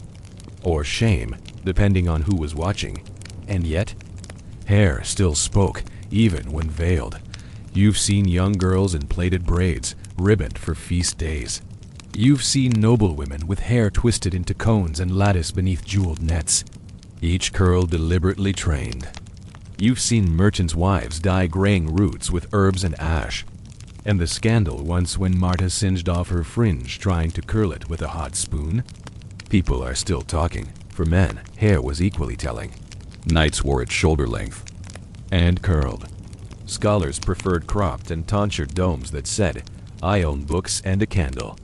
Or shame, depending on who was watching. And yet, hair still spoke, even when veiled. You've seen young girls in plaited braids, ribboned for feast days. You've seen noble women with hair twisted into cones and lattice beneath jeweled nets, each curl deliberately trained. You've seen merchants' wives dye graying roots with herbs and ash. And the scandal once when Marta singed off her fringe trying to curl it with a hot spoon. People are still talking. For men, hair was equally telling. Knights wore it shoulder length and curled. Scholars preferred cropped and tonsured domes that said, I own books and a candle.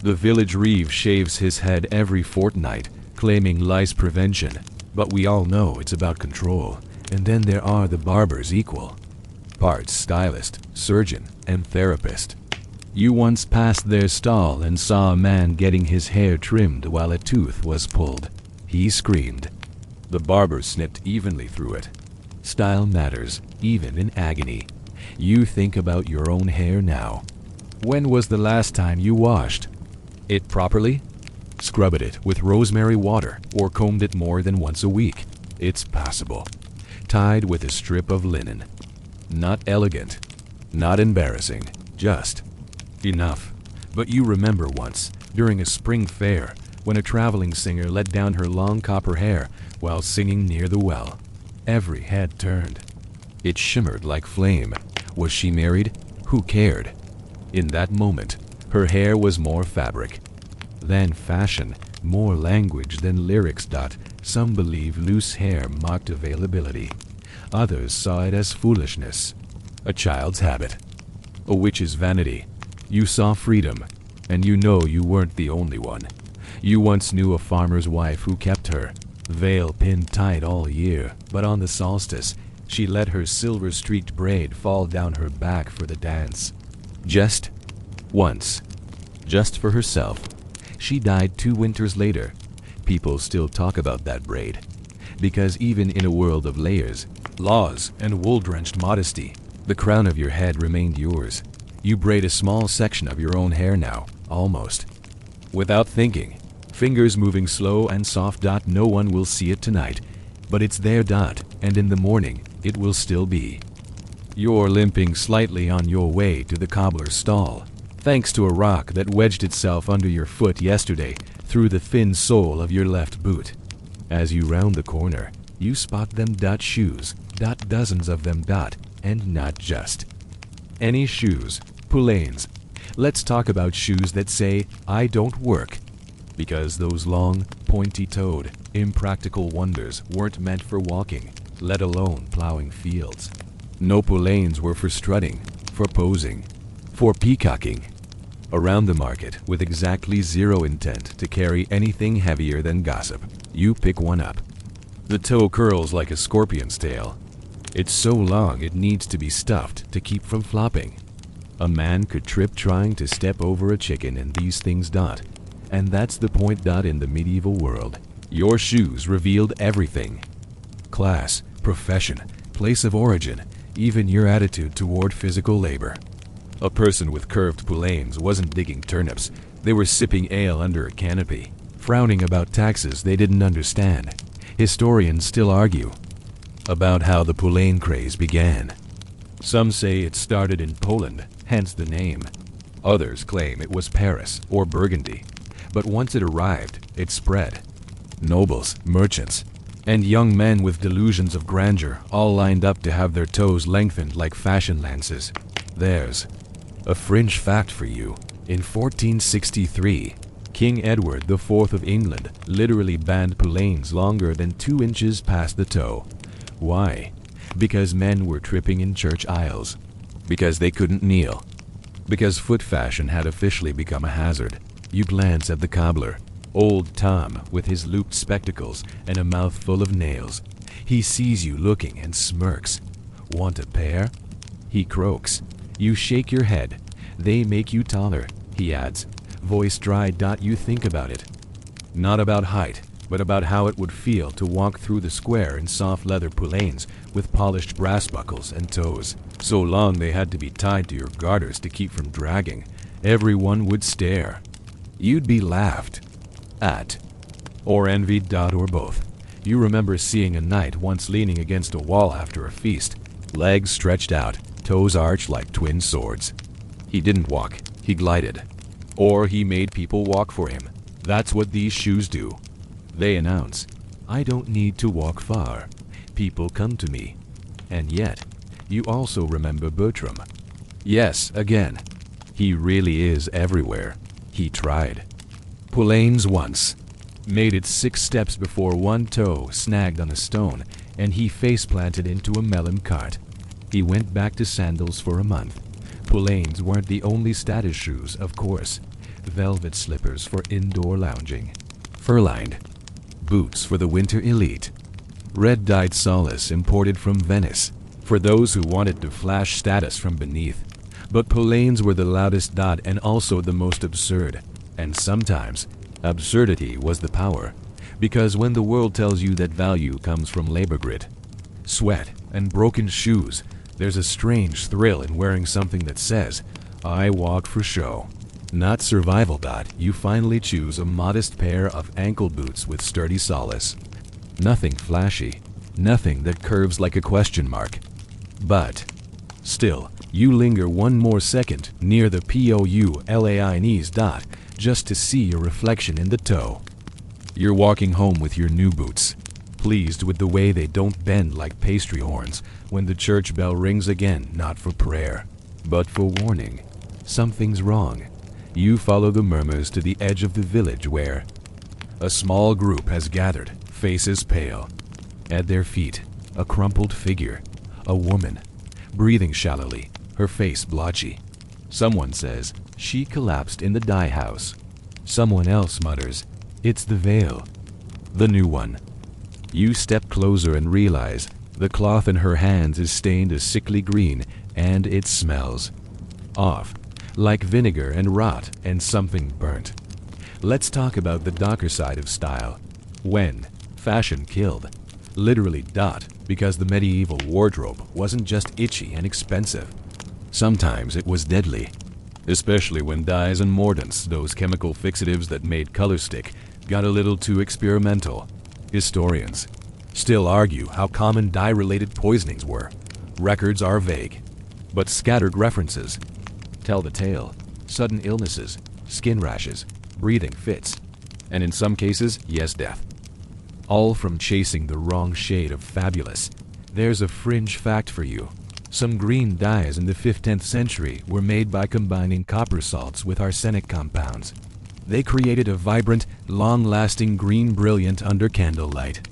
The village reeve shaves his head every fortnight, claiming lice prevention. But we all know it's about control. And then there are the barbers equal. Parts stylist, surgeon, and therapist. You once passed their stall and saw a man getting his hair trimmed while a tooth was pulled. He screamed. The barber snipped evenly through it. Style matters, even in agony. You think about your own hair now. When was the last time you washed it properly? Scrubbed it with rosemary water or combed it more than once a week. It's passable. Tied with a strip of linen. Not elegant, not embarrassing, just enough. But you remember once, during a spring fair, when a traveling singer let down her long copper hair while singing near the well. Every head turned. It shimmered like flame. Was she married? Who cared? In that moment, her hair was more fabric than fashion, more language than lyrics. Some believe loose hair mocked availability. Others saw it as foolishness, a child's habit. A witch's vanity. You saw freedom, and you know you weren't the only one. You once knew a farmer's wife who kept her veil pinned tight all year, but on the solstice, she let her silver-streaked braid fall down her back for the dance. Just once. Just for herself. She died 2 winters later. People still talk about that braid. Because even in a world of layers, laws, and wool-drenched modesty, the crown of your head remained yours. You braid a small section of your own hair now, almost. Without thinking, fingers moving slow and soft. No one will see it tonight, but it's there. And in the morning, it will still be. You're limping slightly on your way to the cobbler's stall, thanks to a rock that wedged itself under your foot yesterday through the thin sole of your left boot. As you round the corner, you spot them. Shoes. Dozens of them. And not just any shoes. Poulains. Let's talk about shoes that say, I don't work. Because those long, pointy-toed, impractical wonders weren't meant for walking, let alone plowing fields. No poulains were for strutting, for posing, for peacocking. Around the market, with exactly zero intent to carry anything heavier than gossip, you pick one up. The toe curls like a scorpion's tail. It's so long it needs to be stuffed to keep from flopping. A man could trip trying to step over a chicken in these things. And that's the point. In the medieval world, your shoes revealed everything. Class, profession, place of origin, even your attitude toward physical labor. A person with curved poulains wasn't digging turnips. They were sipping ale under a canopy, frowning about taxes they didn't understand. Historians still argue about how the poulain craze began. Some say it started in Poland, hence the name. Others claim it was Paris or Burgundy. But once it arrived, it spread. Nobles, merchants, and young men with delusions of grandeur all lined up to have their toes lengthened like fashion lances. There's a fringe fact for you. In 1463, King Edward IV of England literally banned poulains longer than 2 inches past the toe. Why? Because men were tripping in church aisles. Because they couldn't kneel. Because foot fashion had officially become a hazard. You glance at the cobbler, old Tom with his looped spectacles and a mouth full of nails. He sees you looking and smirks. Want a pair? He croaks. You shake your head. They make you taller, he adds, voice dry. You think about it. Not about height, but about how it would feel to walk through the square in soft leather poulains with polished brass buckles and toes. So long they had to be tied to your garters to keep from dragging. Everyone would stare. You'd be laughed at, or envied. Or both. You remember seeing a knight once leaning against a wall after a feast, legs stretched out, toes arched like twin swords. He didn't walk, he glided. Or he made people walk for him. That's what these shoes do. They announce, I don't need to walk far. People come to me. And yet, you also remember Bertram. Yes, again. He really is everywhere. He tried. Poulains once. Made it 6 steps before one toe snagged on a stone, and he face-planted into a melon cart. He went back to sandals for a month. Poulains weren't the only status shoes, of course. Velvet slippers for indoor lounging. Fur-lined. Boots for the winter elite. Red-dyed solace imported from Venice, for those who wanted to flash status from beneath. But poulains were the loudest. And also the most absurd. And sometimes, absurdity was the power. Because when the world tells you that value comes from labor grit, sweat, and broken shoes, there's a strange thrill in wearing something that says, I walk for show. Not survival. You finally choose a modest pair of ankle boots with sturdy solace. Nothing flashy. Nothing that curves like a question mark. But still, you linger one more second near the poulains. Just to see your reflection in the toe. You're walking home with your new boots, pleased with the way they don't bend like pastry horns when the church bell rings again, not for prayer, but for warning. Something's wrong. You follow the murmurs to the edge of the village where a small group has gathered, faces pale. At their feet, a crumpled figure, a woman, breathing shallowly, her face blotchy. Someone says she collapsed in the dye house. Someone else mutters, it's the veil. The new one. You step closer and realize the cloth in her hands is stained a sickly green, and it smells off, like vinegar and rot and something burnt. Let's talk about the darker side of style. When fashion killed. Literally dot, because the medieval wardrobe wasn't just itchy and expensive. Sometimes it was deadly. Especially when dyes and mordants, those chemical fixatives that made color stick, got a little too experimental. Historians still argue how common dye-related poisonings were. Records are vague, but scattered references tell the tale. Sudden illnesses, skin rashes, breathing fits, and in some cases, yes, death. All from chasing the wrong shade of fabulous. There's a fringe fact for you. Some green dyes in the 15th century were made by combining copper salts with arsenic compounds. They created a vibrant, long-lasting green brilliant under candlelight.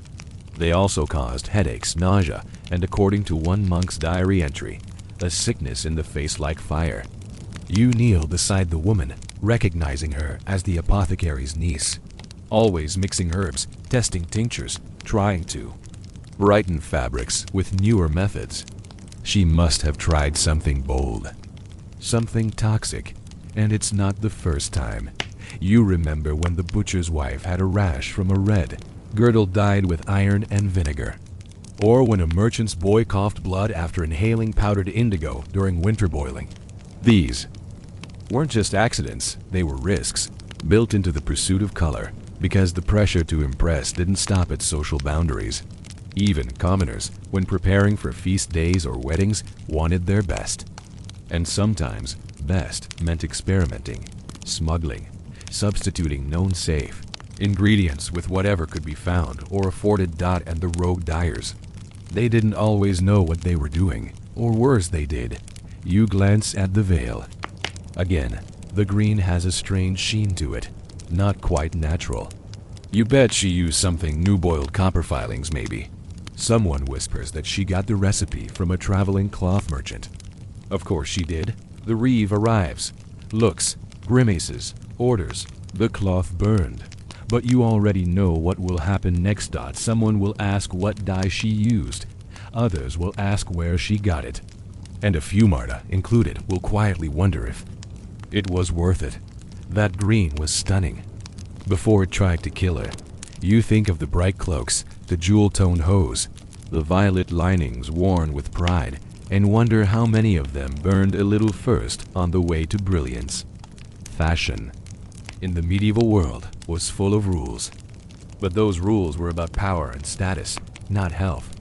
They also caused headaches, nausea, and according to one monk's diary entry, a sickness in the face like fire. You kneel beside the woman, recognizing her as the apothecary's niece. Always mixing herbs, testing tinctures, trying to brighten fabrics with newer methods. She must have tried something bold, something toxic, and it's not the first time. You remember when the butcher's wife had a rash from a red girdle dyed with iron and vinegar. Or when a merchant's boy coughed blood after inhaling powdered indigo during winter boiling. These weren't just accidents, they were risks, built into the pursuit of color, because the pressure to impress didn't stop at social boundaries. Even commoners, when preparing for feast days or weddings, wanted their best. And sometimes, best meant experimenting, smuggling, substituting known safe ingredients with whatever could be found or afforded Dot and the rogue dyers. They didn't always know what they were doing, or worse they did. You glance at the veil. Again, the green has a strange sheen to it, not quite natural. You bet she used something new-boiled copper filings maybe. Someone whispers that she got the recipe from a traveling cloth merchant. Of course she did. The reeve arrives, looks, grimaces, orders. The cloth burned. But you already know what will happen next. Dot. Someone will ask what dye she used. Others will ask where she got it. And a few Marta, included, will quietly wonder if it was worth it. That green was stunning. Before it tried to kill her, you think of the bright cloaks, the jewel-toned hose, the violet linings worn with pride, and wonder how many of them burned a little first on the way to brilliance. Fashion, in the medieval world, was full of rules. But those rules were about power and status, not health.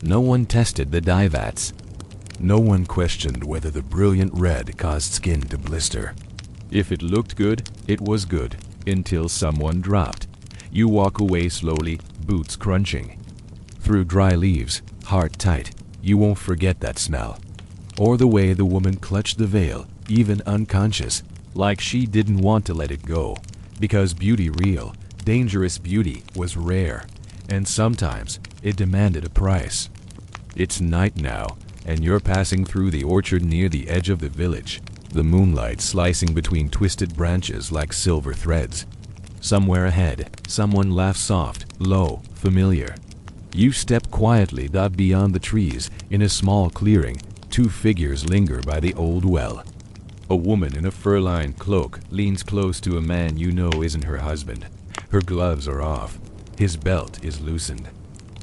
No one tested the dye vats. No one questioned whether the brilliant red caused skin to blister. If it looked good, it was good, until someone dropped. You walk away slowly, boots crunching. Through dry leaves, heart tight, you won't forget that smell. Or the way the woman clutched the veil, even unconscious, like she didn't want to let it go. Because beauty real, dangerous beauty was rare, and sometimes it demanded a price. It's night now, and you're passing through the orchard near the edge of the village, the moonlight slicing between twisted branches like silver threads. Somewhere ahead, someone laughs soft, low, familiar. You step quietly beyond the trees. In a small clearing, two figures linger by the old well. A woman in a fur-lined cloak leans close to a man you know isn't her husband. Her gloves are off. His belt is loosened.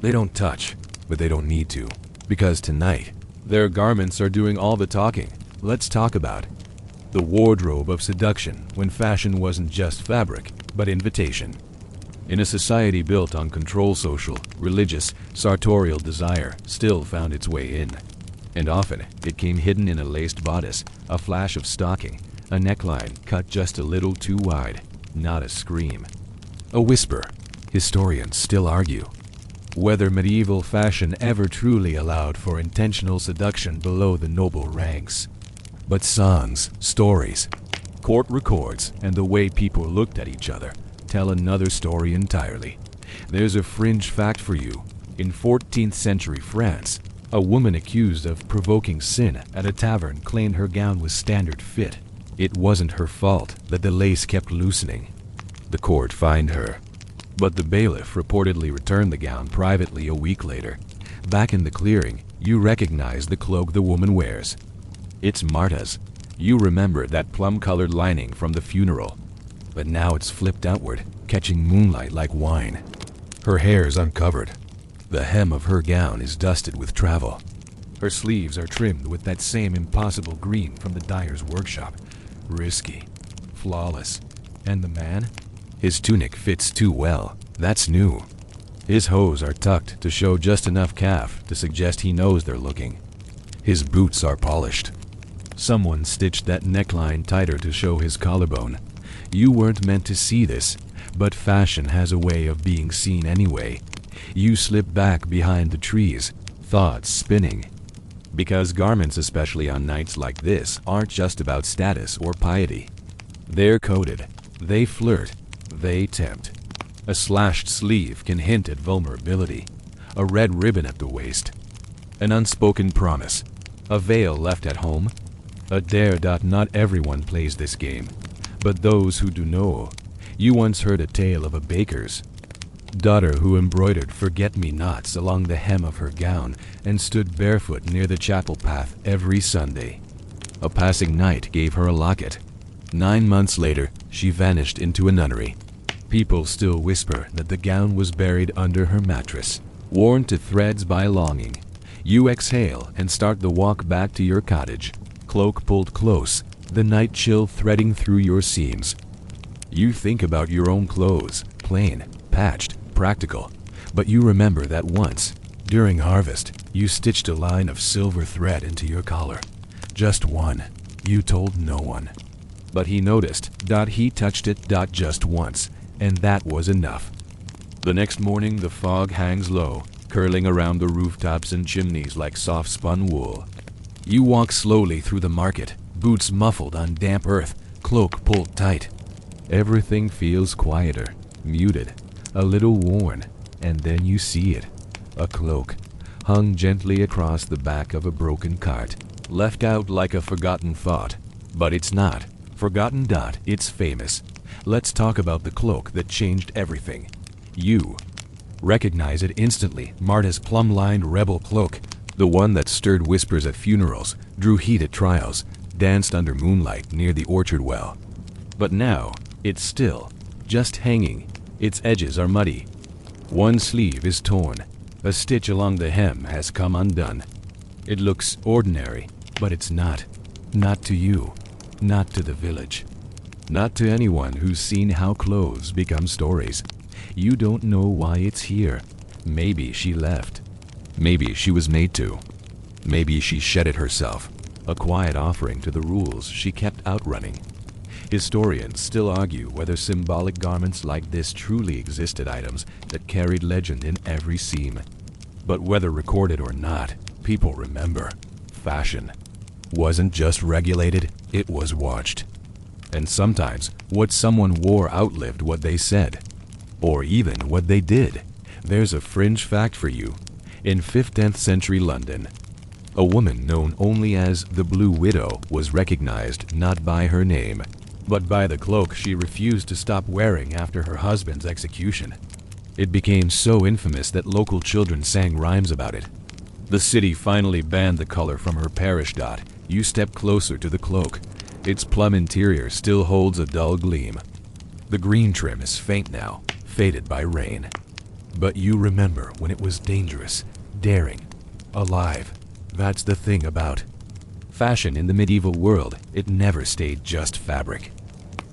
They don't touch, but they don't need to, because tonight, their garments are doing all the talking. Let's talk about the wardrobe of seduction, when fashion wasn't just fabric, but invitation. In a society built on control, social, religious, sartorial desire still found its way in. And often, it came hidden in a laced bodice, a flash of stocking, a neckline cut just a little too wide, not a scream. A whisper. Historians still argue whether medieval fashion ever truly allowed for intentional seduction below the noble ranks. But songs, stories, court records, and the way people looked at each other tell another story entirely. There's a fringe fact for you. In 14th century France, A woman accused of provoking sin at a tavern claimed her gown was standard fit. It wasn't her fault that the lace kept loosening. The court fined her, but the bailiff reportedly returned the gown privately a week later. Back in the clearing, you recognize the cloak the woman wears. It's Marta's. You remember that plum-colored lining from the funeral, but now it's flipped outward, catching moonlight like wine. Her hair's uncovered. The hem of her gown is dusted with travel. Her sleeves are trimmed with that same impossible green from the dyer's workshop. Risky, flawless. And the man? His tunic fits too well. That's new. His hose are tucked to show just enough calf to suggest he knows they're looking. His boots are polished. Someone stitched that neckline tighter to show his collarbone. You weren't meant to see this, but fashion has a way of being seen anyway. You slip back behind the trees, thoughts spinning. Because garments, especially on nights like this, aren't just about status or piety. They're coded. They flirt. They tempt. A slashed sleeve can hint at vulnerability. A red ribbon at the waist. An unspoken promise. A veil left at home. A dare. Not everyone plays this game, but those who do know. You once heard a tale of a baker's daughter who embroidered forget-me-nots along the hem of her gown and stood barefoot near the chapel path every Sunday. A passing knight gave her a locket. 9 months later, she vanished into a nunnery. People still whisper that the gown was buried under her mattress, worn to threads by longing. You exhale and start the walk back to your cottage, cloak pulled close, the night chill threading through your seams. You think about your own clothes, plain, patched, practical, but you remember that once, during harvest, you stitched a line of silver thread into your collar. Just one. You told no one. But he noticed. He touched it. Just once, and that was enough. The next morning, the fog hangs low, curling around the rooftops and chimneys like soft-spun wool. You walk slowly through the market, boots muffled on damp earth, cloak pulled tight. Everything feels quieter, muted, a little worn, and then you see it. A cloak, hung gently across the back of a broken cart, left out like a forgotten thought. But it's not forgotten. It's famous. Let's talk about the cloak that changed everything. You recognize it instantly. Marta's plum-lined rebel cloak, the one that stirred whispers at funerals, drew heat at trials, danced under moonlight near the orchard well. But now, it's still, just hanging. Its edges are muddy. One sleeve is torn. A stitch along the hem has come undone. It looks ordinary, but it's not. Not to you. Not to the village. Not to anyone who's seen how clothes become stories. You don't know why it's here. Maybe she left. Maybe she was made to. Maybe she shed it herself. A quiet offering to the rules she kept outrunning. Historians still argue whether symbolic garments like this truly existed, items that carried legend in every seam. But whether recorded or not, people remember. Fashion wasn't just regulated, it was watched. And sometimes, what someone wore outlived what they said. Or even what they did. There's a fringe fact for you. In 15th century London, a woman known only as the Blue Widow was recognized not by her name, but by the cloak she refused to stop wearing after her husband's execution. It became so infamous that local children sang rhymes about it. The city finally banned the color from her parish. You step closer to the cloak. Its plum interior still holds a dull gleam. The green trim is faint now, faded by rain. But you remember when it was dangerous, daring, alive. That's the thing about fashion in the medieval world. It never stayed just fabric.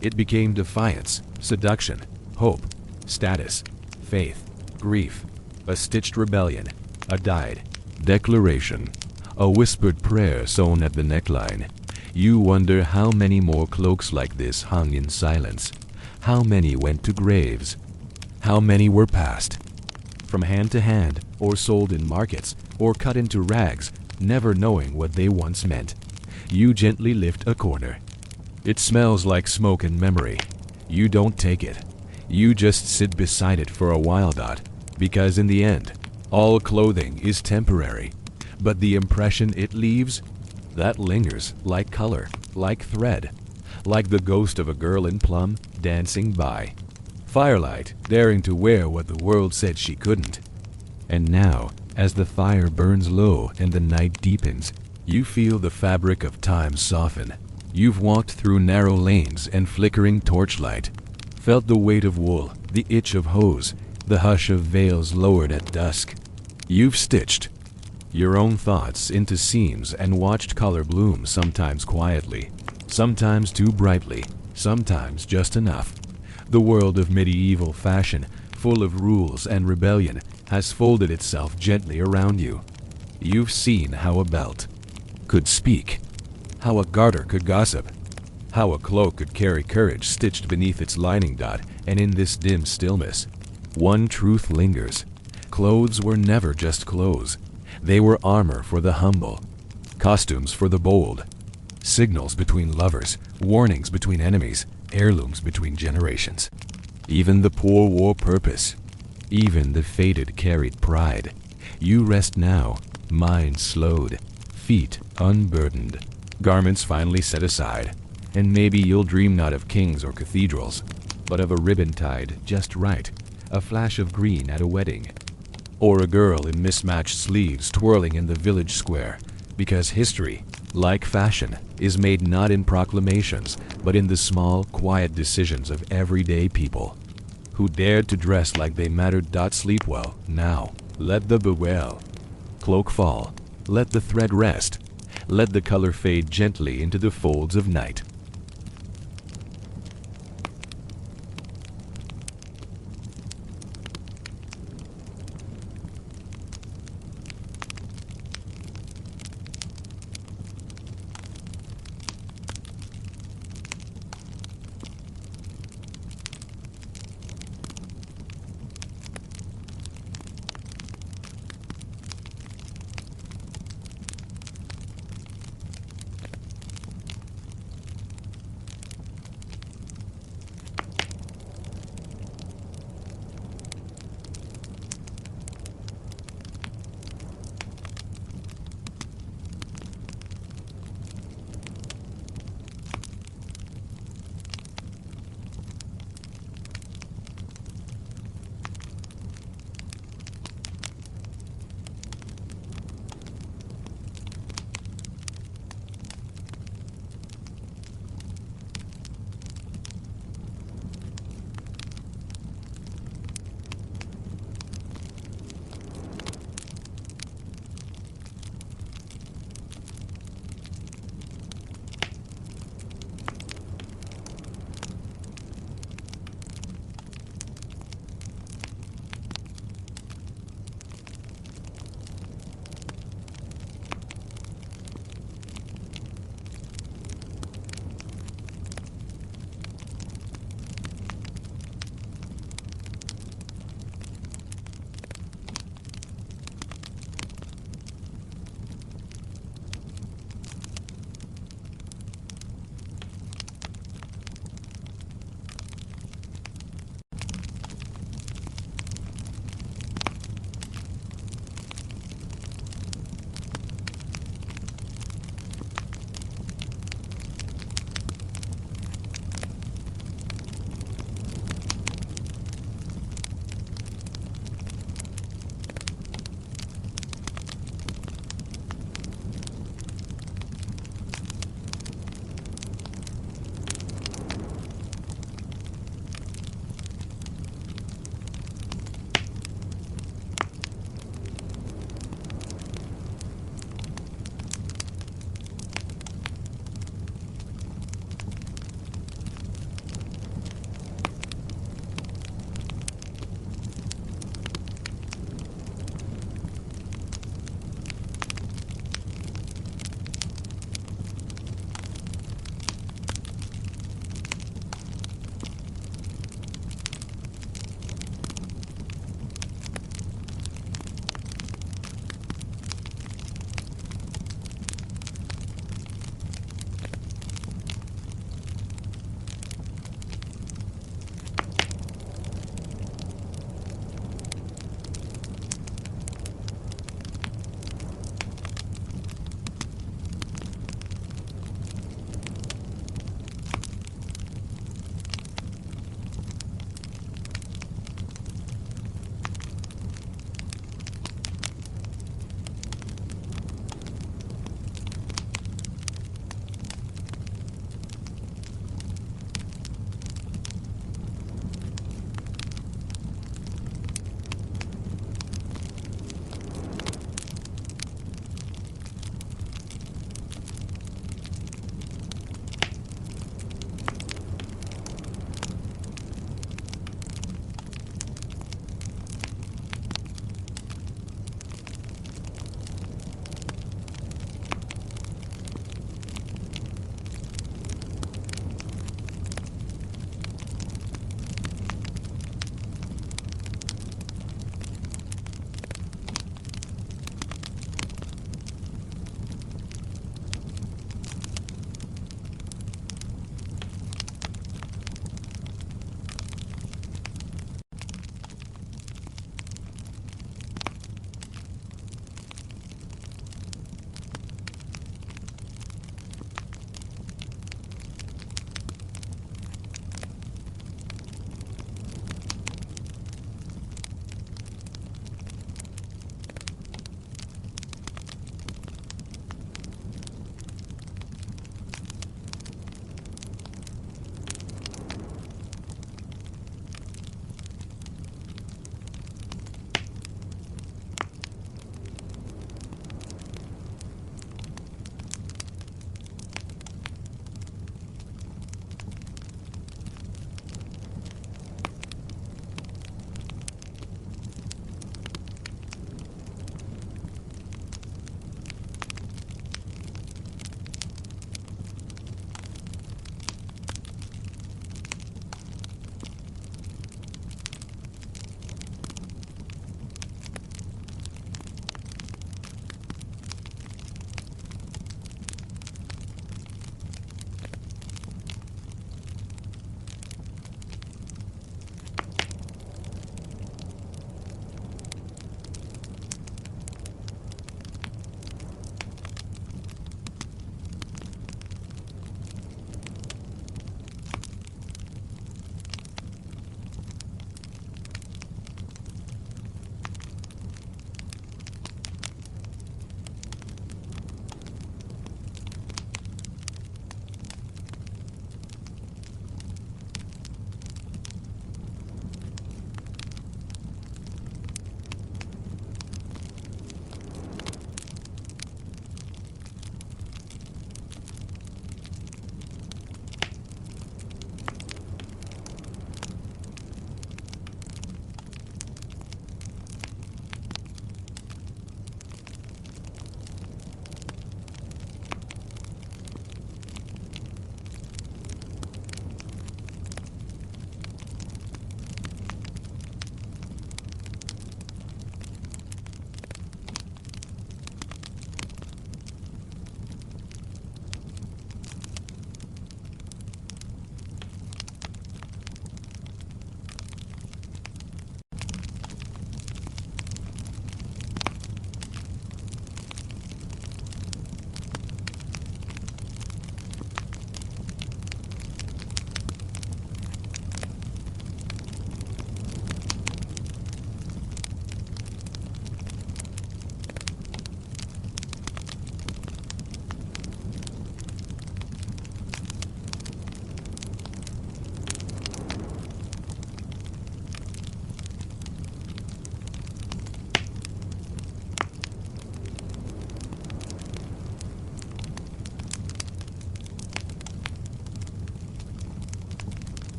It became defiance, seduction, hope, status, faith, grief, a stitched rebellion, a dyed declaration, a whispered prayer sewn at the neckline. You wonder how many more cloaks like this hung in silence. How many went to graves? How many were passed from hand to hand, or sold in markets, or cut into rags, never knowing what they once meant? You gently lift a corner. It smells like smoke and memory. You don't take it. You just sit beside it for a while. Because in the end, all clothing is temporary. but the impression it leaves, that lingers like color, like thread, like the ghost of a girl in plum dancing by. Firelight, daring to wear what the world said she couldn't. And now, as the fire burns low and the night deepens, you feel the fabric of time soften. You've walked through narrow lanes and flickering torchlight, felt the weight of wool, the itch of hose, the hush of veils lowered at dusk. You've stitched your own thoughts into seams and watched color bloom, sometimes quietly, sometimes too brightly, sometimes just enough. The world of medieval fashion, full of rules and rebellion, has folded itself gently around you. You've seen how a belt could speak, how a garter could gossip, how a cloak could carry courage stitched beneath its lining. And in this dim stillness, one truth lingers. Clothes were never just clothes. They were armor for the humble, costumes for the bold, signals between lovers, warnings between enemies, heirlooms between generations. Even the poor wore purpose. Even the faded carried pride. You rest now, mind slowed, feet unburdened, garments finally set aside, and maybe you'll dream not of kings or cathedrals, but of a ribbon tied just right, a flash of green at a wedding, or a girl in mismatched sleeves twirling in the village square, because history, like fashion, is made not in proclamations, but in the small, quiet decisions of everyday people who dared to dress like they mattered. Sleep well now. Let the bewail cloak fall. Let the thread rest. Let the color fade gently into the folds of night.